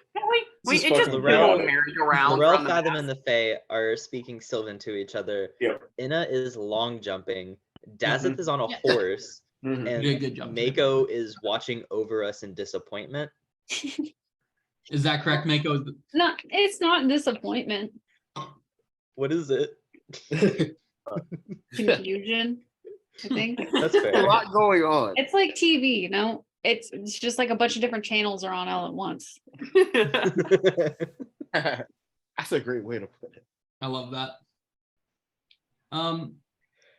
This is It just fucking Laurel- merry-go-round. Laurel, around the Fathom, map. and the Fae are speaking Sylvan to each other. Yeah. Inna is long jumping. Dazeth is on a Yeah. horse. Mhm. And You did a good job today. Mako is watching over us in disappointment. Is that correct, Mako? No, it's not disappointment, What is it? confusion. I think That's A fair. lot going on. it's like TV, you know. It's just like a bunch of different channels are on all at once. That's a great way to put it. I love that.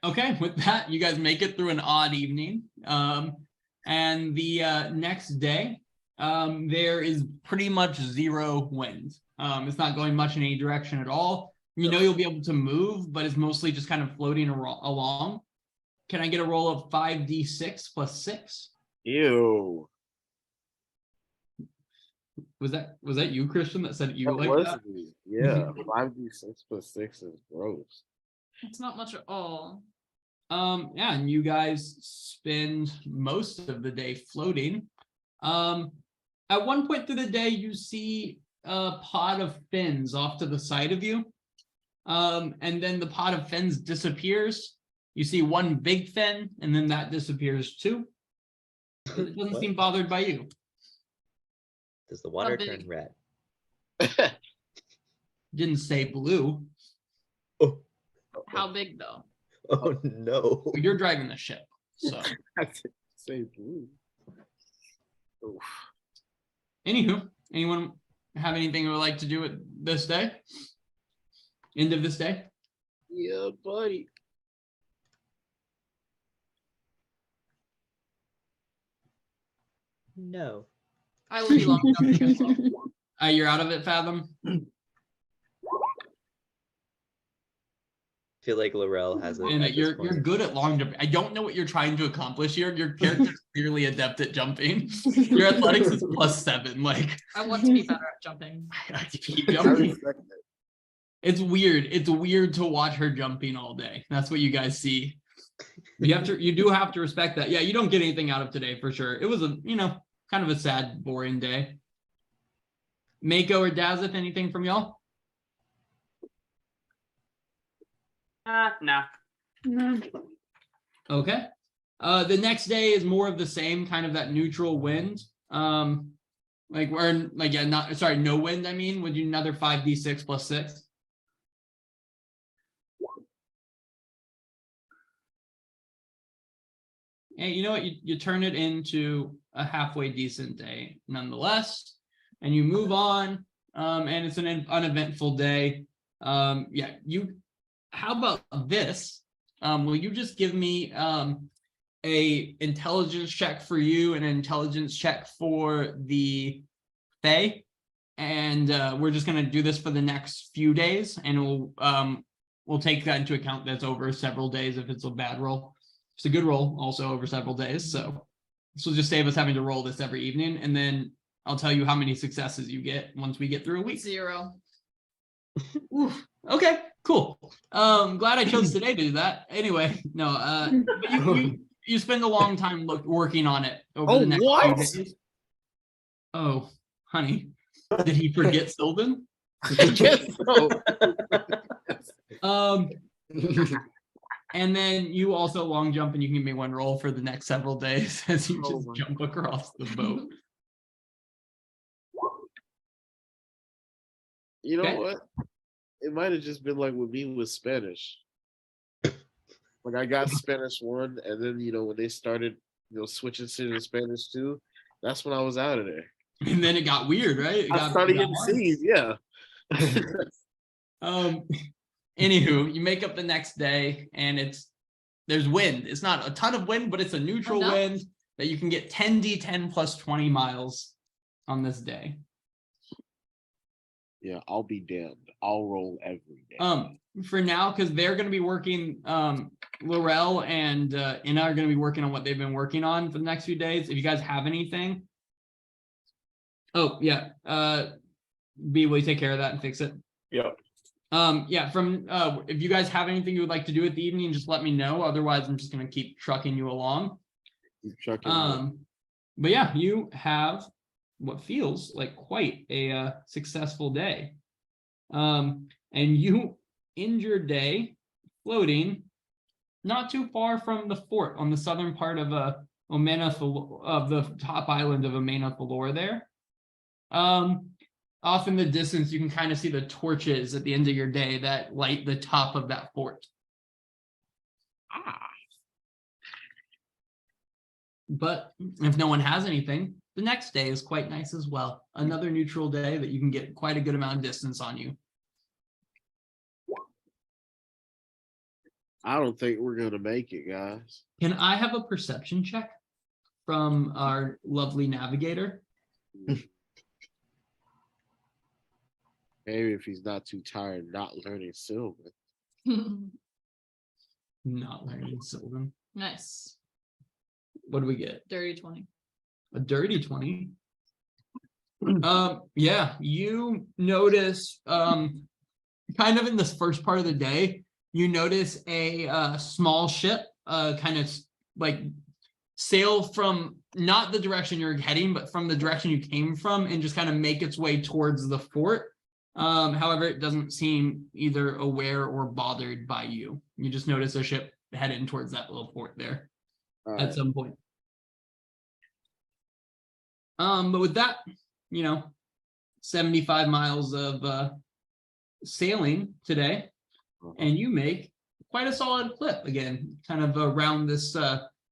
Okay, with that, you guys make it through an odd evening. And the next day, there is pretty much zero wind. It's not going much in any direction at all. You know you'll be able to move, but it's mostly just kind of floating along. Can I get a roll of 5d6 plus 6? Ew. Was that you, Christian, that said you That like was that? me. Yeah, 5d6 plus 6 is gross. It's not much at all. Yeah, and you guys spend most of the day floating. At one point through the day, you see a pod of fins off to the side of you. And then the pod of fins disappears. You see one big fin, and then that disappears too. It doesn't What? seem bothered by you. Does the water big? turn red? Didn't say blue. Oh, How big though? oh no. But you're driving the ship, so. Say blue. Oof. Anywho, anyone have anything they would like to do with this day? End of this day? Yeah, buddy. No. I will be long jumping as well. You're out of it, Fathom? Feel like Laurel has it. And at this you're point. good at long jumping. I don't know what you're trying to accomplish here. Your character's clearly adept at jumping. Your athletics is +7. Like I want to be better at jumping. I keep I jumping. respect it. It's weird. It's weird to watch her jumping all day. That's what you guys see. You do have to respect that. Yeah, you don't get anything out of today for sure. It was a, kind of a sad, boring day. Mako or Dazeth, anything from y'all? No. No. Okay. The next day is more of the same, kind of that neutral wind. No wind, I mean. Would you another 5d6 plus 6? And you know what? You turn it into a halfway decent day nonetheless. And you move on. And it's an uneventful day. How about this? Will you just give me a intelligence check for you and an intelligence check for the Fae? and we're just gonna do this for the next few days, and we'll take that into account. That's over several days if it's a bad roll. It's a good roll, also over several days. So this will just save us having to roll this every evening, and then I'll tell you how many successes you get once we get through a week. 0. Oof. Okay, cool. Glad I chose today to do that. Anyway, no, but you spend a long time working on it over the next few days. Oh, honey, did he forget Sylvan? I guess so. And then you also long jump, and you can give me one roll for the next several days as you just my jump across the boat. You know Okay. what? It might have just been like with me with Spanish. Like I got Spanish 1, and then when they started switching to the Spanish 2, that's when I was out of there. And then it got weird, right? I started getting hard. C's, yeah. Anywho, you make up the next day, and there's wind. It's not a ton of wind, but it's a neutral wind that you can get 10d10 plus 20 miles on this day. Yeah, I'll be damned. I'll roll every day. For now, because they're going to be working, Laurel and Inna are going to be working on what they've been working on for the next few days. If you guys have anything. Oh, yeah. B, will you take care of that and fix it? Yep. Yeah, if you guys have anything you would like to do at the evening, just let me know. Otherwise, I'm just going to keep trucking you along. But yeah, you have what feels like quite a successful day. And you end your day floating not too far from the fort on the southern part of of the top island of Amena Thalor there. Off in the distance, you can kind of see the torches at the end of your day that light the top of that fort. But if no one has anything, the next day is quite nice as well. Another neutral day that you can get quite a good amount of distance on you. I don't think we're gonna make it, guys. Can I have a perception check from our lovely navigator? Maybe if he's not too tired not learning Sylvan. Not learning Sylvan. Nice. What do we get? Dirty 20. A dirty 20. Yeah, you notice kind of in this first part of the day, you notice a small ship kind of like sail from not the direction you're heading, but from the direction you came from, and just kind of make its way towards the fort. However, it doesn't seem either aware or bothered by you. You just notice a ship heading towards that little fort there at some point. But with that, 75 miles of sailing today, and you make quite a solid clip again, kind of around this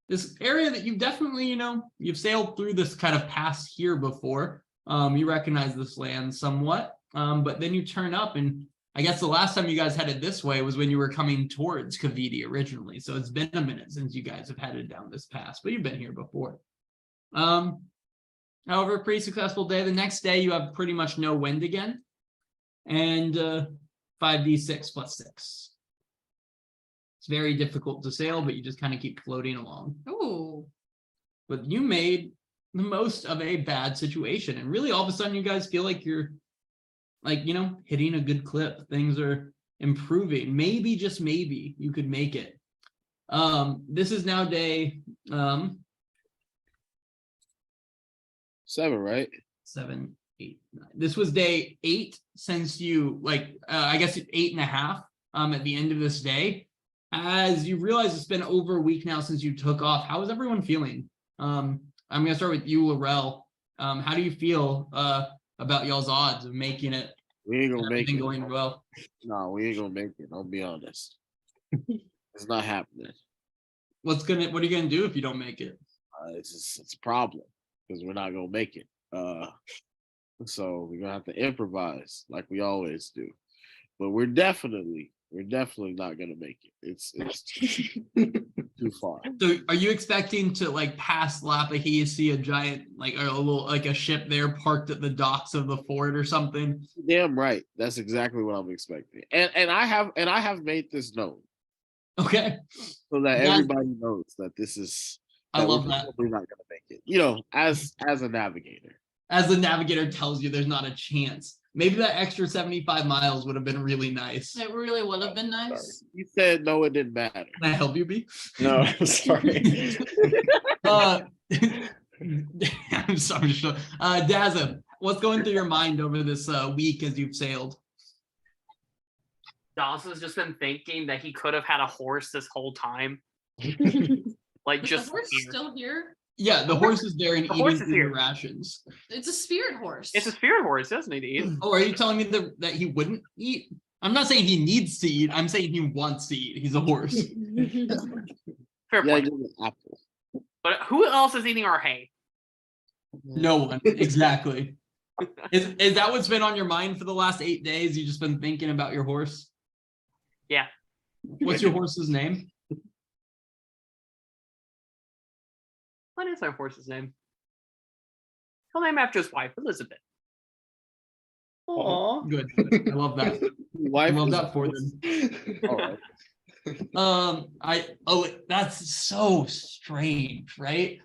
this area that you've definitely, you've sailed through this kind of pass here before. You recognize this land somewhat, but then you turn up, and I guess the last time you guys headed this way was when you were coming towards Kavidi originally. So it's been a minute since you guys have headed down this pass, but you've been here before. However, pretty successful day. The next day you have pretty much no wind again, and 5d6 plus 6. It's very difficult to sail, but you just kind of keep floating along. Ooh. But you made the most of a bad situation, and really all of a sudden you guys feel like you're hitting a good clip. Things are improving. Maybe, just maybe, you could make it. This is now day 7, right? 7, 8, 9. This was day 8 since you I guess 8.5 at the end of this day. As you realize it's been over a week now since you took off. How is everyone feeling? I'm gonna start with you, Laurel. How do you feel about y'all's odds of making it? We ain't gonna make it. Going well. No, we ain't gonna make it. I'll be honest. It's not happening. What are you gonna do if you don't make it? It's a problem because we're not gonna make it. So we're gonna have to improvise like we always do. But we're definitely We're definitely not gonna make it. It's too far. So are you expecting to like pass Lapahee, see a giant like or a little like a ship there parked at the docks of the fort or something? Damn right. That's exactly what I'm expecting. And I have made this known Okay. so that That's- everybody knows that this is I love we're that. probably not gonna make it. You know, as a navigator. As the navigator tells you there's not a chance. Maybe that extra 75 miles would have been really nice. It really would have been nice. You said no, it didn't matter. Can I help you, B? No, I'm sorry. I'm sorry. Dazza, what's going through your mind over this week as you've sailed? Dawson's just been thinking that he could have had a horse this whole time. Like Is just the horse here. still here? Yeah, the horse is there and The horse eating is through the here. rations. It's a spirit horse. It's a spirit horse, doesn't need to eat. Oh, are you telling me that he wouldn't eat? I'm not saying he needs to eat. I'm saying he wants to eat. He's a horse. Fair Yeah, point. give me an apple. But who else is eating our hay? No one. Exactly. Is that what's been on your mind for the last 8 days? You just been thinking about your horse? Yeah. What's your horse's name? What is our horse's name? He'll name after his wife, Elizabeth. Aw. Good. I love that. I Wife love is- that for them. All right. That's so strange, right?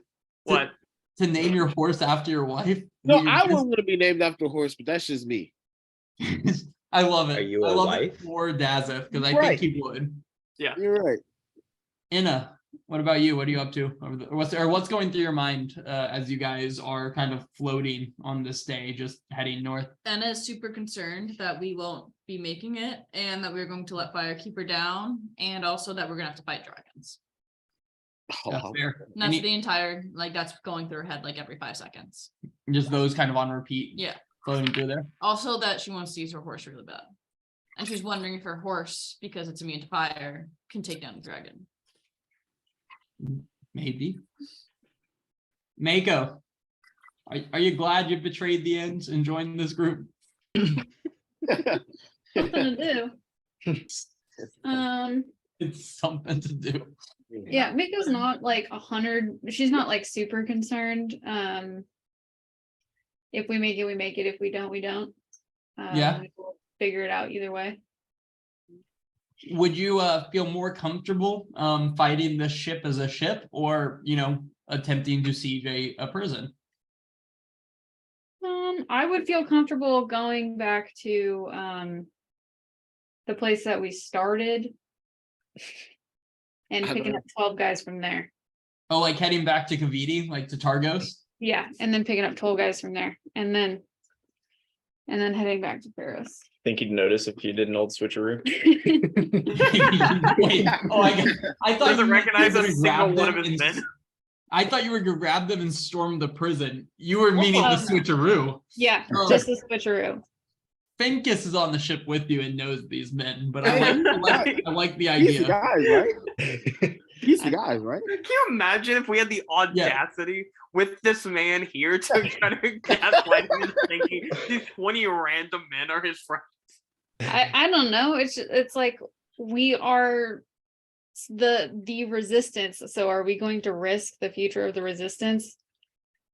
What? To name your horse after your wife? No, You I just- was gonna be named after a horse, but that's just me. I love it. Are you I a love wife? it for Dazza because I Right. think he would. You're right. Inna, what about you? What are you up to? What's going through your mind as you guys are kind of floating on this day, just heading north? Anna is super concerned that we won't be making it and that we're going to let fire keep her down and also that we're gonna have to fight dragons. That's Oh, fair. And that's the entire, like, that's going through her head like every 5 seconds. Just those kind of on repeat. Yeah. Floating through there. Also that she wants to use her horse really bad. And she's wondering if her horse, because it's immune to fire, can take down the dragon. Maybe. Mako, are you glad you betrayed the ends and joined this group? Something to do. It's something to do. Yeah, Miko's not like 100. She's not like super concerned. If we make it, we make it. If we don't, we don't. Yeah. We'll figure it out either way. Would you feel more comfortable fighting the ship as a ship or, attempting to siege a prison? I would feel comfortable going back to the place that we started and I picking don't- up 12 guys from there. Oh, like heading back to Kaviti, like to Targos? Yeah, and then picking up 12 guys from there, and then heading back to Paris. Think you'd notice if you did an old switcheroo? Wait, I thought Doesn't you recognize were a gonna single grab one them of his and- men. I thought you were gonna grab them and storm the prison. You were meaning the switcheroo. Yeah, Oh. just the switcheroo. Fenkus is on the ship with you and knows these men, but I like the He's the idea. guys, right? He's the guys, right? Can you imagine if we had the audacity with this man here to try to gaslight him into thinking these 20 random men are his friends? I don't know. It's like we are the resistance. So are we going to risk the future of the resistance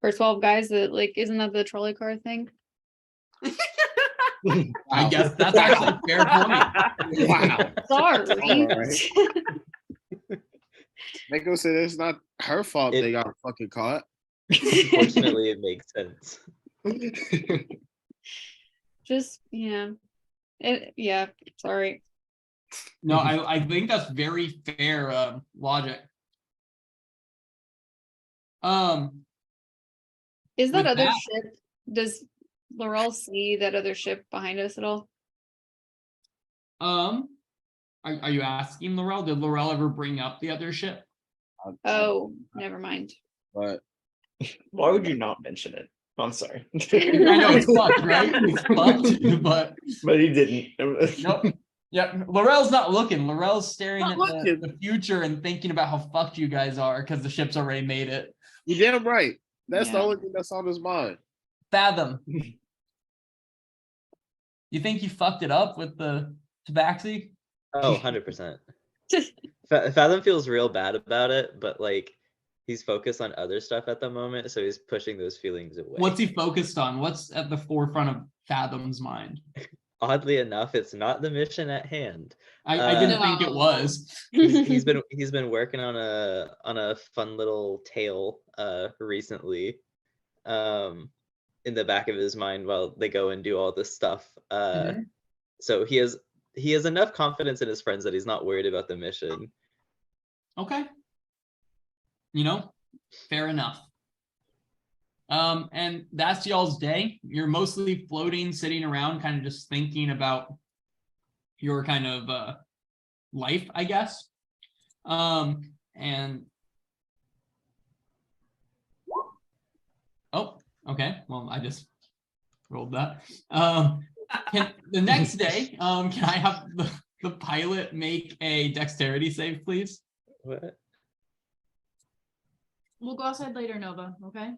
for 12 guys that like isn't that the trolley car thing? I guess that's actually a fair point. Wow. Sorry. Alright. Mako said it's not her fault It- they got fucking caught. Unfortunately, it makes sense. Just yeah, sorry. No, I think that's very fair logic. Is that With other that- ship? Does Laurel see that other ship behind us at all? Are you asking Laurel? Did Laurel ever bring up the other ship? Oh, never mind. But Why would you not mention it? I'm sorry. I know it's fucked, right? It's fucked, but But he didn't. nope. Yeah, Laurel's not looking. Laurel's staring Not at looking. the future and thinking about how fucked you guys are because the ship's already made it. you damn right. That's the Yeah. only thing that's on his mind. Fathom. You think you fucked it up with the tabaxi? Oh, 100%. Fathom feels real bad about it, but like he's focused on other stuff at the moment, so he's pushing those feelings away. What's he focused on? What's at the forefront of Fathom's mind? Oddly enough, it's not the mission at hand. I didn't think it was. He's been working on a fun little tale recently, in the back of his mind while they go and do all this stuff. So he has enough confidence in his friends that he's not worried about the mission. Okay. Fair enough. And that's y'all's day. You're mostly floating, sitting around, kind of just thinking about your kind of life, I guess. And oh, okay. Well, I just rolled that. The next day, can I have the pilot make a dexterity save, please? What? We'll go outside later, Nova, okay?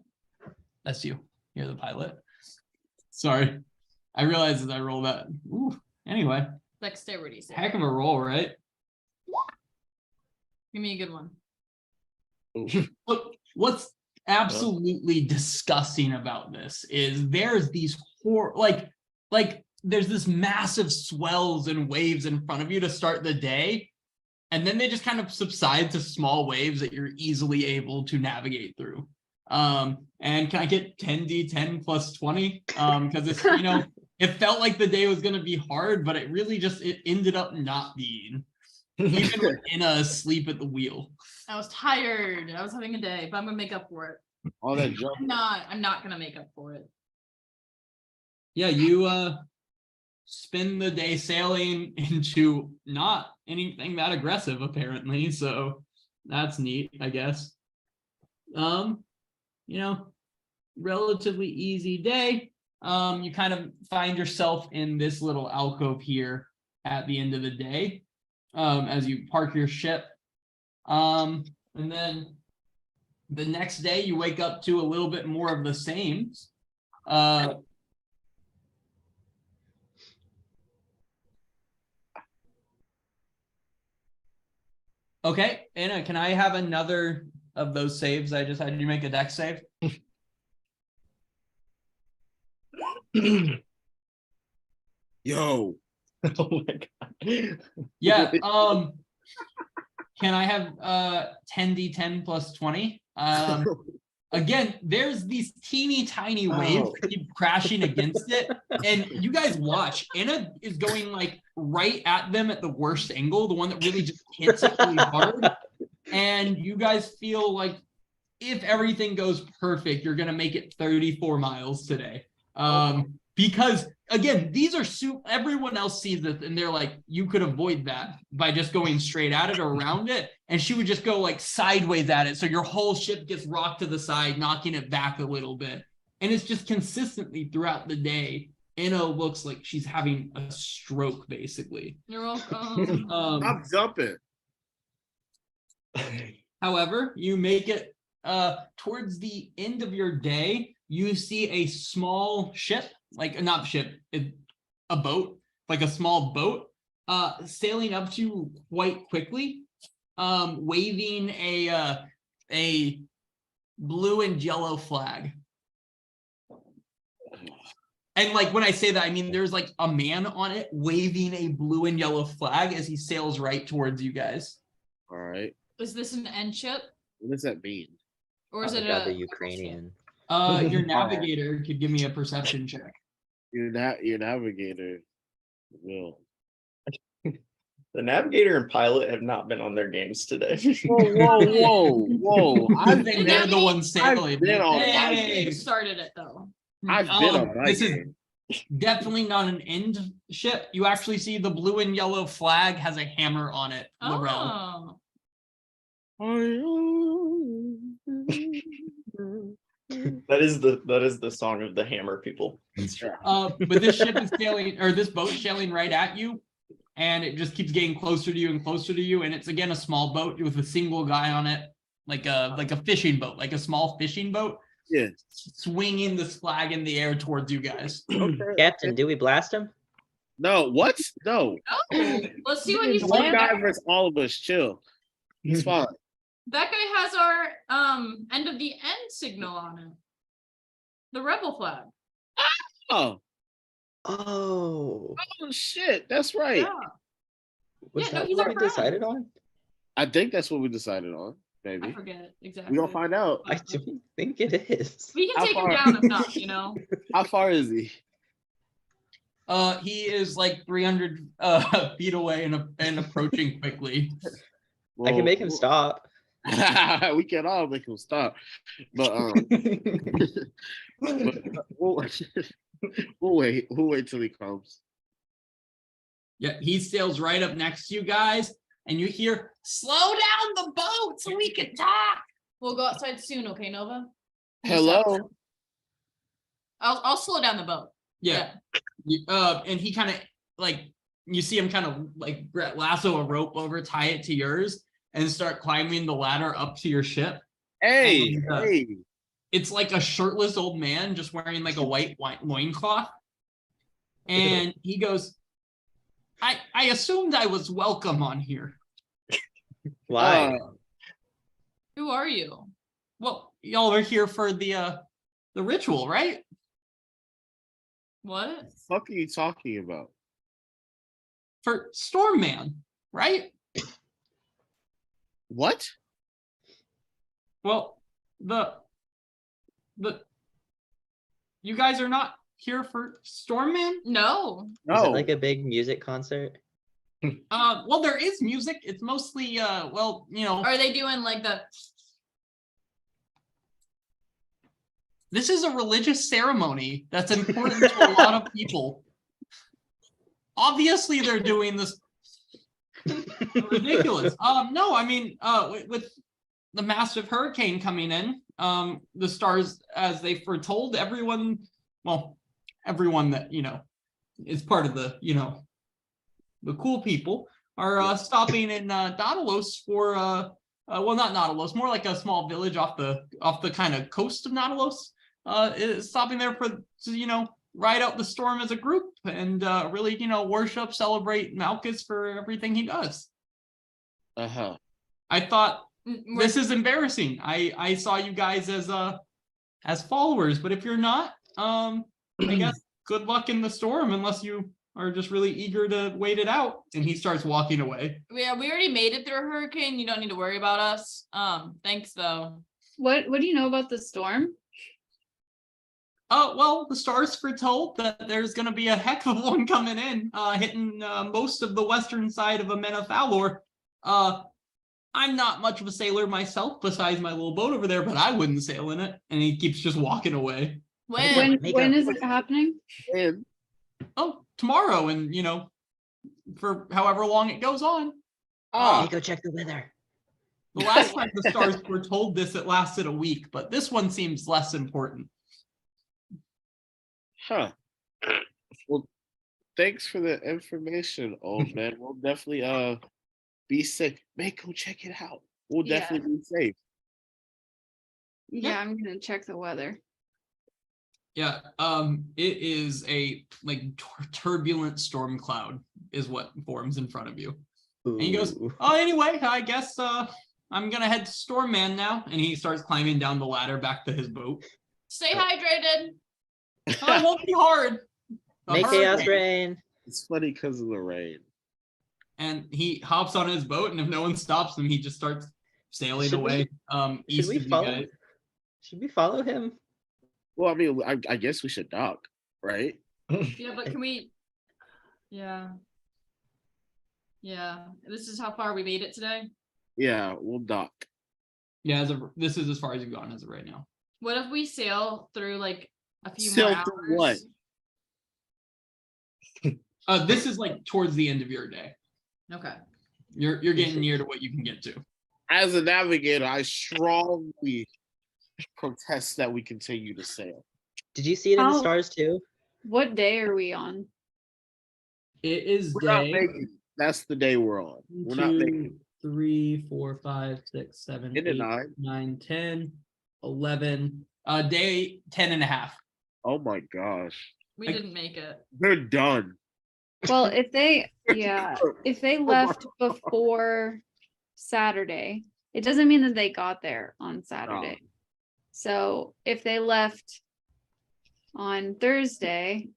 That's you. You're the pilot. Sorry. I realized that I rolled that. Ooh. Anyway, Dexterity save. heck of a roll, right? Give me a good one. Look, what's absolutely disgusting about this is there's these like there's this massive swells and waves in front of you to start the day, and then they just kind of subside to small waves that you're easily able to navigate through. And can I get 10d10 plus 20? Because it's it felt like the day was gonna be hard, but it really it ended up not being. Even with Inna asleep at the wheel. I was tired. I was having a day, but I'm gonna make up for it. All that jump. I'm not gonna make up for it. Yeah, you spend the day sailing into not anything that aggressive, apparently. So that's neat, I guess. Relatively easy day. You kind of find yourself in this little alcove here at the end of the day. As you park your ship. And then the next day you wake up to a little bit more of the same. Okay, Anna, can I have another of those saves I just had you make a dex save? Yo. Oh my god. Yeah, can I have 10d10 plus 20? Again, there's these teeny tiny waves that keep crashing against it, and you guys watch. Anna is going like right at them at the worst angle, the one that really just hits it really hard. And you guys feel like if everything goes perfect, you're gonna make it 34 miles today. Because again, these are everyone else sees this and they're like, you could avoid that by just going straight at it or around it. And she would just go like sideways at it. So your whole ship gets rocked to the side, knocking it back a little bit. And it's just consistently throughout the day. Anna looks like she's having a stroke, basically. You're welcome. Stop jumping. However, you make it towards the end of your day, you see a small ship, like not ship, a boat, like a small boat, sailing up to you quite quickly, waving a blue and yellow flag. And like when I say that, I mean there's like a man on it waving a blue and yellow flag as he sails right towards you guys. All right. Is this an end ship? What does that mean? Or is it the a Ukrainian? Your navigator could give me a perception check. Your navigator will. The navigator and pilot have not been on their games today. Whoa. I think they're the ones sailing. I've been on my Hey. You started it though. I've been on my This is game. definitely not an end ship. You actually see the blue and yellow flag has a hammer on it. Laurel. That is the song of the hammer people. But this ship is sailing, or this boat sailing right at you, and it just keeps getting closer to you and closer to you. And it's again a small boat with a single guy on it, like a fishing boat, like a small fishing boat. Yeah. Swinging this flag in the air towards you guys. Captain, do we blast him? No, what? No. Oh, let's see what he's One saying. guy versus all of us. Chill. He's fine. That guy has our end of the end signal on it. The rebel flag. Oh, Oh, oh shit. That's right. Yeah. was Yeah, no, that he's what our we friend. decided on? I think that's what we decided on, I baby. forget exactly. We gonna find out. I don't think it is. We can How take him far? down if not, you know. How far is he? He is like 300 feet away and approaching quickly. I can make him stop. We can all make him stop, but we'll, we'll wait. We'll wait till he comes. Yeah, he sails right up next to you guys, and you hear, "Slow down the boat so we can talk." We'll go outside soon, okay, Nova? Hello. I'll slow down the boat. Yeah. And he kind of like, you see him kind of like lasso a rope over, tie it to yours, and start climbing the ladder up to your ship. Hey, And, hey. It's like a shirtless old man just wearing like a white loincloth. And he goes, I assumed I was welcome on here. Why? Who are you? Well, y'all are here for the ritual, right? What? What the fuck are you talking about? For Stormman, right? What? Well, you guys are not here for Stormman? No. Is it No. like a big music concert? Well, there is music. It's mostly well, you know, Are they doing like the this is a religious ceremony that's important to a lot of people. Obviously, they're doing this ridiculous. No, I mean, with the massive hurricane coming in, the stars, as they foretold, everyone that, you know, is part of the, you know, the cool people are stopping in Nautilus for well, not Nautilus, more like a small village off the kind of coast of Nautilus. Is stopping there to, you know, ride out the storm as a group and really, you know, worship, celebrate Malkus for everything he does. Uh-huh. I thought this is embarrassing. I saw you guys as followers, but if you're not, I guess good luck in the storm unless you are just really eager to wait it out. And he starts walking away. Yeah, we already made it through a hurricane. You don't need to worry about us. Thanks though. What do you know about the storm? Well, the stars foretold that there's going to be a heck of one coming in, hitting most of the western side of Amena Thalor. I'm not much of a sailor myself, besides my little boat over there, but I wouldn't sail in it. And he keeps just walking away. When? When is it happening? And Oh, tomorrow, and you know, for however long it goes on. Hey, go check the weather. The last time the stars foretold this, it lasted a week, but this one seems less important. huh. Well, thanks for the information, old man. We'll definitely be safe. Man, go check it out. We'll Yeah. definitely be safe. Yeah, I'm gonna check the weather. Yeah, it is a like turbulent storm cloud is what forms in front of you. And he goes, Ooh. "Oh, anyway, I guess I'm gonna head to Stormman now." And he starts climbing down the ladder back to his boat. Stay hydrated. Oh, it won't be hard. The Make chaos hurricane. rain. It's funny because of the rain. And he hops on his boat, and if no one stops him, he just starts sailing Should away. Should East we of you follow? guys. Should we follow him? Well, I mean, I guess we should dock, right? Yeah, but can we? Yeah. Yeah. This is how far we made it today. Yeah, we'll dock. Yeah, this is as far as you've gone as of right now. What if we sail through like a few Sail more through hours? what? This is like towards the end of your day. Okay. You're getting near to what you can get to. As a navigator, I strongly protest that we continue to sail. Did you see it in the How- stars too? What day are we on? It is We're not day making it. That's the day we're on. We're not making 2, 3, 4, 5, 6, 7, it. 8, 9. 9, 10, 11. Day 10 and a half. Oh my gosh. We Like- didn't make it. They're done. Well, if they left before Saturday, it doesn't mean that they got there on Saturday. So if they left on Thursday,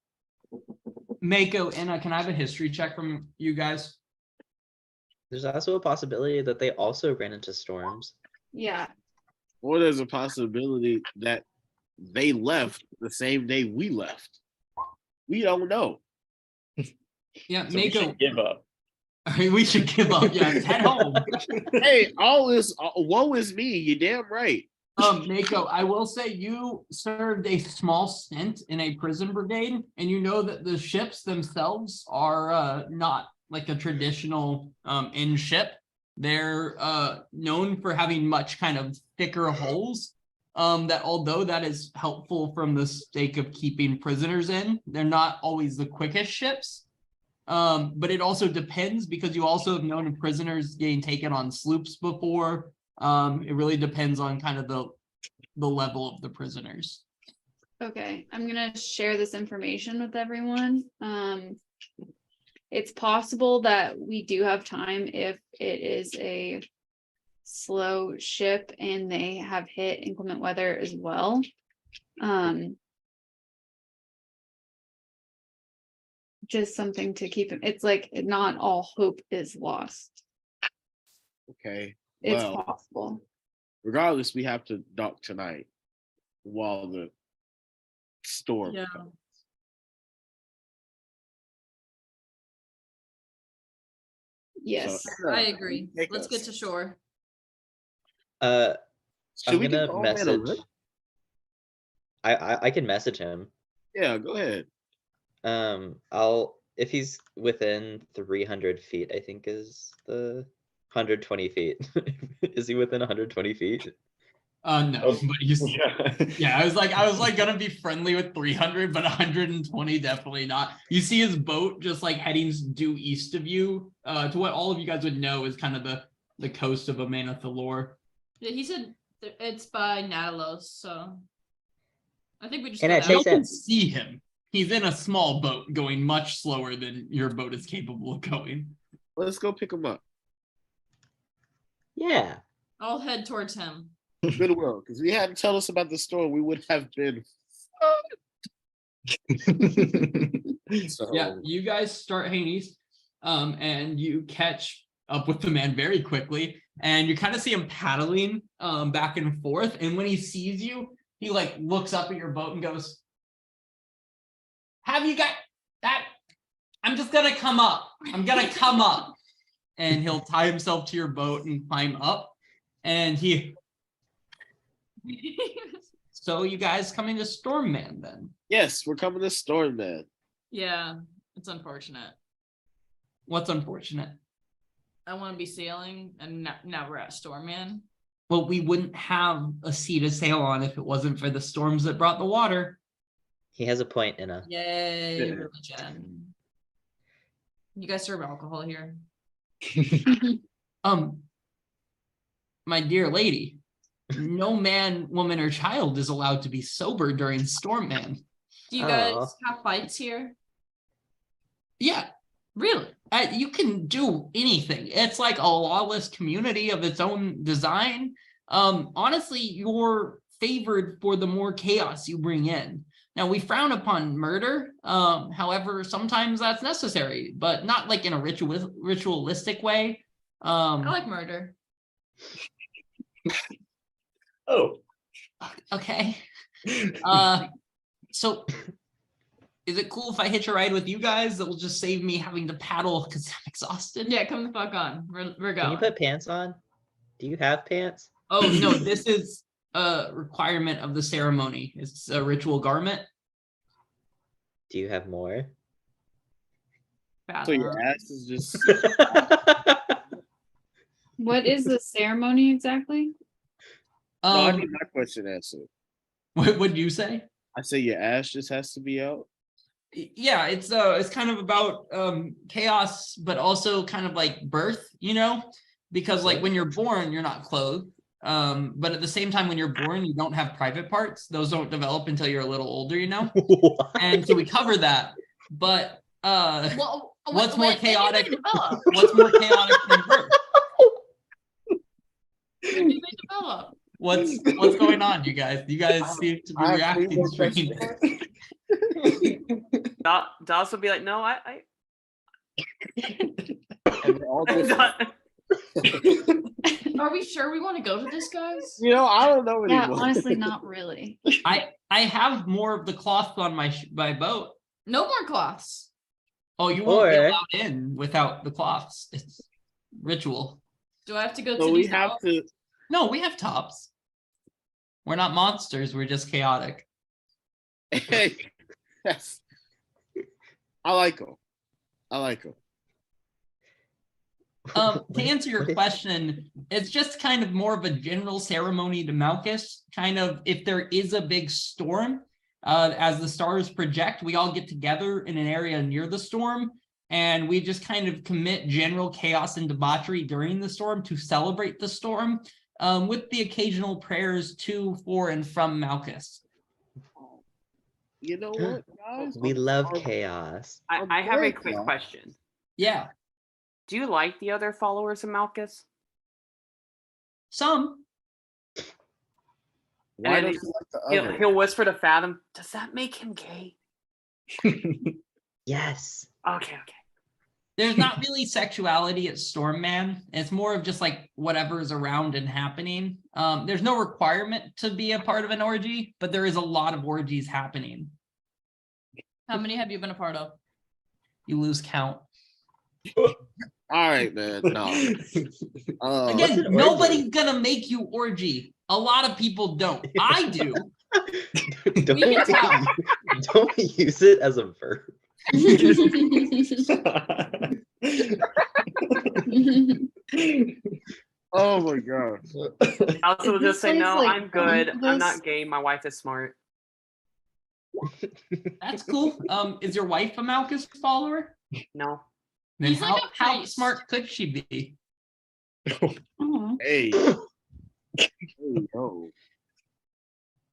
Mako, Anna, can I have a history check from you guys? There's also a possibility that they also ran into storms. yeah. Or there's a possibility that they left the same day we left. We don't know. Yeah, So we Mako. should give up. We should give up. Yeah, head home. Hey, all this woe is me. You damn right. Mako, I will say you served a small stint in a prison brigade, and you know that the ships themselves are not like a traditional in ship. They're known for having much kind of thicker hulls. That although that is helpful from the sake of keeping prisoners in, they're not always the quickest ships. But it also depends because you also have known prisoners getting taken on sloops before. It really depends on kind of the level of the prisoners. Okay, I'm gonna share this information with everyone. It's possible that we do have time if it is a slow ship and they have hit inclement weather as well. Just something to keep. It's like not all hope is lost. Okay. It's Well, possible. regardless, we have to dock tonight while the storm. Yeah. comes. Yes. So, I agree. take Let's us. get to shore. I'm Should we gonna give Old Man a message. lift? I can message him. Yeah, go ahead. I'll if he's within 300 feet, I think is the 120 feet. Is he within 120 feet? No, Oh, but he's Yeah. yeah, I was like gonna be friendly with 300, but 120 definitely not. You see his boat just like heading due east of you, to what all of you guys would know is kind of the coast of Amanathalor. Yeah, he said it's by Natalos, so I think we just And go I that You chase way. can it. see him. He's in a small boat going much slower than your boat is capable of going. Let's go pick him up. Yeah. I'll head towards him. Goodwill, because we hadn't tell us about the storm, we would have been. So, Yeah, you guys start Hades, and you catch up with the man very quickly, and you kind of see him paddling back and forth. And when he sees you, he like looks up at your boat and goes, "Have you got that? I'm just gonna come up. I'm gonna come up." And he'll tie himself to your boat and climb up. And so you guys coming to Storm Man then? yes, we're coming to Storm Man. Yeah, it's unfortunate. What's unfortunate? I want to be sailing, and now we're at Stormman. Well, we wouldn't have a sea to sail on if it wasn't for the storms that brought the water. He has a point in a. Yay, Yeah. religion. You guys serve alcohol here. My dear lady, no man, woman, or child is allowed to be sober during Storm Man. Do you guys Aw. have fights here? Yeah, Really? you can do anything. It's like a lawless community of its own design. Honestly, you're favored for the more chaos you bring in. Now, we frown upon murder. However, sometimes that's necessary, but not like in a ritualistic way. I like murder. Oh. Okay. So is it cool if I hitch a ride with you guys? That will just save me having to paddle because I'm exhausted. Yeah, come the fuck on. We're Can going. you put pants on? Do you have pants? Oh no, this is a requirement of the ceremony. It's a ritual garment. Do you have more? So your ass is just. What is the ceremony exactly? No, I need my question answered. What would you say? I say your ass just has to be out. Yeah, it's kind of about chaos, but also kind of like birth, you know, because like when you're born, you're not clothed. But at the same time, when you're born, you don't have private parts. Those don't develop until you're a little older, you know. What? And so we cover that. But Well, What's more When did they chaotic? develop? What's more chaotic than birth? When did they develop? What's going on, you guys? You guys seem to be I have 3 reacting more strangely. questions. Dawes would be like, no, I And they're all different. Are we sure we want to go to this, guys? You know, I don't know Yeah, anymore. honestly, not really. I have more of the cloth on my boat. No more cloths. Oh, you won't be Or- allowed in without the cloths. It's ritual. Do I have to go So to we these have to. No, we have tops. We're not monsters. We're just chaotic. Hey, yes. I like them. I like them. To answer your question, it's just kind of more of a general ceremony to Malkus. Kind of, if there is a big storm, as the stars project, we all get together in an area near the storm, and we just kind of commit general chaos and debauchery during the storm to celebrate the storm, with the occasional prayers to, for, and from Malkus. You know what, guys? We love chaos. I have a great, quick though. question. Yeah, Do you like the other followers of Malkus? some. Why And don't then you like the He'll, other? he'll whisper to Fathom, does that make him gay? Yes. Okay. There's not really sexuality at Stormman. It's more of just like whatever's around and happening. There's no requirement to be a part of an orgy, but there is a lot of orgies happening. How many have you been a part of? You lose count. All right, man. No. Again, an orgy? nobody's gonna make you orgy. A lot of people don't. I do. don't, We can tell. don't use it as a verb. Oh my god. I also Is will just this say, place, no, like, I'm good. fun for I'm this? not gay. My wife is smart. That's cool. Is your wife a Malkus follower? No. Then He's like a how priest. smart could she be? Oh, Hey. Hey, yo.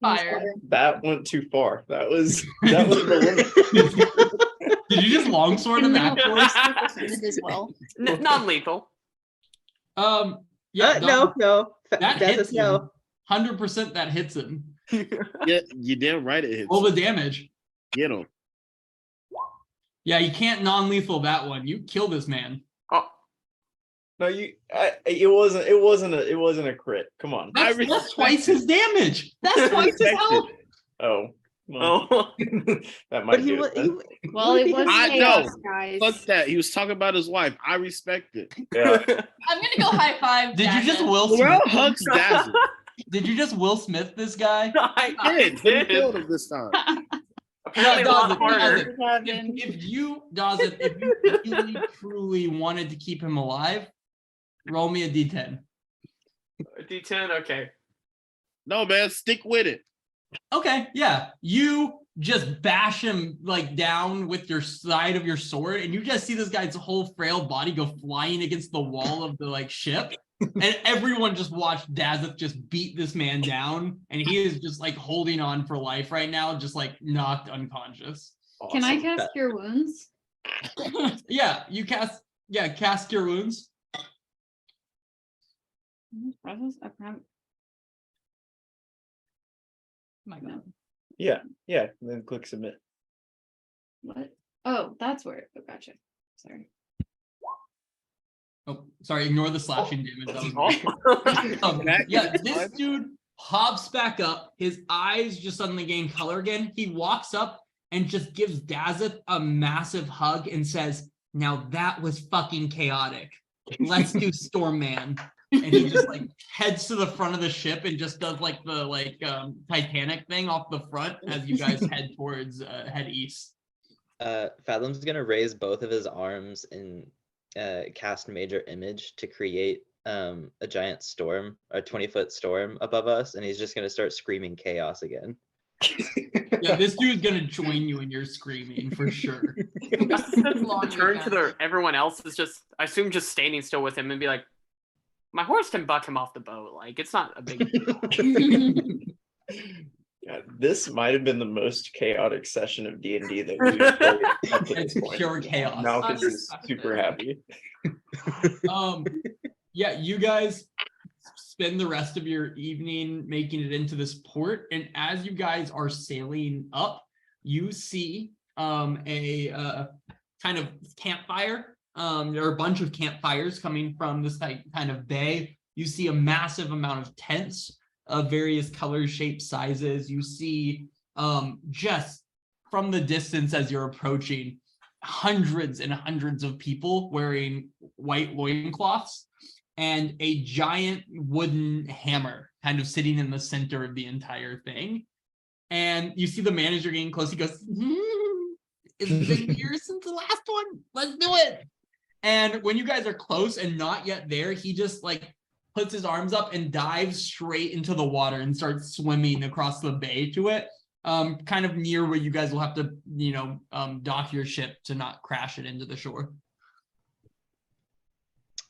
Fire. That went too far. That was the limit. Did you just longsword him And now afterwards? we're defeated as well. Non-lethal. Yeah, No. that That's hits a no. him. 100% that hits him. Yeah, you damn right it hits. Roll the damage. Get him. Yeah, you can't non-lethal that one. You kill this man. Oh, No, it wasn't a crit. Come on. That's twice his damage. That's twice his health. Oh. Well, oh. that might But he do was. it then. Well, it was I chaos, know. guys. Fuck that. He was talking about his wife. I respect it. Yeah. I'm gonna go high five. Did you just Dazzle. Will Well, Smith? hugs Dazzle. Did you just Will Smith this guy? I Did. He killed him this time. Apparently, No, a lot Dawson, harder. Dawson. If you, Dawson, if you really truly wanted to keep him alive, roll me a d10. D10. Okay. No, man, stick with it. Okay, yeah. You just bash him like down with your side of your sword, and you just see this guy's whole frail body go flying against the wall of the like ship. And everyone just watched Dazeth just beat this man down, and he is just like holding on for life right now, just like knocked unconscious. Can I Awesome. cast Cure Wounds? Yeah, you cast Cure Wounds. Process? I can't- My God. Yeah. And then click submit. What? Oh, that's where. Oh, gotcha. Sorry. Oh, sorry, ignore the slashing damage. That was me. Oh. Yeah, this dude hops back up. His eyes just suddenly gain color again. He walks up and just gives Dazeth a massive hug and says, "Now that was fucking chaotic. Let's do Stormman." And he just like heads to the front of the ship and just does like the Titanic thing off the front as you guys head towards head east. Fathom's gonna raise both of his arms and cast Major Image to create a giant storm, a 20-foot storm above us, and he's just gonna start screaming chaos again. Yeah, this dude's gonna join you in your screaming for sure. Long Turn weekend. to the everyone else is just, I assume, just standing still with him and be like, my horse can buck him off the boat. Like, it's not a big deal. God, this might have been the most chaotic session of D&D that we've played up to It's this point. pure chaos. Malkus is super happy. Yeah, you guys spend the rest of your evening making it into this port, and as you guys are sailing up, you see a kind of campfire. There are a bunch of campfires coming from this kind of bay. You see a massive amount of tents of various colors, shapes, sizes. You see just from the distance as you're approaching, hundreds and hundreds of people wearing white loincloths and a giant wooden hammer kind of sitting in the center of the entire thing. And you see the manager getting close. He goes, it's been years since the last one. Let's do it. And when you guys are close and not yet there, he just like puts his arms up and dives straight into the water and starts swimming across the bay to it. Kind of near where you guys will have to, dock your ship to not crash it into the shore.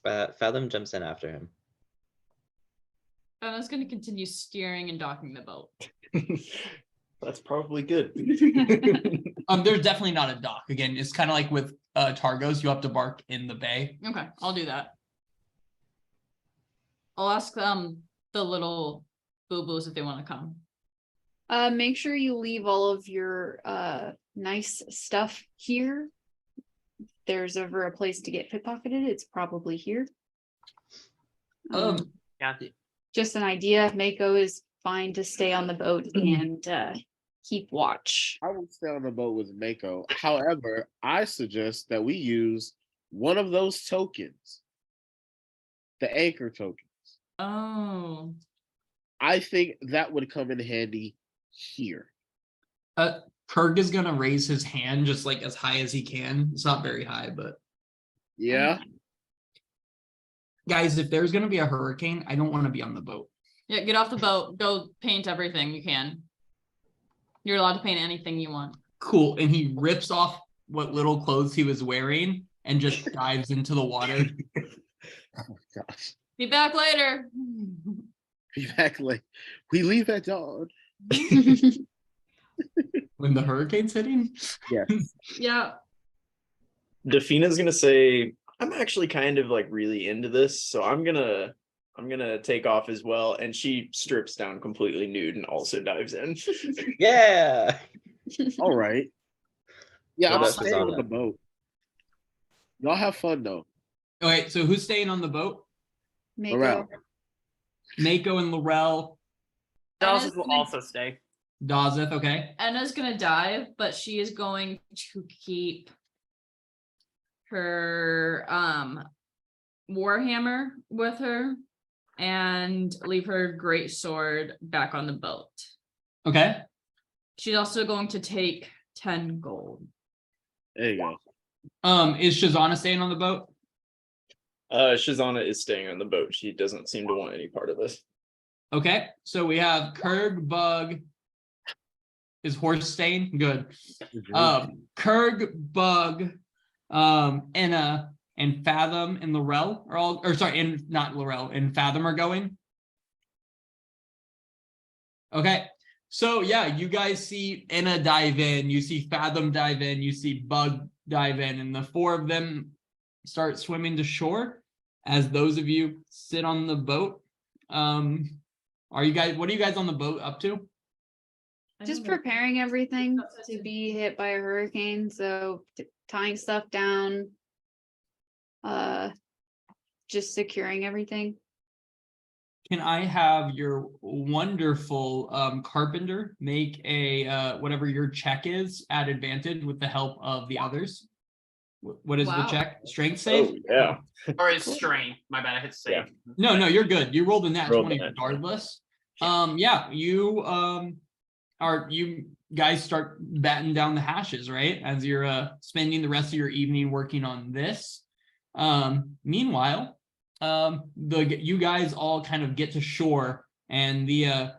Fathom jumps in after him. I was going to continue steering and docking the boat. That's probably good. Mm-hmm. There's definitely not a dock. Again, it's kind of like with Targos, you have to bark in the bay. Okay, I'll do that. I'll ask the little boo-boos if they want to come. Make sure you leave all of your nice stuff here. If there's ever a place to get pickpocketed, it's probably here. Yeah. Just an idea. Mako is fine to stay on the boat and keep watch. I will stay on the boat with Mako. However, I suggest that we use one of those tokens, the anchor token. Oh. I think that would come in handy here. Kurg is gonna raise his hand just like as high as he can. It's not very high, but Yeah. guys, if there's gonna be a hurricane, I don't want to be on the boat. Yeah, get off the boat. Go paint everything you can. You're allowed to paint anything you want. Cool. And he rips off what little clothes he was wearing and just dives into the water. Oh my gosh. Be back later. Be back late. We leave at dawn. When the hurricane's hitting? Yes. Yeah. Dafina's gonna say, I'm actually kind of like really into this, so I'm gonna take off as well. And she strips down completely nude and also dives in. Yeah. All right. Yeah, What I'm about staying on Shazana? the boat. Y'all have fun though. Okay, so who's staying on the boat? Mako. Around. Mako and Laurel, Dawson will also stay. Dazeth, okay. Enna's gonna dive, but she is going to keep her warhammer with her and leave her great sword back on the boat. Okay. She's also going to take 10 gold. There you go. Is Shazana staying on the boat? Shazana is staying on the boat. She doesn't seem to want any part of this. Okay, so we have Kurg, Bug. Is Horse staying? Good. Kurg, Bug, Enna, and Fathom and Laurel are all, or sorry, and not Laurel, and Fathom are going. Okay, so yeah, you guys see Enna dive in, you see Fathom dive in, you see Bug dive in, and the four of them start swimming to shore. As those of you sit on the boat, what are you guys on the boat up to? Just preparing everything to be hit by a hurricane. So tying stuff down, just securing everything. Can I have your wonderful carpenter make a whatever your check is at advantage with the help of the others? What is the Wow. check? Strength save? Oh, yeah. Or is strain. My bad, I hit save. Yeah. No, you're good. You rolled a nat Rolled 20 a nat 20. regardless. Yeah, you guys start batting down the hashes, right? As you're spending the rest of your evening working on this. Meanwhile, you guys all kind of get to shore, and the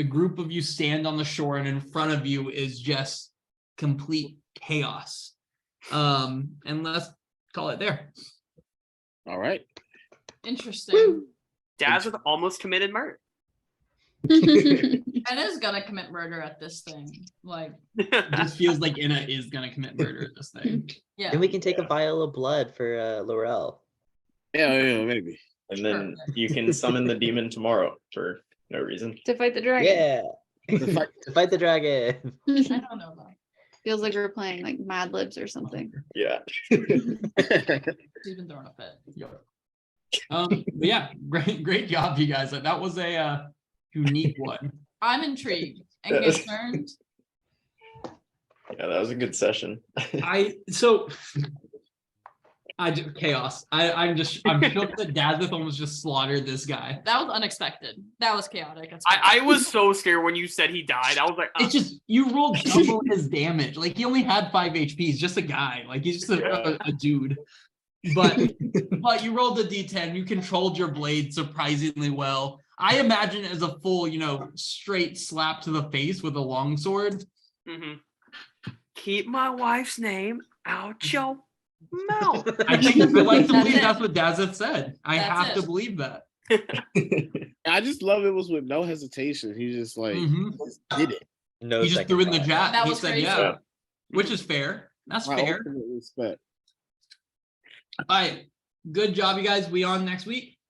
group of you stand on the shore, and in front of you is just complete chaos. And let's call it there. All right. Interesting. Daz with almost committed murder. And is gonna commit murder at this thing. Like, It just feels like Inna is gonna commit murder at this thing. yeah. And we can take a vial of blood for Laurel. Yeah, maybe. And then you can summon the demon tomorrow for no reason. To fight the dragon. Yeah. To fight the dragon. I don't know though. Feels like we're playing like Mad Libs or something. Yeah. She's been throwing a fit. Yep. But yeah, great job, you guys. That was a unique one. I'm intrigued and concerned. Yeah, that was a good session. Chaos. I'm shook that Dazeth almost just slaughtered this guy. That was unexpected. That was chaotic. I was so scared when you said he died. I was like, It's just you rolled double his damage. Like he only had 5 HP. He's just a guy. Like he's just a dude. But you rolled a D10. You controlled your blade surprisingly well. I imagine it as a full, straight slap to the face with a longsword. mhm. Keep my wife's name out your mouth. I think I like to That's believe it. that's what Dazeth said. I That's have it. to believe that. I just love it was with no hesitation. He just like Mhm. just did it. No, He just second threw in the thought. chat. That He was said, crazy. yeah, which is fair. That's My fair. ultimate respect. All right. Good job, you guys. We on next week?